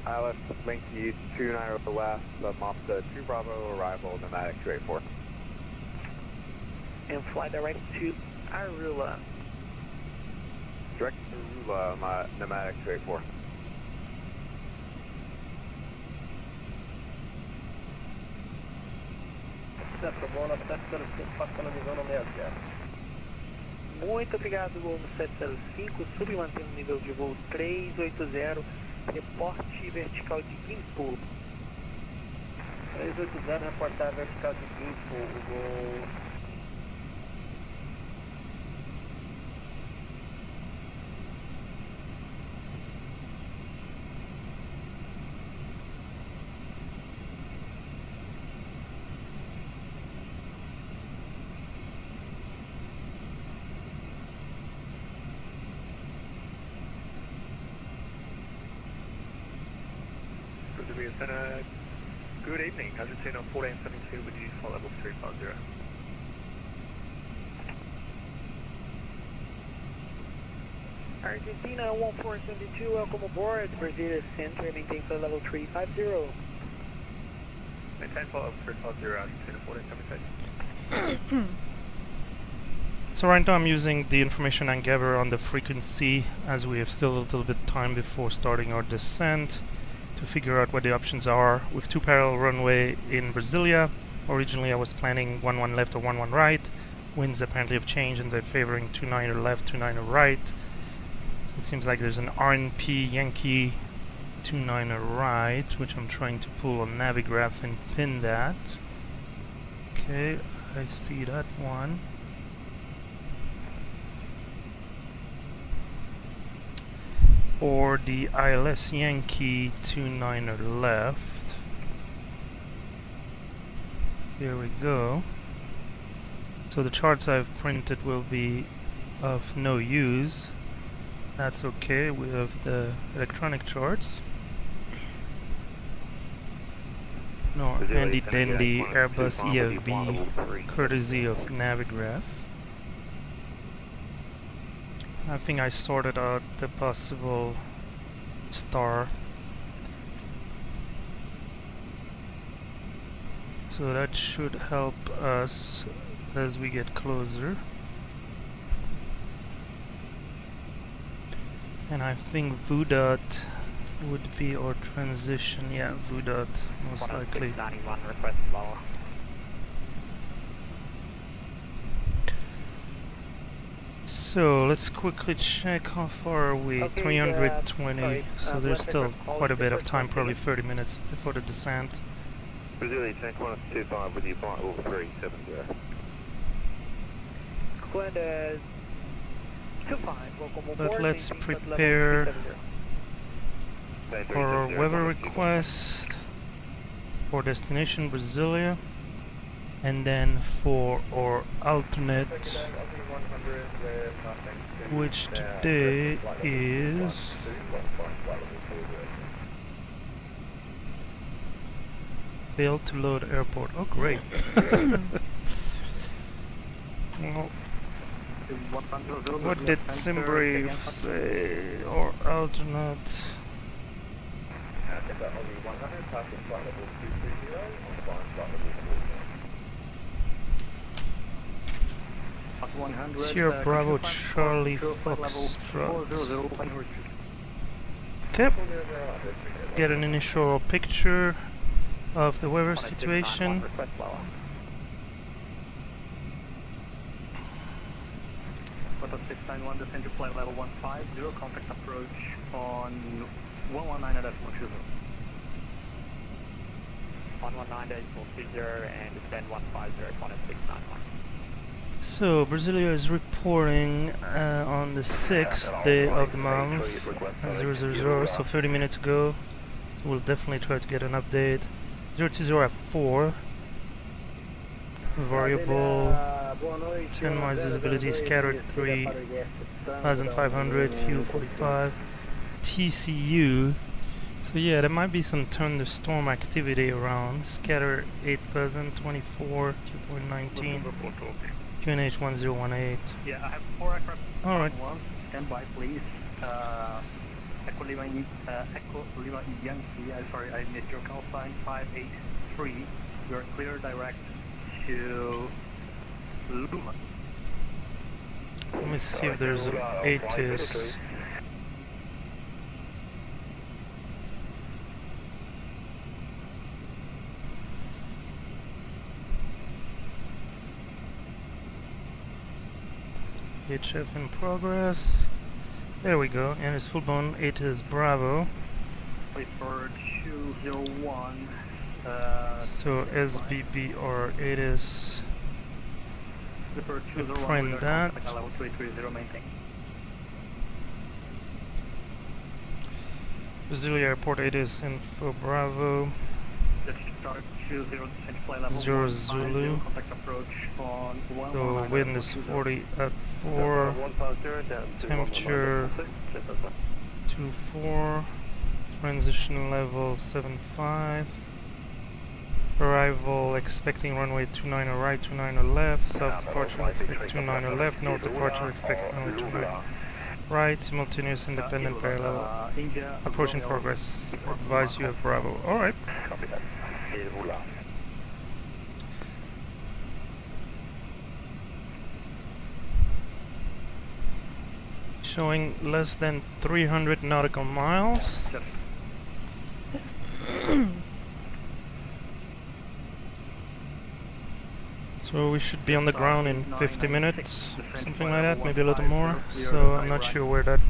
ILS Yankee 29 left, Mopida 2 Bravo arrival, pneumatic 284. And fly direct to Arula. Direct to Arula, pneumatic 284. Muito obrigado, Gol 705, submantendo o nível de voo 380, reporte vertical de Gimpo. 380, reportar vertical de Gimpo, o Gol. Good evening, Argentina 1472 with you, flight level 350. Argentina 1472, welcome aboard. Brasilia Center, maintain flight level 350. Maintain flight level 350, Argentina 1472. So right now I'm using the information I gather on the frequency, as we have still a little bit time before starting our descent, to figure out what the options are. With 2 parallel runway in Brasilia, originally I was planning 11 left or 11 right. Winds apparently have changed and they're favoring 29er left, 29er right. It seems like there's an RNP Yankee 29er right, which I'm trying to pull on Navigraph and pin that. Okay, I see that one. Or the ILS Yankee 29er left. Here we go. So the charts I've printed will be of no use. That's okay, we have the electronic charts. No, handy dandy Airbus EFB, courtesy of Navigraph. I think I sorted out the possible star. So that should help us as we get closer. And I think VUDOT would be our transition. Yeah, VUDOT most likely. Request follow. So let's quickly check how far are we. Okay, 320. So there's still quite a bit of time, probably 30 minutes before the descent. Brasilia, tank 125 with you, flight level 370. Glenn, 25, welcome aboard. But let's maintain flight level prepare 370. for our weather request for destination Brasilia, and then for our alternate, which today is failed to load airport. Oh great. Well, what did Simbrief say? Or alternate? Sierra Bravo Charlie Foxtrot. Okay. Get an initial picture of the weather situation. Photo 691, descend to flight level 150, contact approach on 119.20. 119.20 and descend 150 1691. So Brasilia is reporting on the 6th day of the month, 000, so 30 minutes ago. So we'll definitely try to get an update. 020 at 4. Variable 10 miles visibility, scattered 3,500, fuel 45. TCU. So yeah, there might be some thunderstorm activity around. Scatter 8,000, 24, 2.19. QNH 1018. Yeah, I have 4 aircraft. Alright. Stand by, please. Echo Lima Yankee, sorry, I missed your call sign, 583. We are clear direct to Luma. Let me see if there's an ATIS. HF in progress. There we go, and it's full bone. It is Bravo. Wait for 201. So SBBR, it is print that. Level 330 maintain. Brasilia Airport, it is info Bravo. Start 20 flight level Zero Zulu. Contact approach on 1. So wind is 40 at 4. Temperature 24. Transition level 75. Arrival expecting runway 29 right, 29 left. South departure expect 29 left. North departure expect runway 29 right. Simultaneous independent parallel. Approach in progress. Advise you have Bravo. Alright. Copy that. Showing less than 300 nautical miles. So we should be on the ground in 50 minutes, something like that, maybe a little more. So I'm not sure where that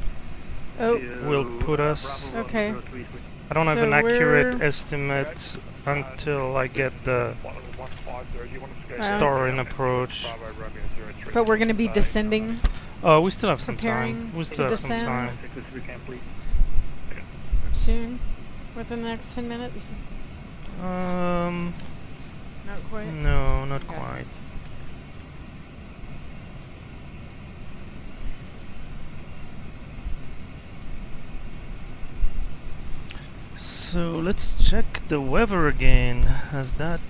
will put us. Okay. I don't have So an accurate we're- estimate until I get the star in approach. But we're going to be descending. Oh, we still have some Preparing time. We to still have some descend. time. Soon, within the next 10 minutes. Not quite. No, not Okay. quite. So let's check the weather again, as that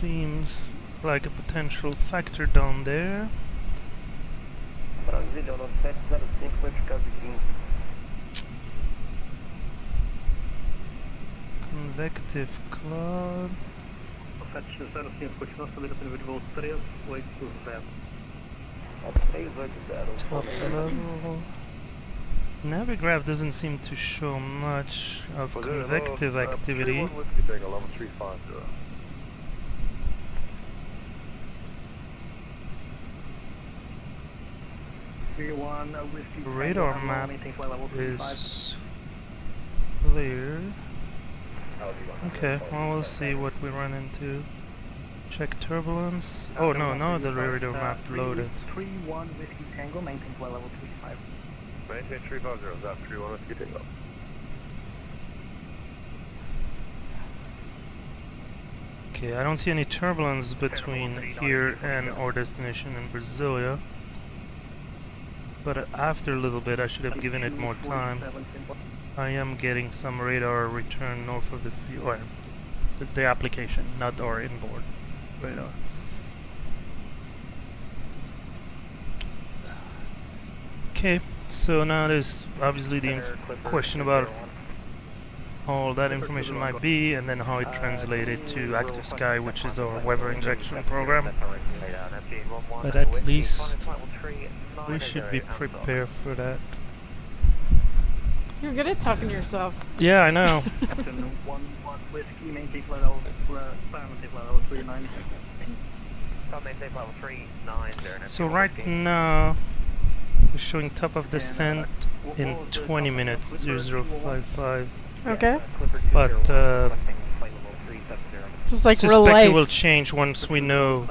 seems like a potential factor down there. Convective cloud. Top level. Navigraph doesn't seem to show much of convective activity. Radar map is clear. Okay, well we'll see what we run into. Check turbulence. Oh no, the radar map loaded. 31 Whiskey Tango, maintain flight level 35. Maintain 350, is that 31 Whiskey Tango? Okay, I don't see any turbulence between here and our destination in Brasilia. But after a little bit I should have given it more time. I am getting some radar return north of the field. The application, not our inboard radar. Okay, so now there's obviously the question about all that information might be, and then how it translated to Active Sky, which is our weather injection program. But at least we should be prepared for that. You're good at talking to yourself. Yeah, I know. Whiskey, maintain flight level 39. So right now we're showing top of descent in 20 minutes, 0055. Okay. But Just like real suspect it life. will change once we know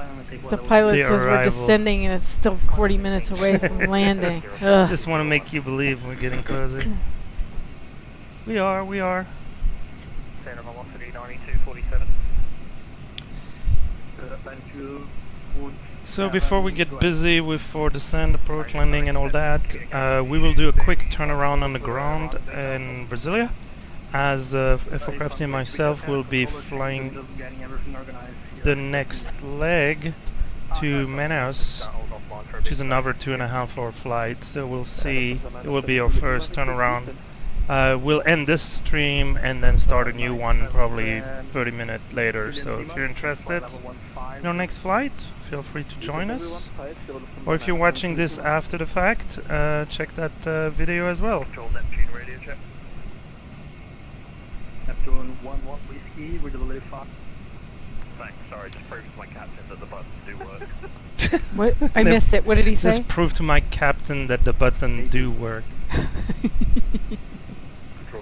The pilot the says we're arrival. descending and it's still 40 minutes away from landing. Ugh. Just want to make you believe we're getting closer. We are. Center velocity 9247. So before we get busy with our descent, approach, landing and all that, we will do a quick turnaround on the ground in Brasilia, as FOCrafty and myself will be flying the next leg to Manaus, which is another 2.5 hour flight, so we'll see. It will be our first turnaround. We'll end this stream and then start a new one probably 30 minutes later, so if you're interested in our next flight, feel free to join us. Or if you're watching this after the fact, check that video as well. Neptune radio check. Neptune 11 Whiskey, we're delay 5. Thanks, sorry, just proved to my captain that the buttons do work. What? I missed it. What did he say? Just prove to my captain that the button do work. Control,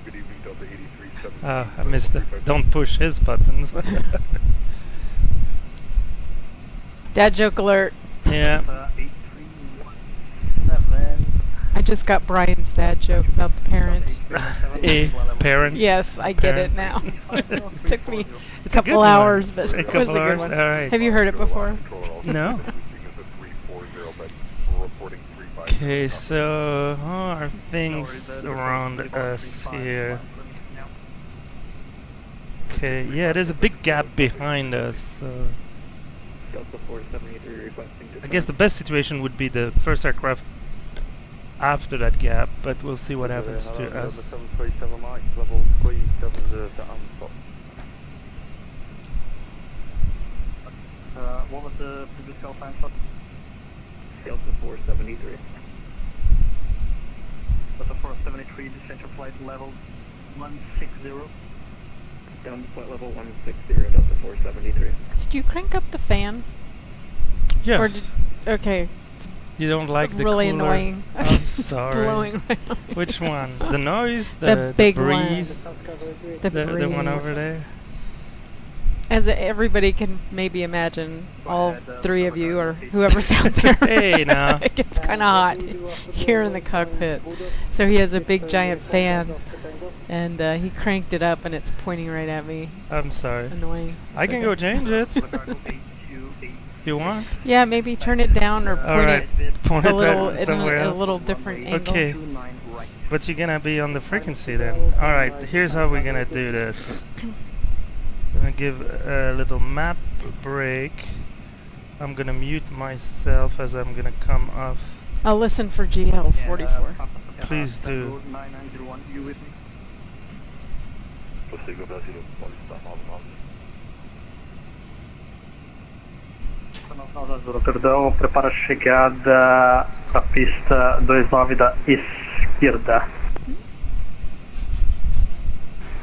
good evening, Delta 8317. I missed it. Don't push his buttons. Dad joke alert. Yeah. 8317. I just got Brian's dad joke about the parent. A parent. Yes, I get it now. Took me a couple hours, but it was a good one. Alright. Have you heard it before? No. Okay, so how are things around us here? Okay, yeah, there's a big gap behind us. So Delta 473 requesting to I guess the best situation would be the first aircraft after that gap, but we'll see what happens to us. 737 Mike, level 370 to Anthem. What was the previous call time for? Delta 473. Delta 473, descent to flight level 160. Down to flight level 160, Delta 473. Did you crank up the fan? Yes. Or okay. You don't like the really cooler? annoying. I'm sorry. Blowing my mind. Which one? The noise? The big breeze? one. The one over there? As everybody can maybe imagine, all three of you or whoever's out there. Hey, now. It gets kind of hot here in the cockpit. So he has a big giant fan, and he cranked it up, and it's pointing right at me. I'm sorry. Annoying. I can go change it. You want? Yeah, maybe turn it down or point Alright, point a it little at somewhere in a else. little different angle. Okay. But you're gonna be on the frequency then. Alright, here's how we're gonna do this. I'm gonna give a little map break. I'm gonna mute myself as I'm gonna come off. I'll listen for GL44. Please do. 9901, you with me? Prossigo Brasil, Paulista 99. Perdão, prepara a chegada para a pista 29 da esquerda.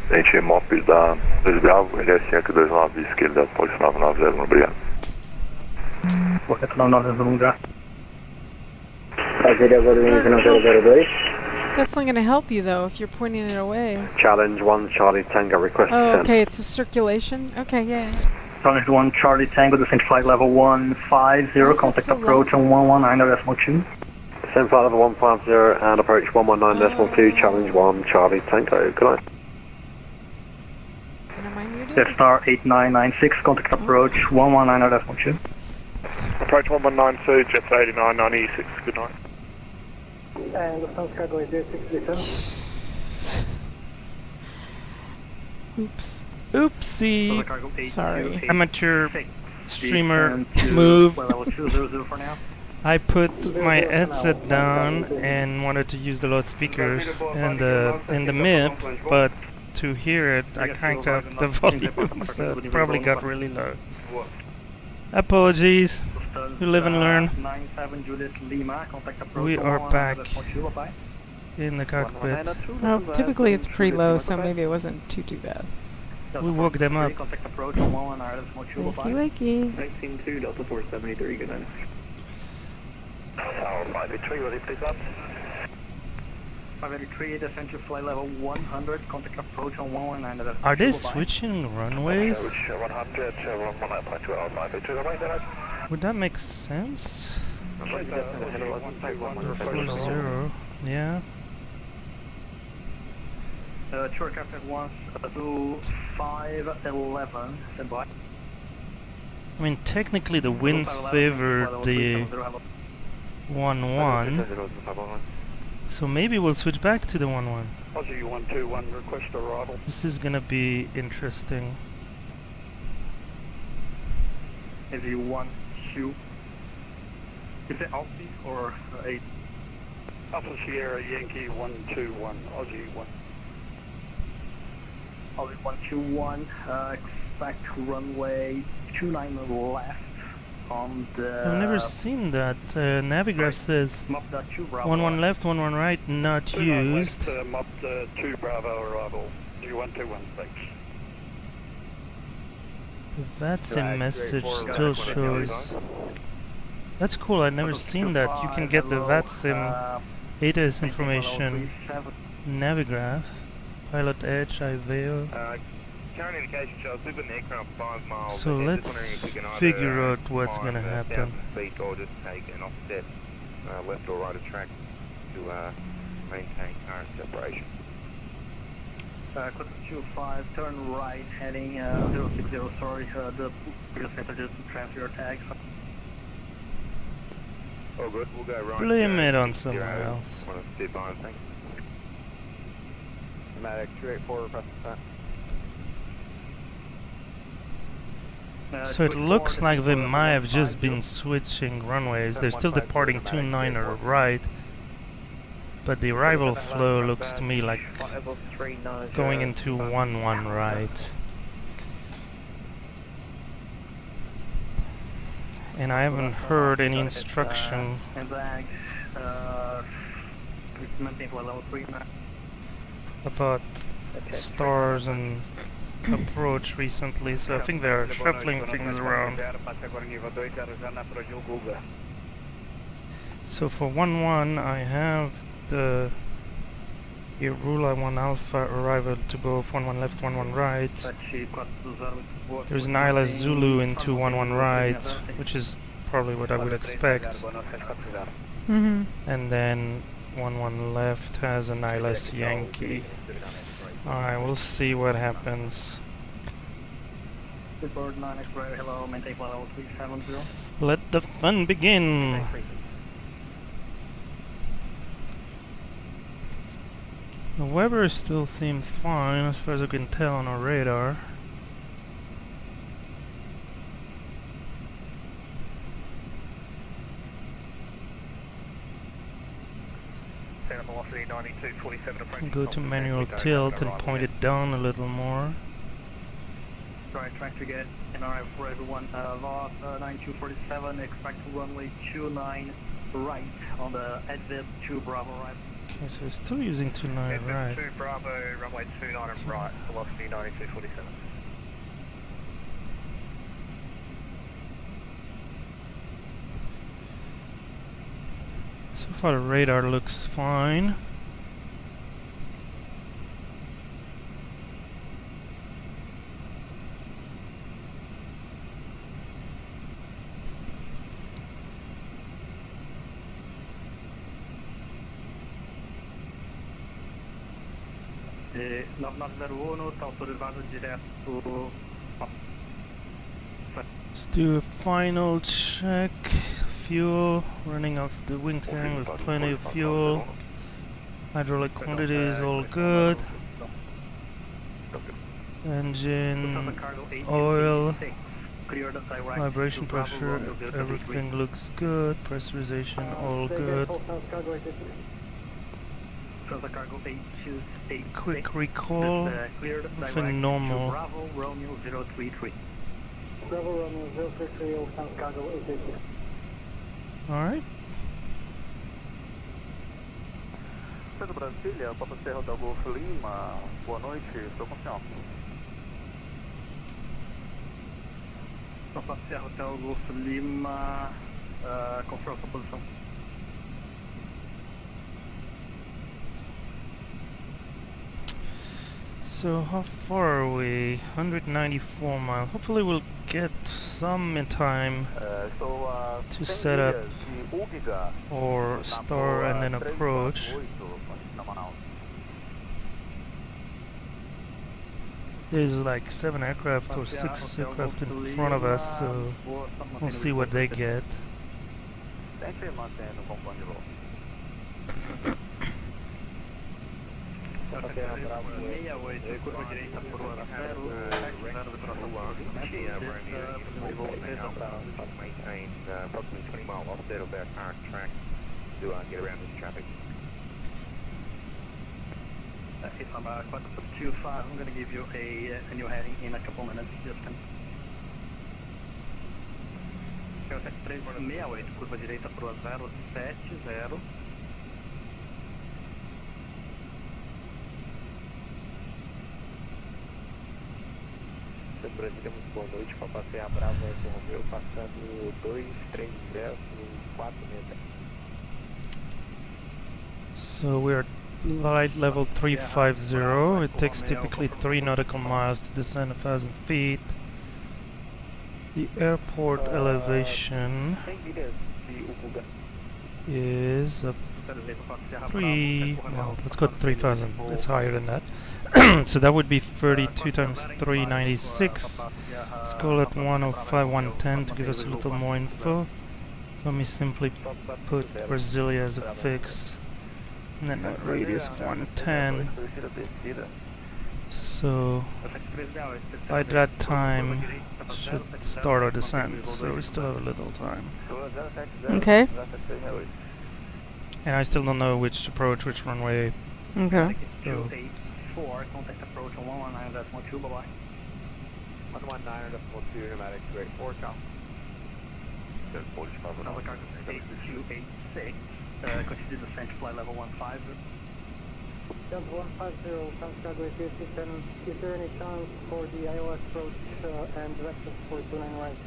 Gente, MOPs da 2 Bravo, LS 29 esquerda, Paulista 990, obrigado. Correto, 990 no lugar. That's not going to help you though if you're pointing it away. Challenge 1, Charlie Tango, request Oh, descent. okay, it's a circulation. Okay, yeah. Challenge 1, Charlie Tango, descent flight level 150, contact so approach on 119.2. Descent flight level 150 and approach 119.2, challenge 1, Charlie Tango, good night. And am I muted? Jetstar 8996, contact approach 119.2. Approach 1192, Jets 8996, good night. And Lufthansa cargo is 0637. Oops. Oopsie. Sorry. Amateur streamer move. Level 200 for now. I put my headset down and wanted to use the loudspeakers in the MIP, but to hear it, I cranked up the volume, so it probably got really low. Apologies. You live and learn. 97 Juliet Lima, contact approach We are back 119.2, bye. in the cockpit. Well, typically it's pretty low, so maybe it wasn't too bad. We woke them up. Contact approach on 119.2, bye. Wakey. 192, Delta 473, good night. Tower 583, ready please up. 583, descent to flight level 100, contact approach on 119.2, Are they bye. switching runways? Approach 100, 19.2, hour 583, good night. Would that make sense? 40, yeah. Two aircraft at once to 511, stand by. I mean, technically the winds favor the 1-1, so maybe we'll switch back to the 1-1. Aussie 121, request arrival. This is gonna be interesting. Is he 1, 2? Is it Alfie or 8? Alpha Sierra Yankee 121, Aussie 1. Alfie 121, expect runway 29 left on the... I've never seen that. Navigraph says 1-1 left, 1-1 right, not used. Mop 2 Bravo arrival, 2121, thanks. The VATSIM message still shows. That's cool, I've never seen that. You can get the VATSIM ATIS information, Navigraph, Pilot Edge, IVEO. Current indication shows we've got an aircraft 5 miles. So let's figure out what's going to happen. Feet or just take an offset left or right of track to maintain current separation. Code 25, turn right, heading 060, sorry, the previous center just transfer your tags. Oh good, we'll go right. Blame it on someone else. Want to stay by, thanks. Matic 284, request So it looks like they might have just been switching runways. They're still departing 29er right, but the arrival flow looks to me like going into 11 right. And I haven't heard any instruction about stars and approach recently, so I think they're shuffling things around. So for 1-1 I have the Irula 1 Alpha arrival to both 1-1 left, 1-1 right. There's an ILS Zulu into 1-1 right, which is probably what I would expect. Mm-hmm. And then 1-1 left has an ILS Yankee. Alright, we'll see what happens. Let the fun begin! The weather still seems fine as far as I can tell on our radar. Go to manual tilt and point it down a little more. Right, trying to get NRI for everyone. Lost 9247, expect runway 29 right on the Advib 2 Bravo right. Okay, so it's still using 29 right. 2 Bravo, runway 29 and right, velocity 9247. So far the radar looks fine. E 9901 está autorizado direto. Let's do a final check. Fuel, running off the wingtang with plenty of fuel. Hydraulic quantity is all good. Engine, oil, vibration pressure, everything looks good. Pressurization, all good. Quick recall, nothing normal. Bravo Romeo 033. Bravo Romeo 033, Old Town Cargo 886. Alright. Centro Brasília, Papa Serra da Golf Lima, boa noite, estou com o senhor. Papa Serra Hotel Golf Lima, confirma sua posição. So how far are we? 194 miles. Hopefully we'll get some in time to set up or star and then approach. There's like 7 aircraft or 6 aircraft in front of us, so we'll see what they get. Curva direita por 0, maintain approximately 20 mile offset of our current track to get around this traffic. If I'm 425, I'm going to give you a new heading in a couple minutes. Just can. 368, curva direita por 070. Brasília, muito boa noite. Para passear Bravo Romeu, passando 23 ingressos, 460. So we're flight level 350. It takes typically 3 nautical miles to descend 1,000 feet. The airport elevation is a well, let's go to 3,000. It's higher than that. So that would be 32 times 396. Let's call it 105, 110 to give us a little more info. Let me simply put Brasilia as a fix. And then a radius of 110. So by that time should start our descent, so we still have a little time. Okay. And I still don't know which approach, which runway. Okay. So 4, contact approach on 119.2, bye-bye. 119.2, pneumatic 284, ciao. Another cargo 8286, continue descent, flight level 150. Jump 150, comes cargo 87. Is there any chance for the ILS approach and direction for 29 right?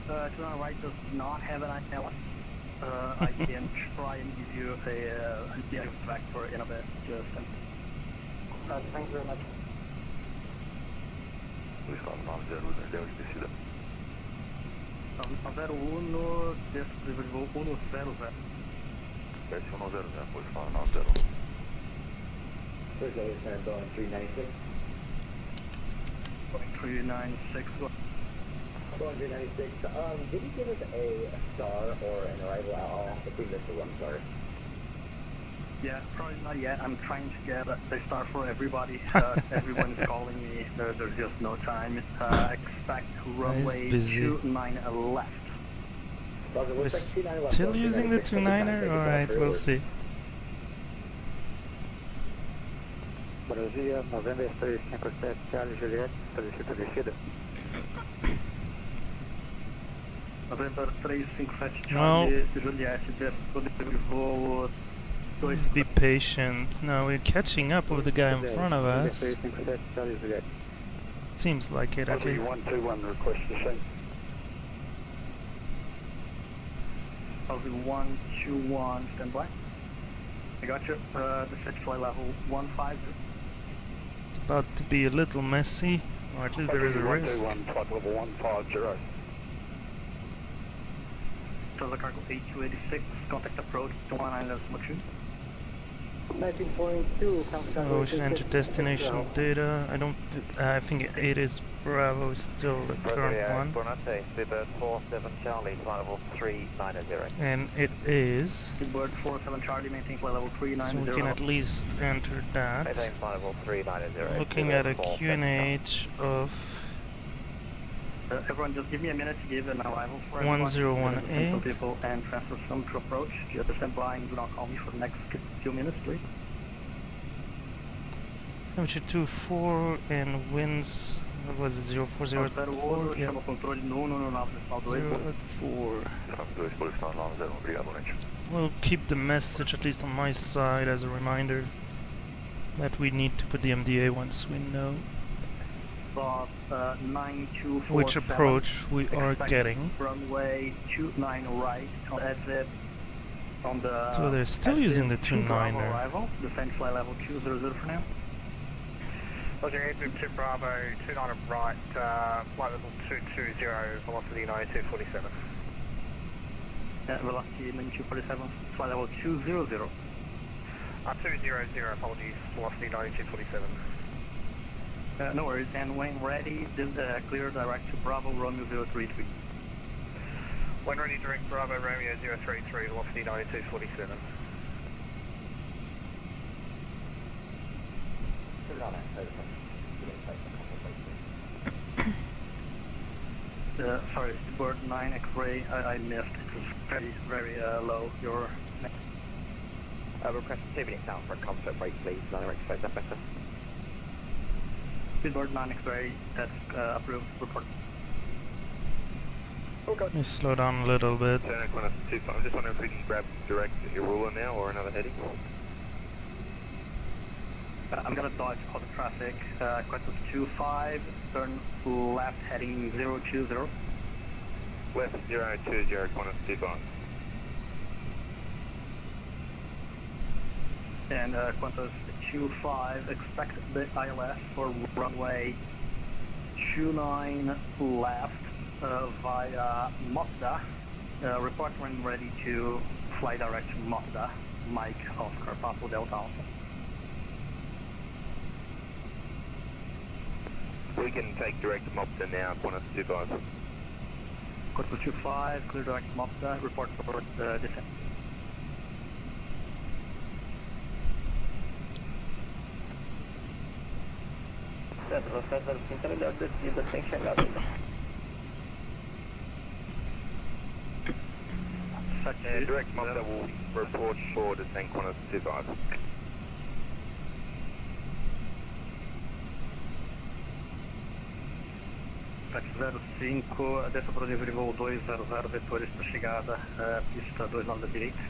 29 right does not have an ILS. I can try and give you a negative vector in a bit, just thank you very much. A 01, desce de voo 100. That's 100, pois fala 90. First level stand on 396. 396, go. Going 396, did you give us a star or an arrival out if we missed the 1 star? Yeah, probably not yet. I'm trying to get a star for everybody. Everyone is calling me. There's just no time. Expect runway 29 left. we're still using the 29er? Alright, we'll see. Brasília, November 357, Charlie Juliet, solicita descida. November 357, Charlie Juliet, desce voo. Please be patient. No, we're catching up with the guy in front of us. Seems like it, at least. 121, request descent. Aussie 121, stand by. I got you. Descent flight level 150. It's about to be a little messy, or at least there is a risk. 121, flight level 150. Total cargo 8286, contact approach 19.2. 19.2, So we should enter destination data. I think it is Bravo is still the current one. Bonate, Seabird 47 Charlie, flight level 390. And it is. Seabird 47 Charlie, maintain flight level So 390. we can at least enter that. Maintain flight level 390. Looking at a QNH of Everyone just give me a minute to give an arrival for 1018. people and transfer some to approach. Just stand by and do not call me for the next few minutes, please. Temperature 24 and winds, what was it, 0404? Yeah. 04. We'll keep the message, at least on my side, as a reminder that we need to put the MDA once we know which approach we are getting. Runway 29 right on exit on the. So they're still using the 29er. Arrival, descent flight level 200 for now. Roger, Airbus 2 Bravo, 29 right, flight level 220, velocity 9247. Velocity 9247, flight level 200. 200, apologies, velocity 9247. No worries, and when ready, clear direct to Bravo Romeo 033. When ready, direct Bravo Romeo 033, velocity 9247. Sorry, Bird 9 X-ray, I missed. It was very low. Your request activity down for a comfort break, please. Direct, is that better? Bird 9 X-ray, that's approved. Report. Let me slow down a little bit. I'm just wondering if we can grab direct Irula now or another heading. I'm gonna dodge all the traffic. Qantas 25, turn left heading 020. Left 020, Qantas 25. And Qantas 25, expect the ILS for runway 29 left via Mazda. Report when ready to fly direct to Mazda. Mike Oscar Papa Delta Alpha. We can take direct to Mazda now, Qantas 25. Qantas 25, clear direct to Mazda. Report for descent. Você sinta melhor descida sem chegar ainda. Direct Mazda will report for descent Qantas 25. Taxi 05, desça para o nível de voo 200, vetores para chegada, pista 29 da direita,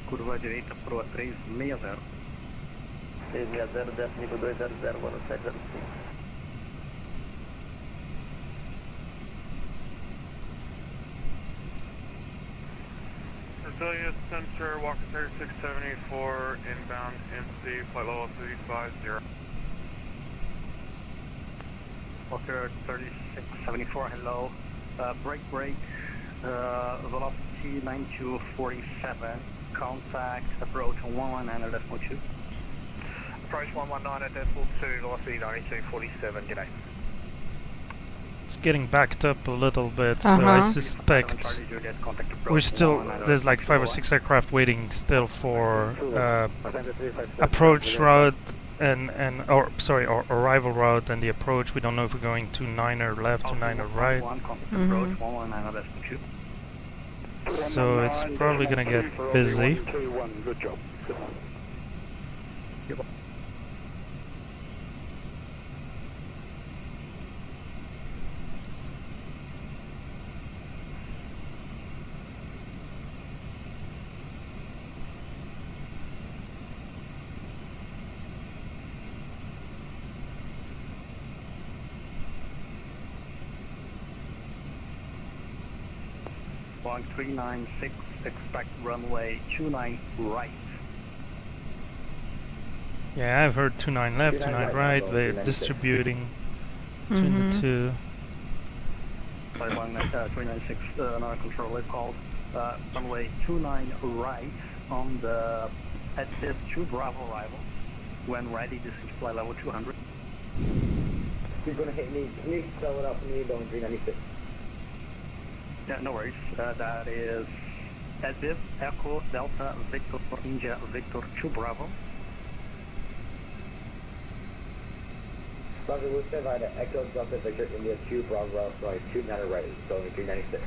curva à direita para o A360. 360, desce nível 200, voo no 705. Brasilia Center, Walker 3674, inbound MC, flight level 350. Walker 3674, hello. Break, velocity 9247, contact approach 119.2. Approach 119.2, velocity 9247, g'day. It's getting backed up a little bit, so I suspect we're still, there's like 5 or 6 aircraft waiting still for approach route or arrival route and the approach. We don't know if we're going to 9er left or 9er right. So it's probably gonna get busy. Good job. Boeing 396, expect runway 29 right. Yeah, I've heard 29 left, 29 right, they're distributing between the two. Sorry, Boeing 396, another controller called runway 29 right on the at this 2 Bravo arrival. When ready, this is flight level 200. You're going to hit me. Can you spell it out for me, Boeing 396? Yeah, no worries. That is Aviv Echo Delta Victor India Victor 2 Bravo. Roger, we'll stand by the Echo Delta Victor India 2 Bravo, right, 2 matter right, Boeing 396.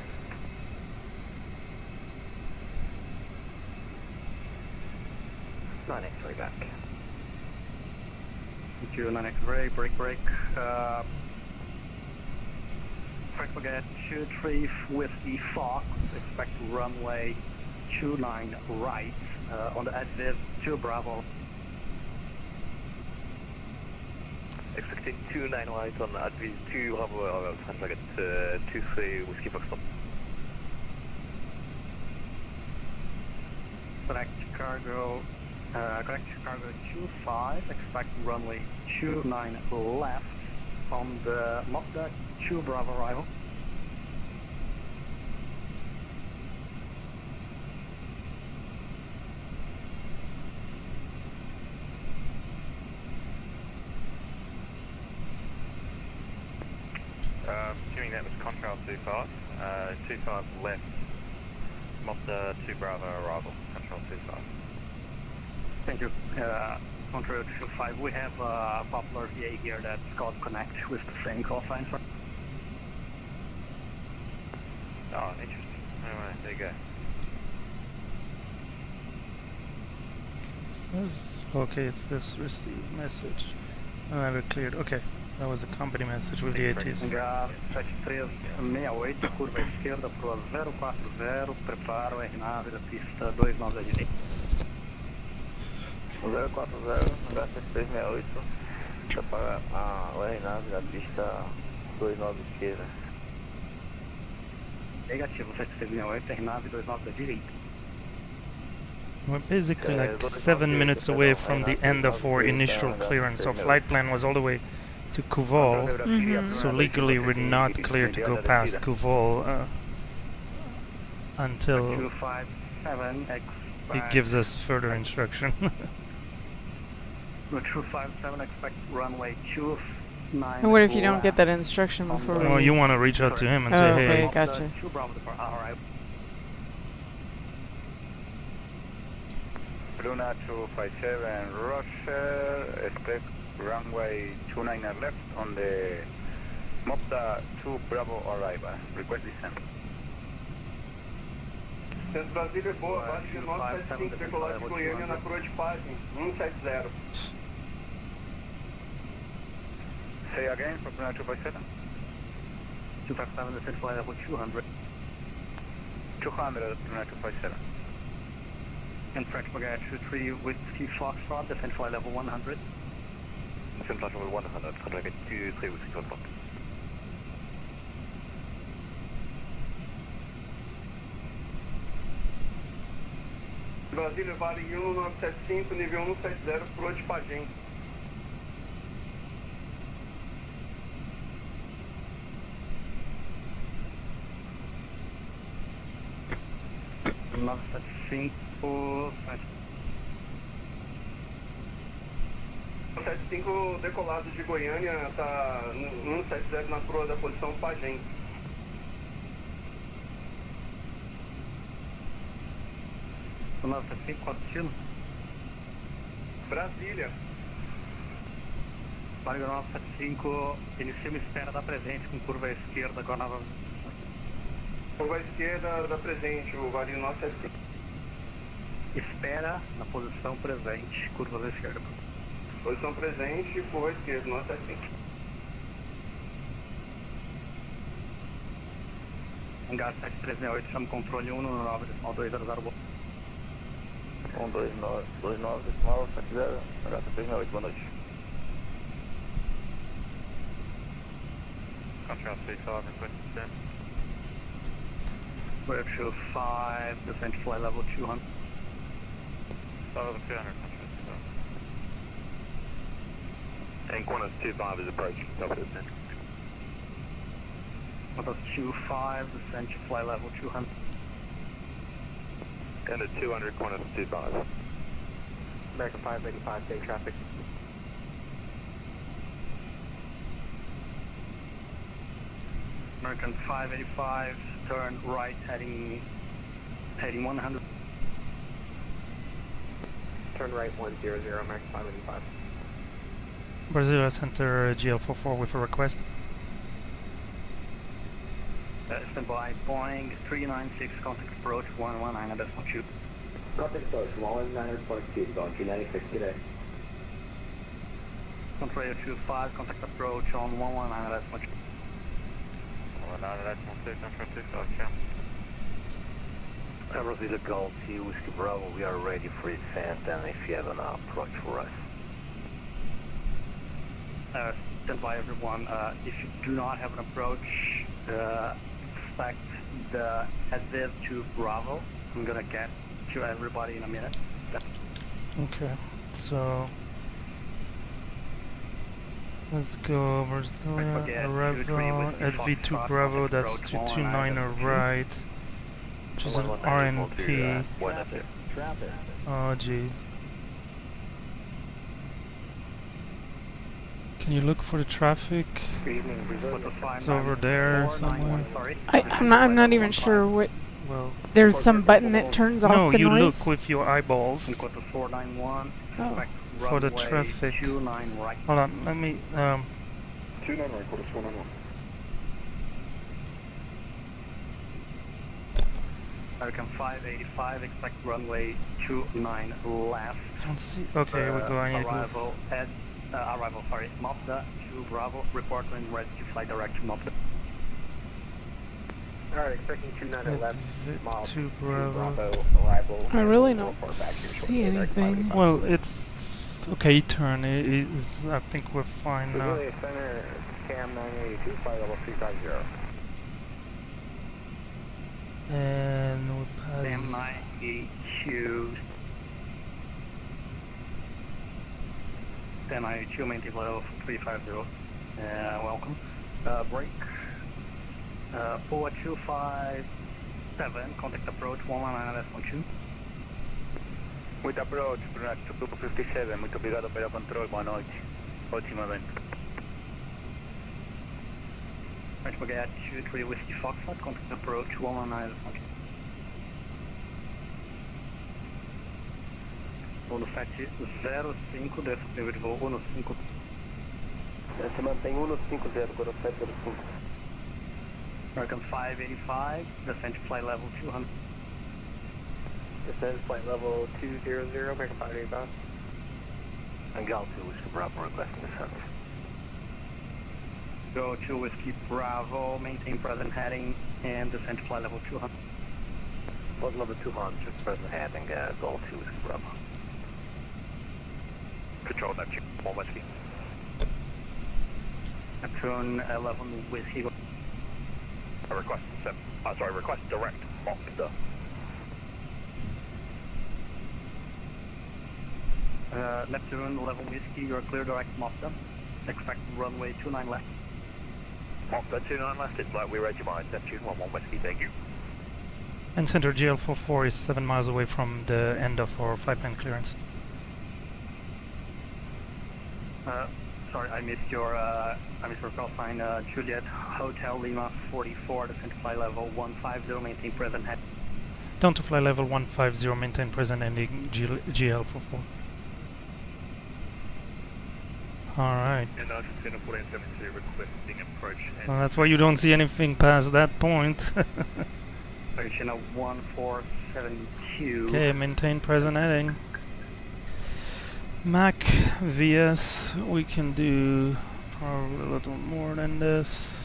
Nine X-ray back. Thank you, 9 X-ray, break. Frank Forget 23 Whiskey Fox, expect runway 29 right on the Adviv 2 Bravo. Expecting 29 right on Adviv 2 Bravo, Frank Forget 23 Whiskey Fox. Correct cargo 25, expect runway 29 left on the Mazda 2 Bravo arrival. Assuming that was contrail 25, 25 left, Mazda 2 Bravo arrival, control 25. Thank you. Contrail 25, we have a popular VA here that's called Connect with the same call sign. Oh, interesting. Alright, there you go. Okay, it's this receive message. I have it cleared. Okay, that was a company message with the ATs. 7368, curva esquerda pro 040, preparo R nave da pista 29 da direita. 040, graças 368. Está para a nave da pista 29 esquerda. Negativo, 7368, R9, 29 da direita. We're basically like 7 minutes away from the end of our initial clearance. Our flight plan was all the way to Couval, so legally we're not clear to go past Couval until 257, he gives us further instruction. 257, expect runway 29. And what if you don't get that instruction before Oh, we... you want to reach out to him and Oh, say, okay, hey, gotcha. 2 Bravo depart, alright. Luna 257, Roger, expect runway 29 left on the Mopta 2 Bravo arrival. Request descent. Centro Brasília, boa, baixa de 975, decolagem de Goiânia na coroa de página, 170. Say again for Luna 257. 257, descent flight level 200. 200, Luna 257. And French Bagage 23 with Ski Foxtrot, descent flight level 100. Descent flight level 100, contact 23 with Ski Foxtrot. Brasília, vale 1975, nível 170, coroa de Pagem. Cinco, 175 decolado de Goiânia, está 170 na coroa da posição Pagem. o 975, qual destino? Brasília. Vargas 975, inicia uma espera da presente com curva à esquerda, agora nova. Curva à esquerda da presente, o Vario 975. Espera na posição presente, curva à esquerda. Posição presente, curva à esquerda, 975. Hangar 7368, chama controle 199, decimal 200. 129, decimal 70, hangar 7368, boa noite. Contrail 35, request descent. We're 25, descent flight level 200. Level 200, contrail 35. And Qantas 25 is approaching, copy descent. Qantas 25, descent flight level 200. And a 200, Qantas 25. American 585, take traffic. American 585, turn right, heading 100. Turn right 100, American 585. Brasilia Center GL44 with a request. Stand by, Boeing 396, contact approach 119.2. Contact approach 119.2, Boeing 396 today. Control 25, contact approach on 119.2. Brasilia Golf 2, Whiskey Bravo, we are ready for descent, and if you have an approach for us. Stand by, everyone. If you do not have an approach, expect the advance to Bravo. I'm gonna get to everybody in a minute. Okay, so let's go Brasilia, arrival at V2 Bravo, that's 229 right, which is an RNP. Oh gee. Can you look for the traffic? It's over there somewhere. I'm not even sure what... Well, there's some button that turns off no, the you noise? look with your eyeballs Oh. for the traffic. 29 right. Hold on, let me... 29 right, quarter 491. American 585, expect runway 29 left. Don't see... Okay, here we go, I need to Arrival at... Mopta 2 Bravo, report when ready to fly direct to Mopta. Alright, expecting 29 left, mile 2 Bravo. arrival. I really don't see anything. Well, it's Okay, turn is. I think we're fine now. Brasilia Center, Cam 982, flight level 350. And we pass. Cam 982. Cam 982, maintain flight level 350. Welcome. Break. 4257, contact approach 119.2. With approach, Brunat 257, muito obrigado pelo control, boa noite. Ótimo evento. French Baguette 23 Whiskey Foxtrot, contact approach 119.2. Voo no 705, desce o nível de voo 105. Se mantém 150, agora 705. American 585, descent to flight level 200. Descend flight level 200, American 585. And Gal 2 Whiskey Bravo requesting descent. Go to Whiskey Bravo, maintain present heading, and descent to flight level 200. Flight level 200, present heading, Gal 2 Whiskey Bravo. Control Neptune, 1 Whiskey. Neptune 11 Whiskey. Request request direct Montevideo. Neptune 11 Whiskey, you're clear direct Montevideo. Expect runway 29 left. Montevideo 29 left, it's like we read your mind. Neptune 11 Whiskey, thank you. And center GL44 is 7 miles away from the end of our flight plan clearance. Sorry, I missed your call sign. Juliet Hotel Lima 44, descent to flight level 150, maintain present head. Down to flight level 150, maintain present ending GL44. Alright. And Argentina 1472 requesting approach. Well, that's why you don't see anything past that point. Argentina 1472. Okay, maintain present heading. Mac VS, we can do probably a little more than this.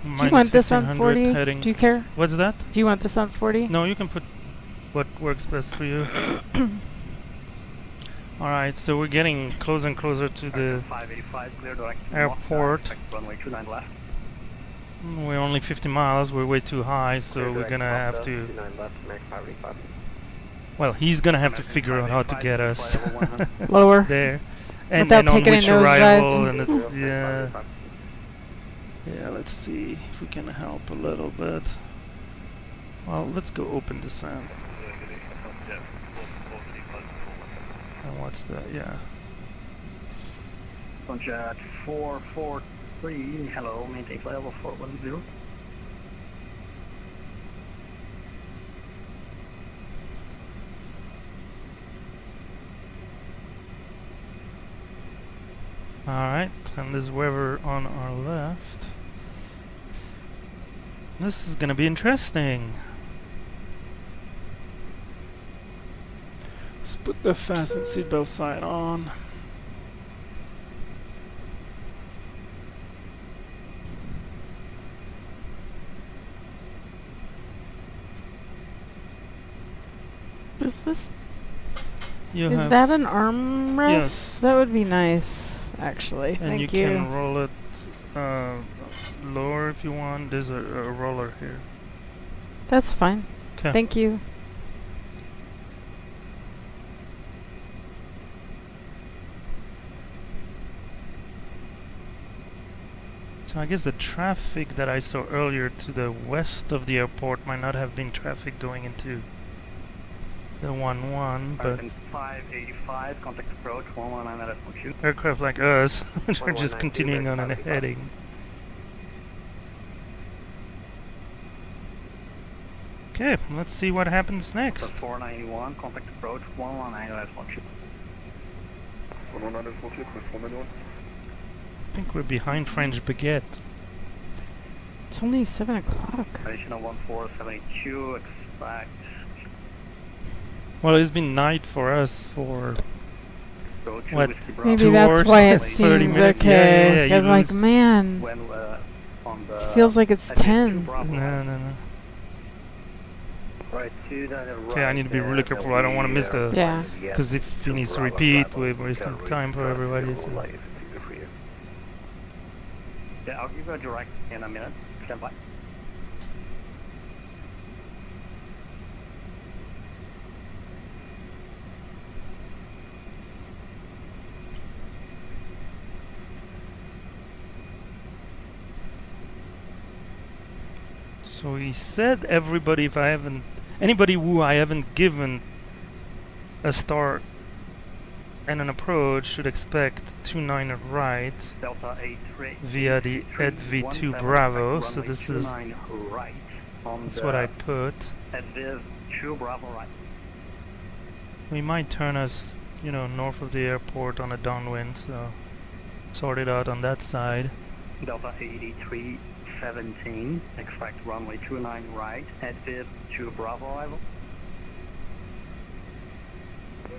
Do you want this on 40? Heading. Do you care? What's that? Do you want this on 40? No, you can put what works best for you. Alright, so we're getting closer and closer to the 585, clear direct airport. Runway 29 left. We're only 50 miles, we're way too high, so we're gonna have to... 29 left, American 585. Well, he's gonna have to figure out how to get us lower there, and without on taking which a arrival, and nosedive. it's, yeah. Let's see if we can help a little bit. Well, let's go open descent. And what's that? Yeah. Jet 443, hello, maintain flight level 410. Alright, and there's weather on our left. This is gonna be interesting. Let's put the fasten seatbelt sign on. Is this... You is have that an armrest? Yes. That would be nice, actually. and Thank you can roll it lower if you want. There's a roller here. That's fine. 'Kay. Thank you. So I guess the traffic that I saw earlier to the west of the airport might not have been traffic going into the 1-1, but 585, contact approach 119.2. aircraft like us are just continuing on a heading. Okay, let's see what happens next. 491, contact approach 119.2. 119.2, request 191. I think we're behind French Baguette. It's only 7 o'clock. Additional 1472, expect. Well, it's been night for us for Go to what? Whiskey Bravo. Maybe 2 that's hours, why it 30 seems minutes. okay. Yeah, I'm you like, lose- man, When on the it feels like it's admit to 10. Bravo No, left. no, no. Right, 29 right. Okay, I need to be really careful. I don't want to miss the... Yeah. Because if he needs to repeat, we're wasting time for everybody. So. Yeah, I'll give you a direct in a minute. Stand by. So he said everybody, if I haven't... Anybody who I haven't given a start and an approach should expect 29 right Delta A3 via the EDV2 Bravo. So this is... right That's what I put. EDV 2 Bravo right. We might turn us, you know, north of the airport on a downwind, so sort it out on that side. Delta 8317, expect runway 29 right, EDV 2 Bravo arrival.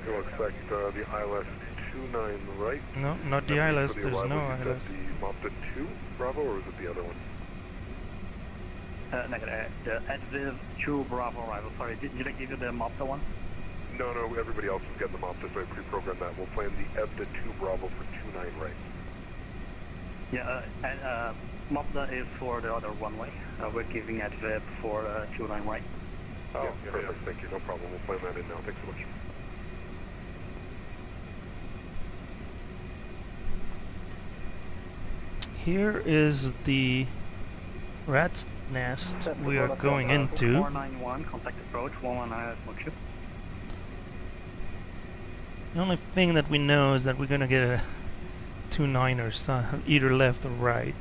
You'll expect the ILS 29 right. No, not the ILS, there's no ILS. Is that the Mopta 2 Bravo or is it the other one? Negative, the EDV 2 Bravo arrival. Sorry, did I give you the Mopta one? No, everybody else is getting the Mopta, so I pre-programmed that. We'll plan the EBTA 2 Bravo for 29 right. Yeah, and Mopta is for the other one way. We're giving EDV for 29 right. Oh, yeah, perfect, thank you, no problem. We'll plan that in now. Thanks so much. Here is the rat's nest we are going into. 491, contact approach, 119 SMOQ. The only thing that we know is that we're gonna get a 29er, either left or right.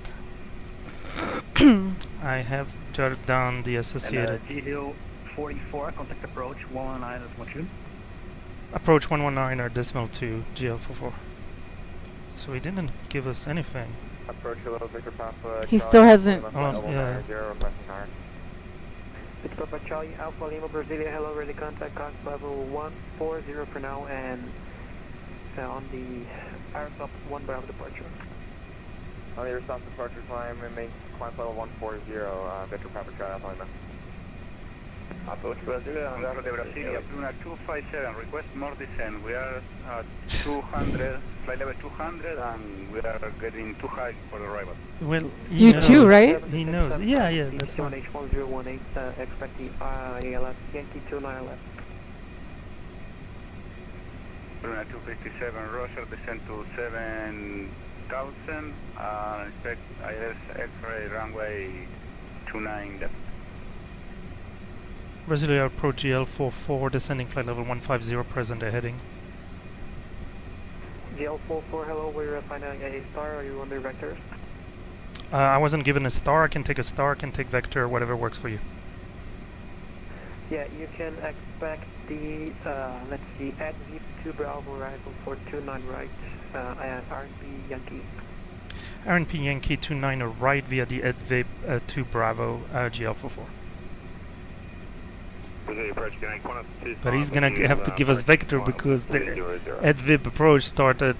I have jotted down the associated. And Hill 44, contact approach, 119 SMOQ. Approach 119 or decimal 2, GL44. So he didn't give us anything. Approach hello, Victor Papa. He still hasn't. Oh, yeah. It's Papa Charlie, Alpha Lima, Brasilia, hello, ready contact, Cox level 140 for now, and on the Airbus 1 Bravo departure. On the response departure climb, remain climb level 140, Victor Papa Charlie, Alpha Lima. Approach Brasilia, Control de Brasilia, Luna 257, request more descent. We are at 200, flight level 200, and we are getting too high for the arrival. Well, You too, right? He knows. Yeah, that's fine. H1018, expect the ALS, Yankee 29 left. Luna 257, Roger, descend to 7,000, expect ILS X-ray runway 29 left. Brasilia approach GL44, descending flight level 150, present heading. GL44, hello, we're finding a star, are you under vectors? I wasn't given a star. I can take a star, I can take vector, whatever works for you. Yeah, you can expect the, let's see, at V2 Bravo arrival for 29 right, and RNP Yankee. RNP Yankee 29 right via the EDV 2 Bravo GL44. But he's gonna have to give us vector because the EDVIB approach started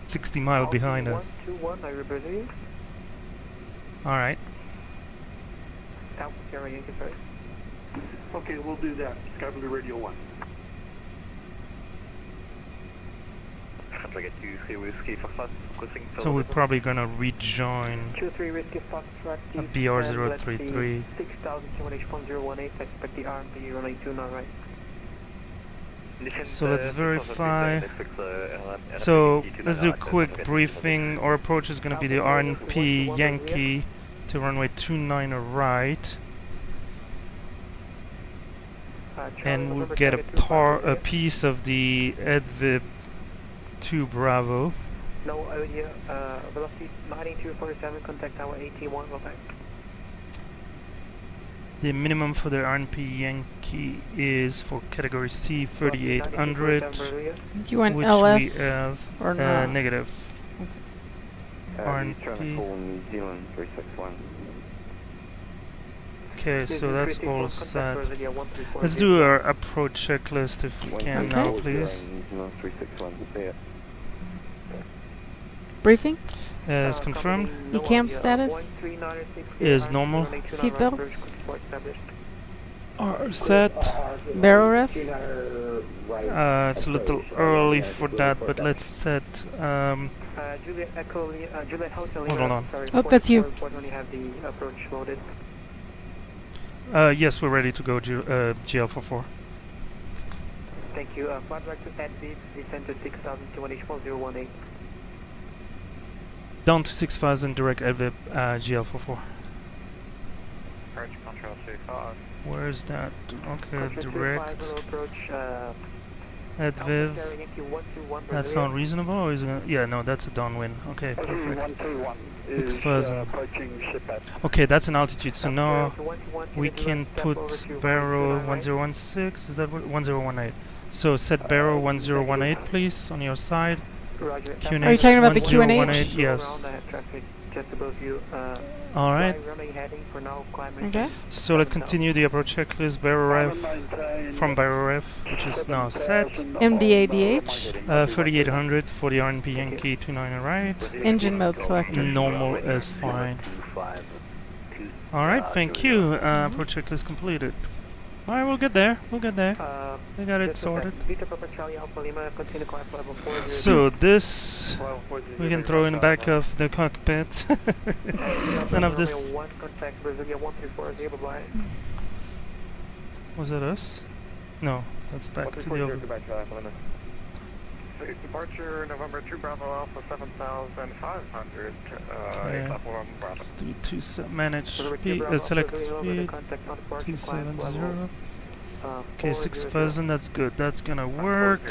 60 miles behind us. 121, I represent you. Alright. Alpha Sierra Yankee, sorry. Okay, we'll do that. Skyblue Radio 1. So we're probably gonna rejoin 23 Whiskey Foxtrot a BR033. 6000 expect the RMP running 29 right. So let's verify. So let's do a quick briefing. Our approach is gonna be the RNP Yankee to runway 29 right. And we'll get a piece of the EDVIB 2 Bravo. No idea, velocity 9247, contact tower 81, go back. The minimum for the RNP Yankee is for category C 3800, Do you want which LS we have or not? negative. New RNP. 361. Okay, so that's all set. Let's do our approach checklist if we can now, please. Briefing? Is confirmed. ECAM status? Is normal. Seatbelts? are set. Barrel ref? It's a little early for that, but let's set. Juliet Echo, Juliet Hotel. Hold on. Sorry, Oh, that's you. When you have the approach loaded. Yes, we're ready to go. GL44. Thank you. Flight back to Advib, descend to 6,200 Down to 6,000, direct Advib, GL44. Approach control 25. Where's that? Okay, direct. Approach, Adviv. That's not reasonable, or is it? Yeah, no, that's a downwind. Okay, perfect. 6,000. Okay, that's an altitude. So now we can put Barrow 1016. Is that what? 1018. So set Barrow 1018, please, on your side. Are you talking about the QNH? Yes. Alright. Okay. So let's continue the approach checklist. Barrow ref from Barrow ref, which is now set. MDADH. 3800, 40 RNP Yankee 29 right. Engine mode selected. Normal is fine. Alright, thank you. Approach checklist completed. Alright, we'll get there. We'll get there. We got it sorted. So this we can throw in the back of the cockpit. None of this. Was that us? No, that's back to the over. Departure November 2 Bravo Alpha 7,500. Let's do manage speed, select speed 270. Okay, 6,000, that's good. That's gonna work.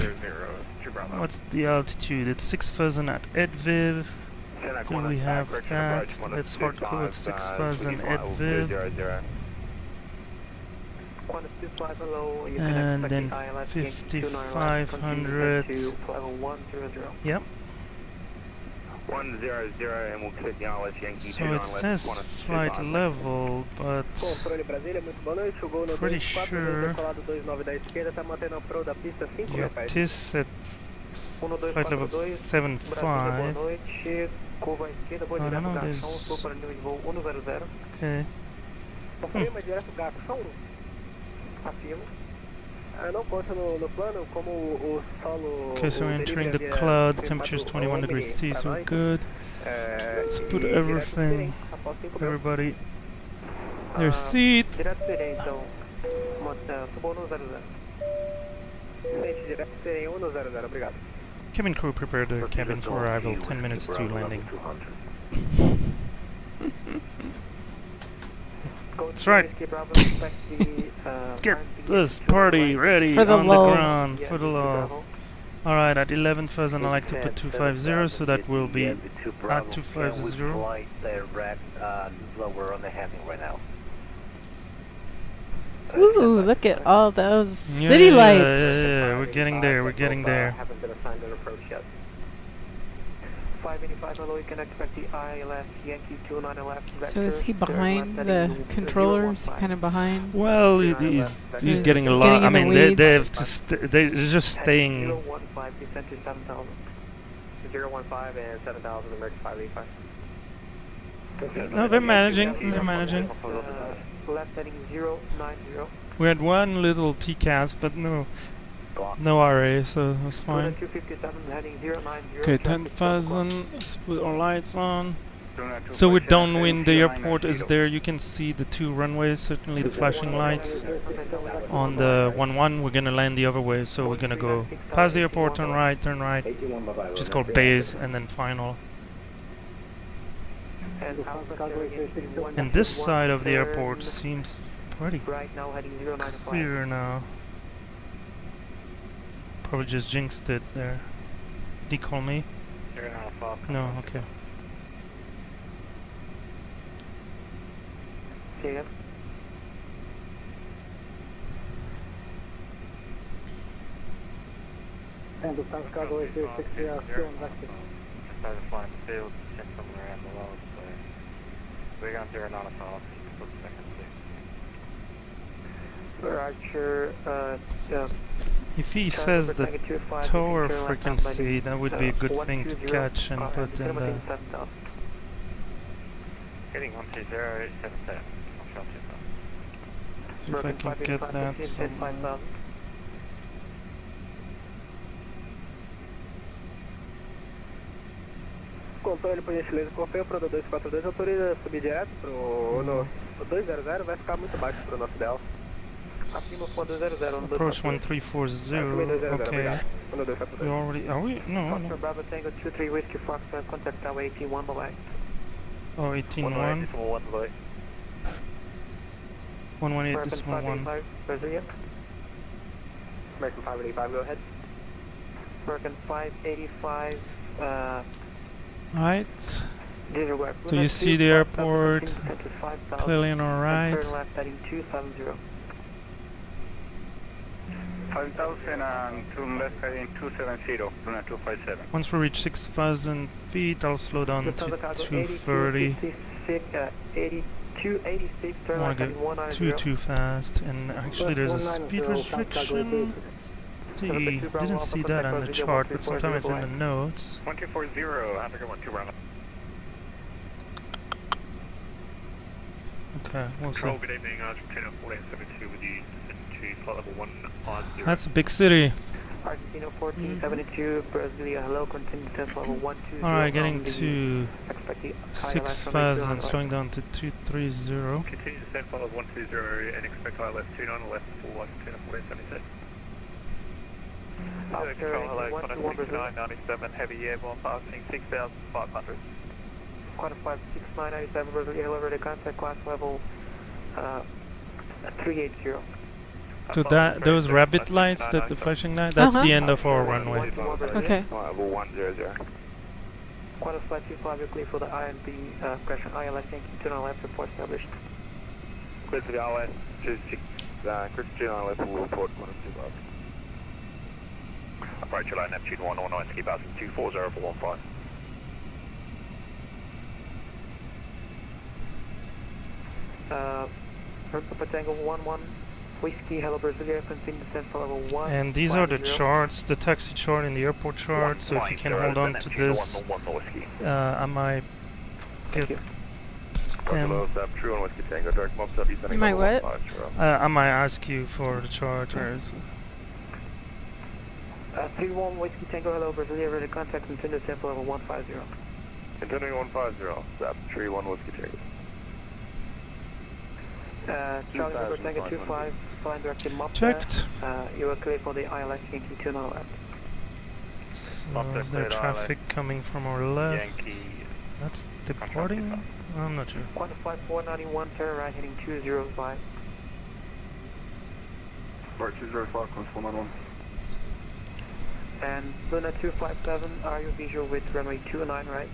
What's the altitude? It's 6,000 at Adviv. Do we have that? Let's hard code 6,000 Adviv. And then 5,500. Yep. 100, and we'll click the RLS Yankee. So it says flight level, but pretty sure your TIS at flight level 75. I don't know, there's... Okay. Okay, so we're entering the cloud, the temperature is 21 degrees C, so we're good. Let's put everything, everybody, their seat. Cabin crew, prepare the cabin for arrival, 10 minutes to landing. That's right. Let's get this party ready for the on lull. the ground for the lull. Alright, at 11,000 I like to put 250, so that will be at 250. Ooh, look at all those city lights. Yeah, we're getting there, we're getting there. 585 below, you can expect the ILS Yankee 29 left. So is he behind the controllers? Kind of behind? Well, he's getting a lot. I mean, they have to they're just staying. 015 descent to 7,000. 015 and 7,000 emerge 585. No, they're managing. They're managing. Left heading 090. We had one little TCAS, but no RA, so that's fine. Okay, 10,000. Let's put our lights on. So we're downwind. The airport is there. You can see the two runways. Certainly the flashing lights. On the 11, we're gonna land the other way. So we're gonna go past the airport, turn right, which is called base, and then final. And this side of the airport seems pretty clear now. Probably just jinxed it there. Did he call me? No, okay. And the San Cargo is 6 still invested. Started flying the field, check somewhere around the load, so we're going to 0 nautical, for the second. Roger, if he says the tower frequency, that would be a good thing to catch and put in the... Heading 120, 77. See if I can get that somewhere. Controle por gentileza, confirma para o 242, autoriza subir direto pro 200, vai ficar muito baixo pro nosso ideal. Acima for 200, Approach 1340, okay. We already, are we? No, no. Bravo Tango 23 Whiskey Fox, contact tower 18-1 below. Oh, 18-1. 118.1. Brasilia. American 585, go ahead. American 585, Right. So you see the airport clearly on our right. Turn left heading 270. 5,000 and turn left heading 270, Luna 257. Once we reach 6,000 feet, I'll slow down to 230. 8286, I turn don't want left to heading go too fast, and actually there's a speed restriction. See, didn't see that on the chart, but sometimes it's in the notes. 1240, have a good one, 2 round. Okay, we'll see. Control, good evening, Argentina 4872 with you, to flight level 150. That's a big city. Argentina 1472, Brasilia, hello, continue descent level 120. Alright, getting to 6,000, slowing down to 230. Continue descent flight level 120 and expect ILS 29 left for Argentina 4876. Control, hello, Connor 6997, heavy airborne passing 6,500. Quantum 56997, Brasilia, hello, ready contact, class level 380. So that, those rabbit lights, the flashing light, that's the end of our runway. Okay. Level 100. Quantum flight 25, you're clear for the INB, correction, ILS Yankee 29 left, report established. Clear for the ILS 26, Christian ILS will report 125. Approach July Neptune 119, ski passing 240 for 15. Papa Tango 11, Whiskey, hello Brasilia, continue descent for level 1. And these are the charts, the taxi chart and the airport chart, so if you can hold on to this, I might get... You might what? I might ask you for the chart or... 31 Whiskey Tango, hello Brasilia, ready contact, continue descent for level 150. Continuing 150, Zap 31 Whiskey Tango. Charlie Number Tango 25, flying directed Montevideo. Checked. You are clear for the ILS Yankee 29 left. So is there traffic coming from our left? That's departing? I'm not sure. Quantum flight 491, turn right heading 205. Part 205, course 491. And Luna 257, are you visual with runway 29 right?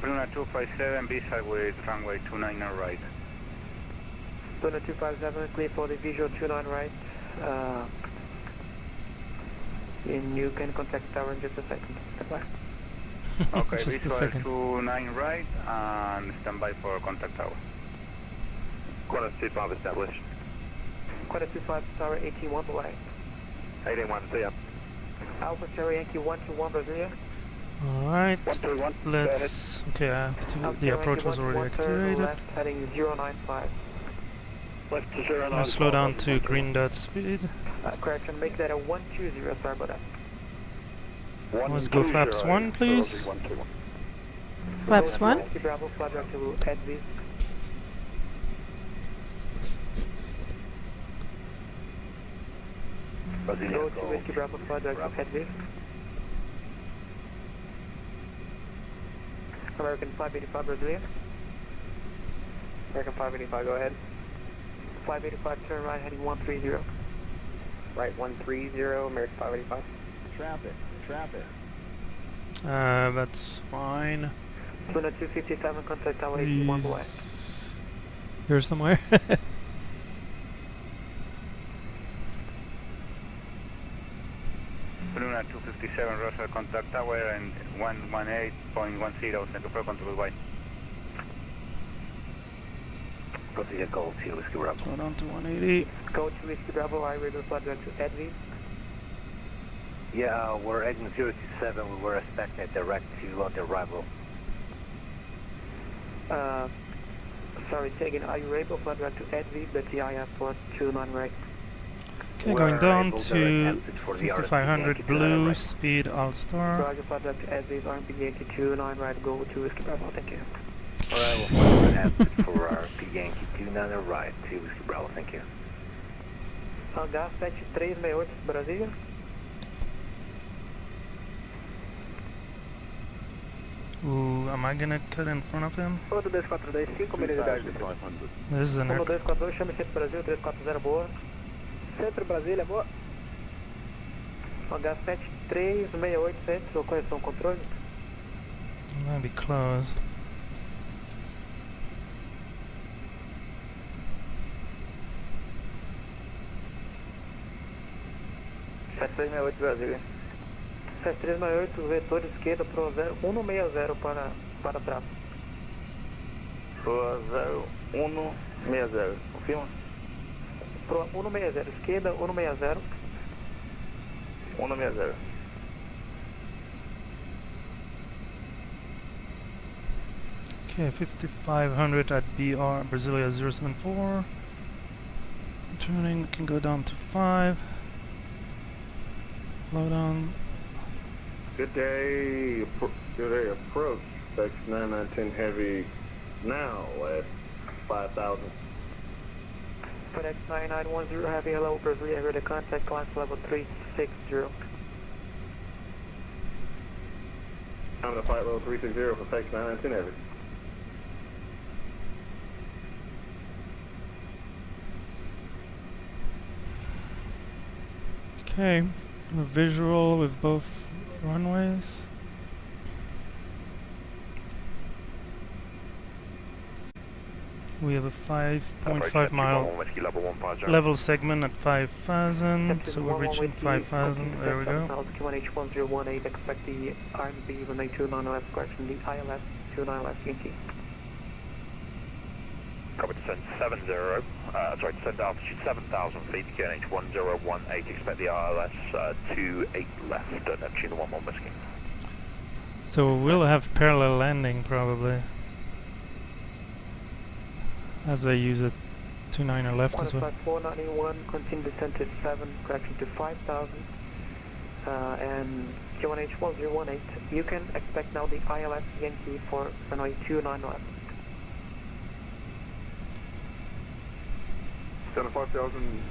Luna 257, visual with runway 29 right. Luna 257, clear for the visual 29 right. And you can contact tower in just a second. Goodbye. Okay, just visual a second. 29 right and standby for contact tower. Quarter 25 established. Quarter 25, tower 81 away. 81, see ya. Alpha Sierra Yankee 121 Brasilia. Alright, 121. let's... Okay, the approach was already activated. Left heading 095. Left to 095. I'll slow down to green dot speed. Correction, make that a 120, sorry about that. Let's go flaps 1, please. Flaps 1? Bravo, fly direct to Edvis. Go to Whiskey Bravo, fly direct to Edvis. American 585 Brasilia. American 585, go ahead. 585, turn right, heading 130. Right, 130, American 585. Traffic. That's fine. Luna 257, contact tower 81 away. Here somewhere. Luna 257, Russell, contact tower and 118.10, Center for control by. Proceed Gold to Whiskey Bravo. Slow down to 180. Go to Whiskey Bravo, I regular flight direct to Edvis. Yeah, we're heading 027. We were expecting a direct to on the arrival. Sorry, taking, are you able to fly direct to Edvi, but the IF for 29 right? Okay, going down to 5500 blue, speed All-Star. Roger, fly direct to Edvi, RMP Yankee 29 right, go to Whiskey Bravo, thank you. Alright, we'll fly an altitude for RP Yankee 29 right to Whiskey Bravo, thank you. Gas 7368, Brasilia. Ooh, am I gonna cut in front of him? 242, 5 milhas de idade. This is an air. 1242, chame Centro Brasil, 340, boa. Centro Brasília, boa. Gas 7368, Centro, correção, controle. Might be close. Brasília. 7368, vetor esquerda pro 0160 para trás. Pro 0160, confirma? Pro 160, esquerda 160. 160. Okay, 5500 at BR Brasilia 074. Turning can go down to 5. Load on. Good day, approach, section 9910 heavy now at 5,000. FedEx 9910 heavy, hello Brasilia, here to contact class level 360. I'm at flight level 360 for section 9910 heavy. Okay, a visual with both runways. We have a 5.5 mile level segment at 5,000, so we're reaching 5,000, there we go. Q1H1018, expect the RMB when they 29 left, correction, the ILS 29 left, Yankee. Copy, descend 70, descend altitude 7,000 feet, QNH 1018, expect the ILS 28 left, Neptune 11 Whiskey. So we'll have parallel landing probably, as they use a 29er left as well. 491, continue descent to 7, correction to 5,000, and QNH 1018, you can expect now the ILS Yankee for runway 29 left. 5,000,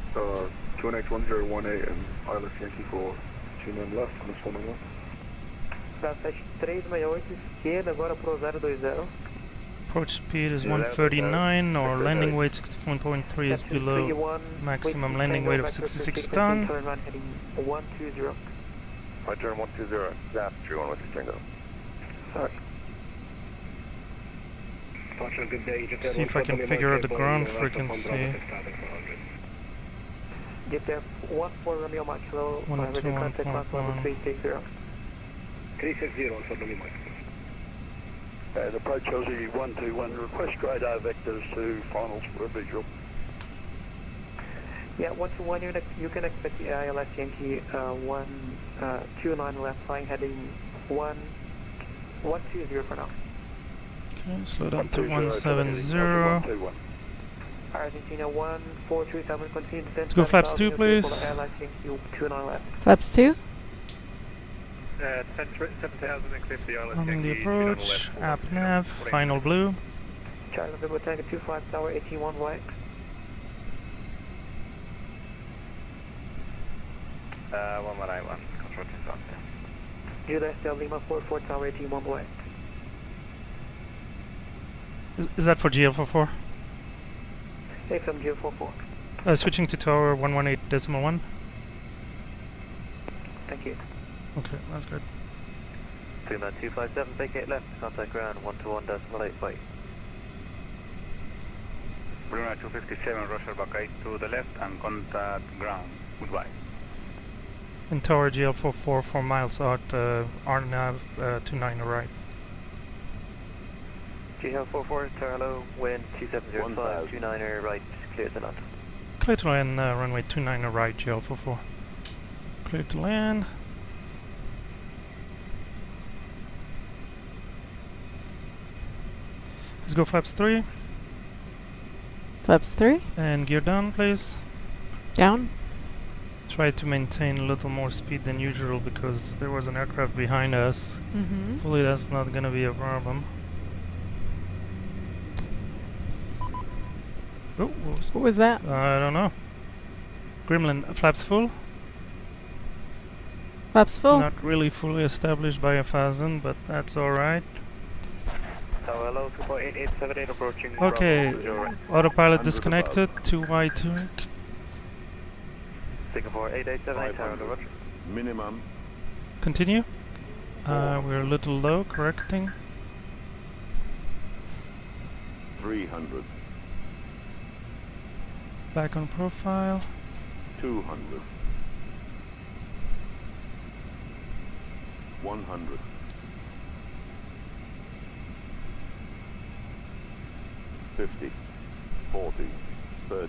QNH 1018 and ILS Yankee for 29 left on this 111. Gas 368, esquerda, agora pro 020. Approach speed is 139, or landing weight 61.3 is below maximum landing weight of 66 ton. Turn run heading 120. Right turn 120, Zap 31 Whiskey Tango. Sorry. See if I can figure out the ground frequency. Get there 14 Romeo Mike, hello, ready to contact class level 360. 360 on Romeo Mike. The approach Aussie 121, request radar vectors to finals for a visual. Yeah, 121, you can expect the ILS Yankee 129 left, flying heading 120 for now. Okay, slow down to 170. Argentina 1437, continue descent. Let's go flaps 2, please. ILS Yankee 29 left. Flaps 2? 7,000, accept the ILS On Yankee. the approach, app nav, final blue. Charlie November Tango 25 Tower 81 white. 1181, control to Anthem. Juliet Del Lima 44 Tower 81 white. Is that for GL44? XM G44. Switching to tower 118.1. Thank you. Okay, that's good. 29257, vacate left, contact ground 121.8, wait. Bruna 257, Roger vacate to the left and contact ground. Goodbye. And tower GL44 4 miles out, RNAV 29 right. GL44, tower hello, wind 2705, 29er right, clear to land. Clear to land, runway 29 right, GL44. Clear to land. Let's go flaps 3. Flaps 3. And gear down, please. Down. Try to maintain a little more speed than usual because there was an aircraft behind us. Mm-hmm. Hopefully that's not gonna be a problem. Oh, what was that? I don't know. Gremlin, flaps full? Flaps full? Not really fully established by 1000, but that's alright. Hello, 2.8878 approaching. Okay, autopilot disconnected, 2Y turn. Singapore 8878, tower over. Minimum. Continue. We're a little low, correcting. 300. Back on profile. 200. 100. 50. 40. 30.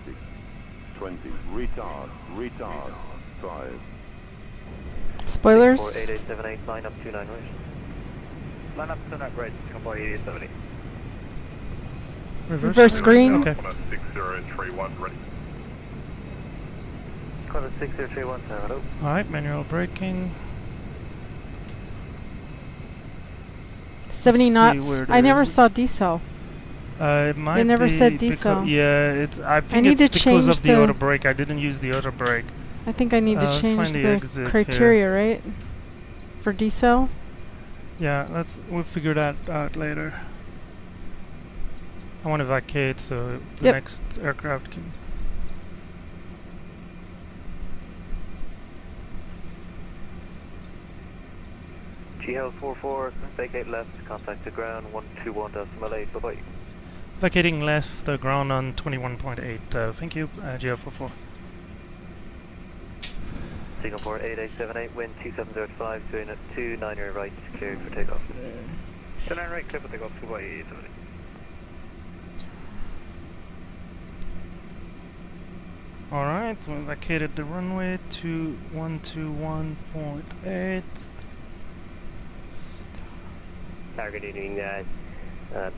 20. Retard. 5. Spoilers. 8878, line up 29 right. Line up 29 right, Singapore 8878. Reverse green. Okay. 6031 ready. Quarter 6031, hello. Alright, manual braking. 70 See knots. where I there never is- saw decel. It might They never be said becau- decel. Yeah, it's. I think need it's to because of change the the- auto brake. I didn't use the auto brake. I think I need to let's change find the the exit criteria, right? For decel. Yeah, we'll figure that out later. I want to vacate so the Yep. next aircraft can. GL 44, vacate left, contact the ground 121.8, bye bye. Vacating left, the ground on 21.8. Thank you, GL44. Singapore 8878, wind 2705, 29 right, cleared for takeoff. 29 right, clear for takeoff, 2.8870. Alright, we vacated the runway to 121.8. Targeting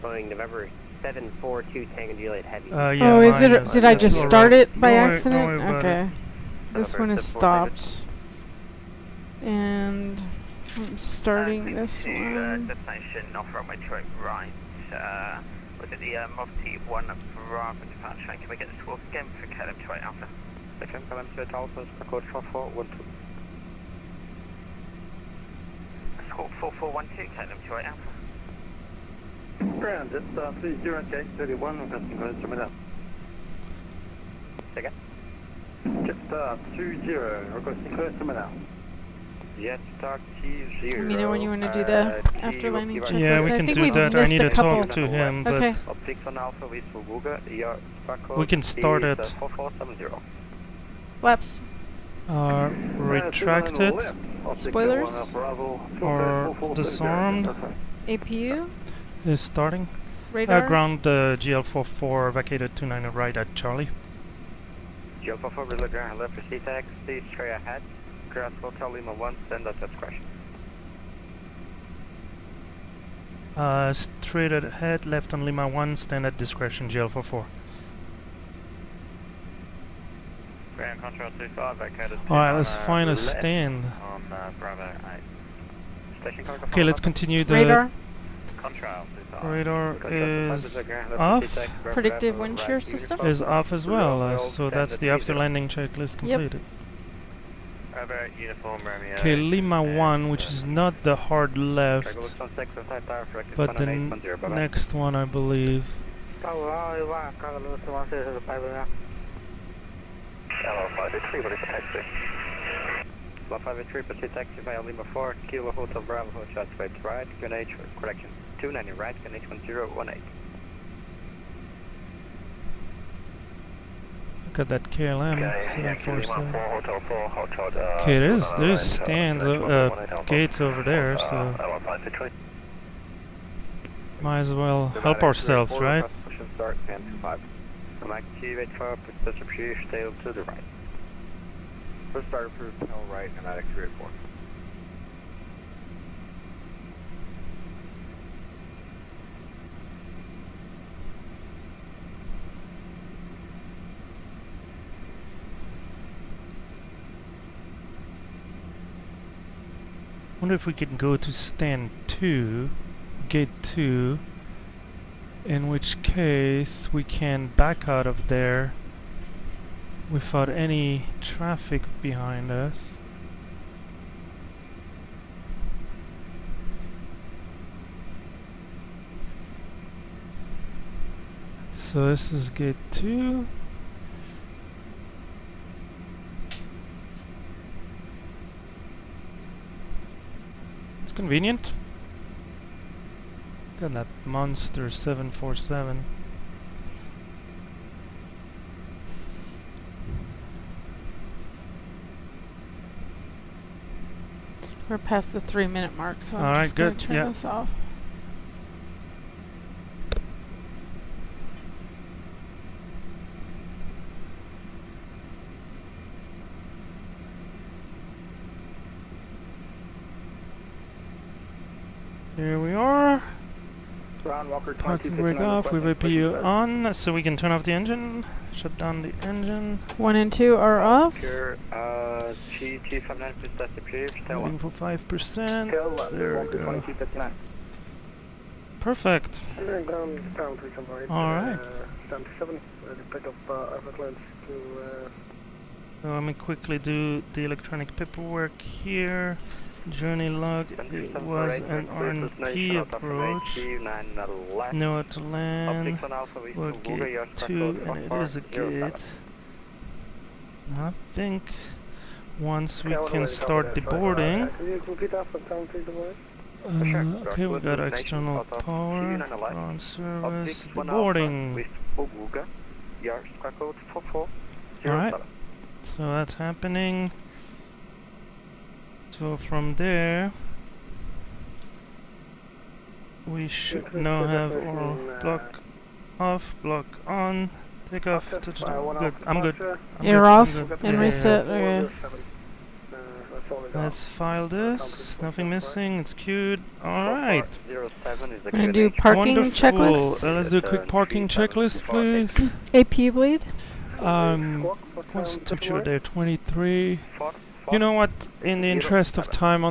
Boeing November 742 Tango Juliet Heavy. Yeah, oh, is mine it? Did I just alright. start it by Don't worry- accident? don't worry about Okay. it. This one is stopped. And I'm starting this one. Destination off runway 28 right. Was it the Montevideo 1 Bravo departure? Can we get this walk again for KLM 28 Alpha? Second, KLM 28 Alpha, record 4412. Squawk 4412, KLM 28 Alpha. Ground, it's 30K 31, requesting close to Manila. Second. Jetstar 20, requesting close to Manila. Jetstar T0. Let me know when you want to do the after landing checklist. Yeah, we I can think do we that. I missed need a to couple. talk to him, but Okay. Optics on Alpha with Fuguga, we can start it. 4470. Flaps. Retracted Spoilers. or disarmed APU. is starting. Radar. Ground GL44 vacated 29 right at Charlie. GL44, reload ground left for C-Tax, see straight ahead. Cross Hotel Lima 1, send us discretion. Straight ahead, left on Lima 1, stand at discretion, GL44. Ground Control 25, vacated. Alright, let's find a stand. On Bravo 8. Station Okay, let's continue the Radar. Control 25. radar is off. Predictive wind shear system. Is off as well, so that's the after landing checklist completed. Bravo uniform Romeo. Okay, Lima 1, which is not the hard left, but the next one, I believe. Hello, 583, what is the taxi? 583, proceed taxi via Lima 4, Kilo Hotel Bravo, Hotel straight right, QNH, correction, 290 right, QNH 1018. Look at that KLM 747. Hotel 4, Hotel. Okay, there's stands, gates over there, so might as well help ourselves, right? Start, stand 5. Come activate 5, push the appreciation tail to the right. First start approved, tail right, and Attic 384. Wonder if we can go to stand 2, gate 2, in which case we can back out of there without any traffic behind us. So this is gate 2. It's convenient. Got that monster 747. We're past the 3-minute mark, so All I'm right, just going good, to turn yeah. this off. Here we are. Ron Walker, Parking brake off with APU on, so we can turn off the engine. Shut down the engine. 1 and 2 are off. Waiting for 5%. There we go. Perfect. Alright. So let me quickly do the electronic paperwork here. Journey log, it was an RNP approach. Nowhere to land. We're gate 2 and it is a gate. I think once we can start deboarding. Okay, we got external power on service. Deboarding. Alright, so that's happening. So from there, we should now have our block off, block on, take off, touchdown. Good, I'm good. You're off and reset. Okay. Let's file this. Nothing missing. It's queued. Alright. Gonna do parking Wonderful. checklist. Let's do a quick parking checklist, please. AP bleed. What's the temperature there? 23. You know what? In the interest of time,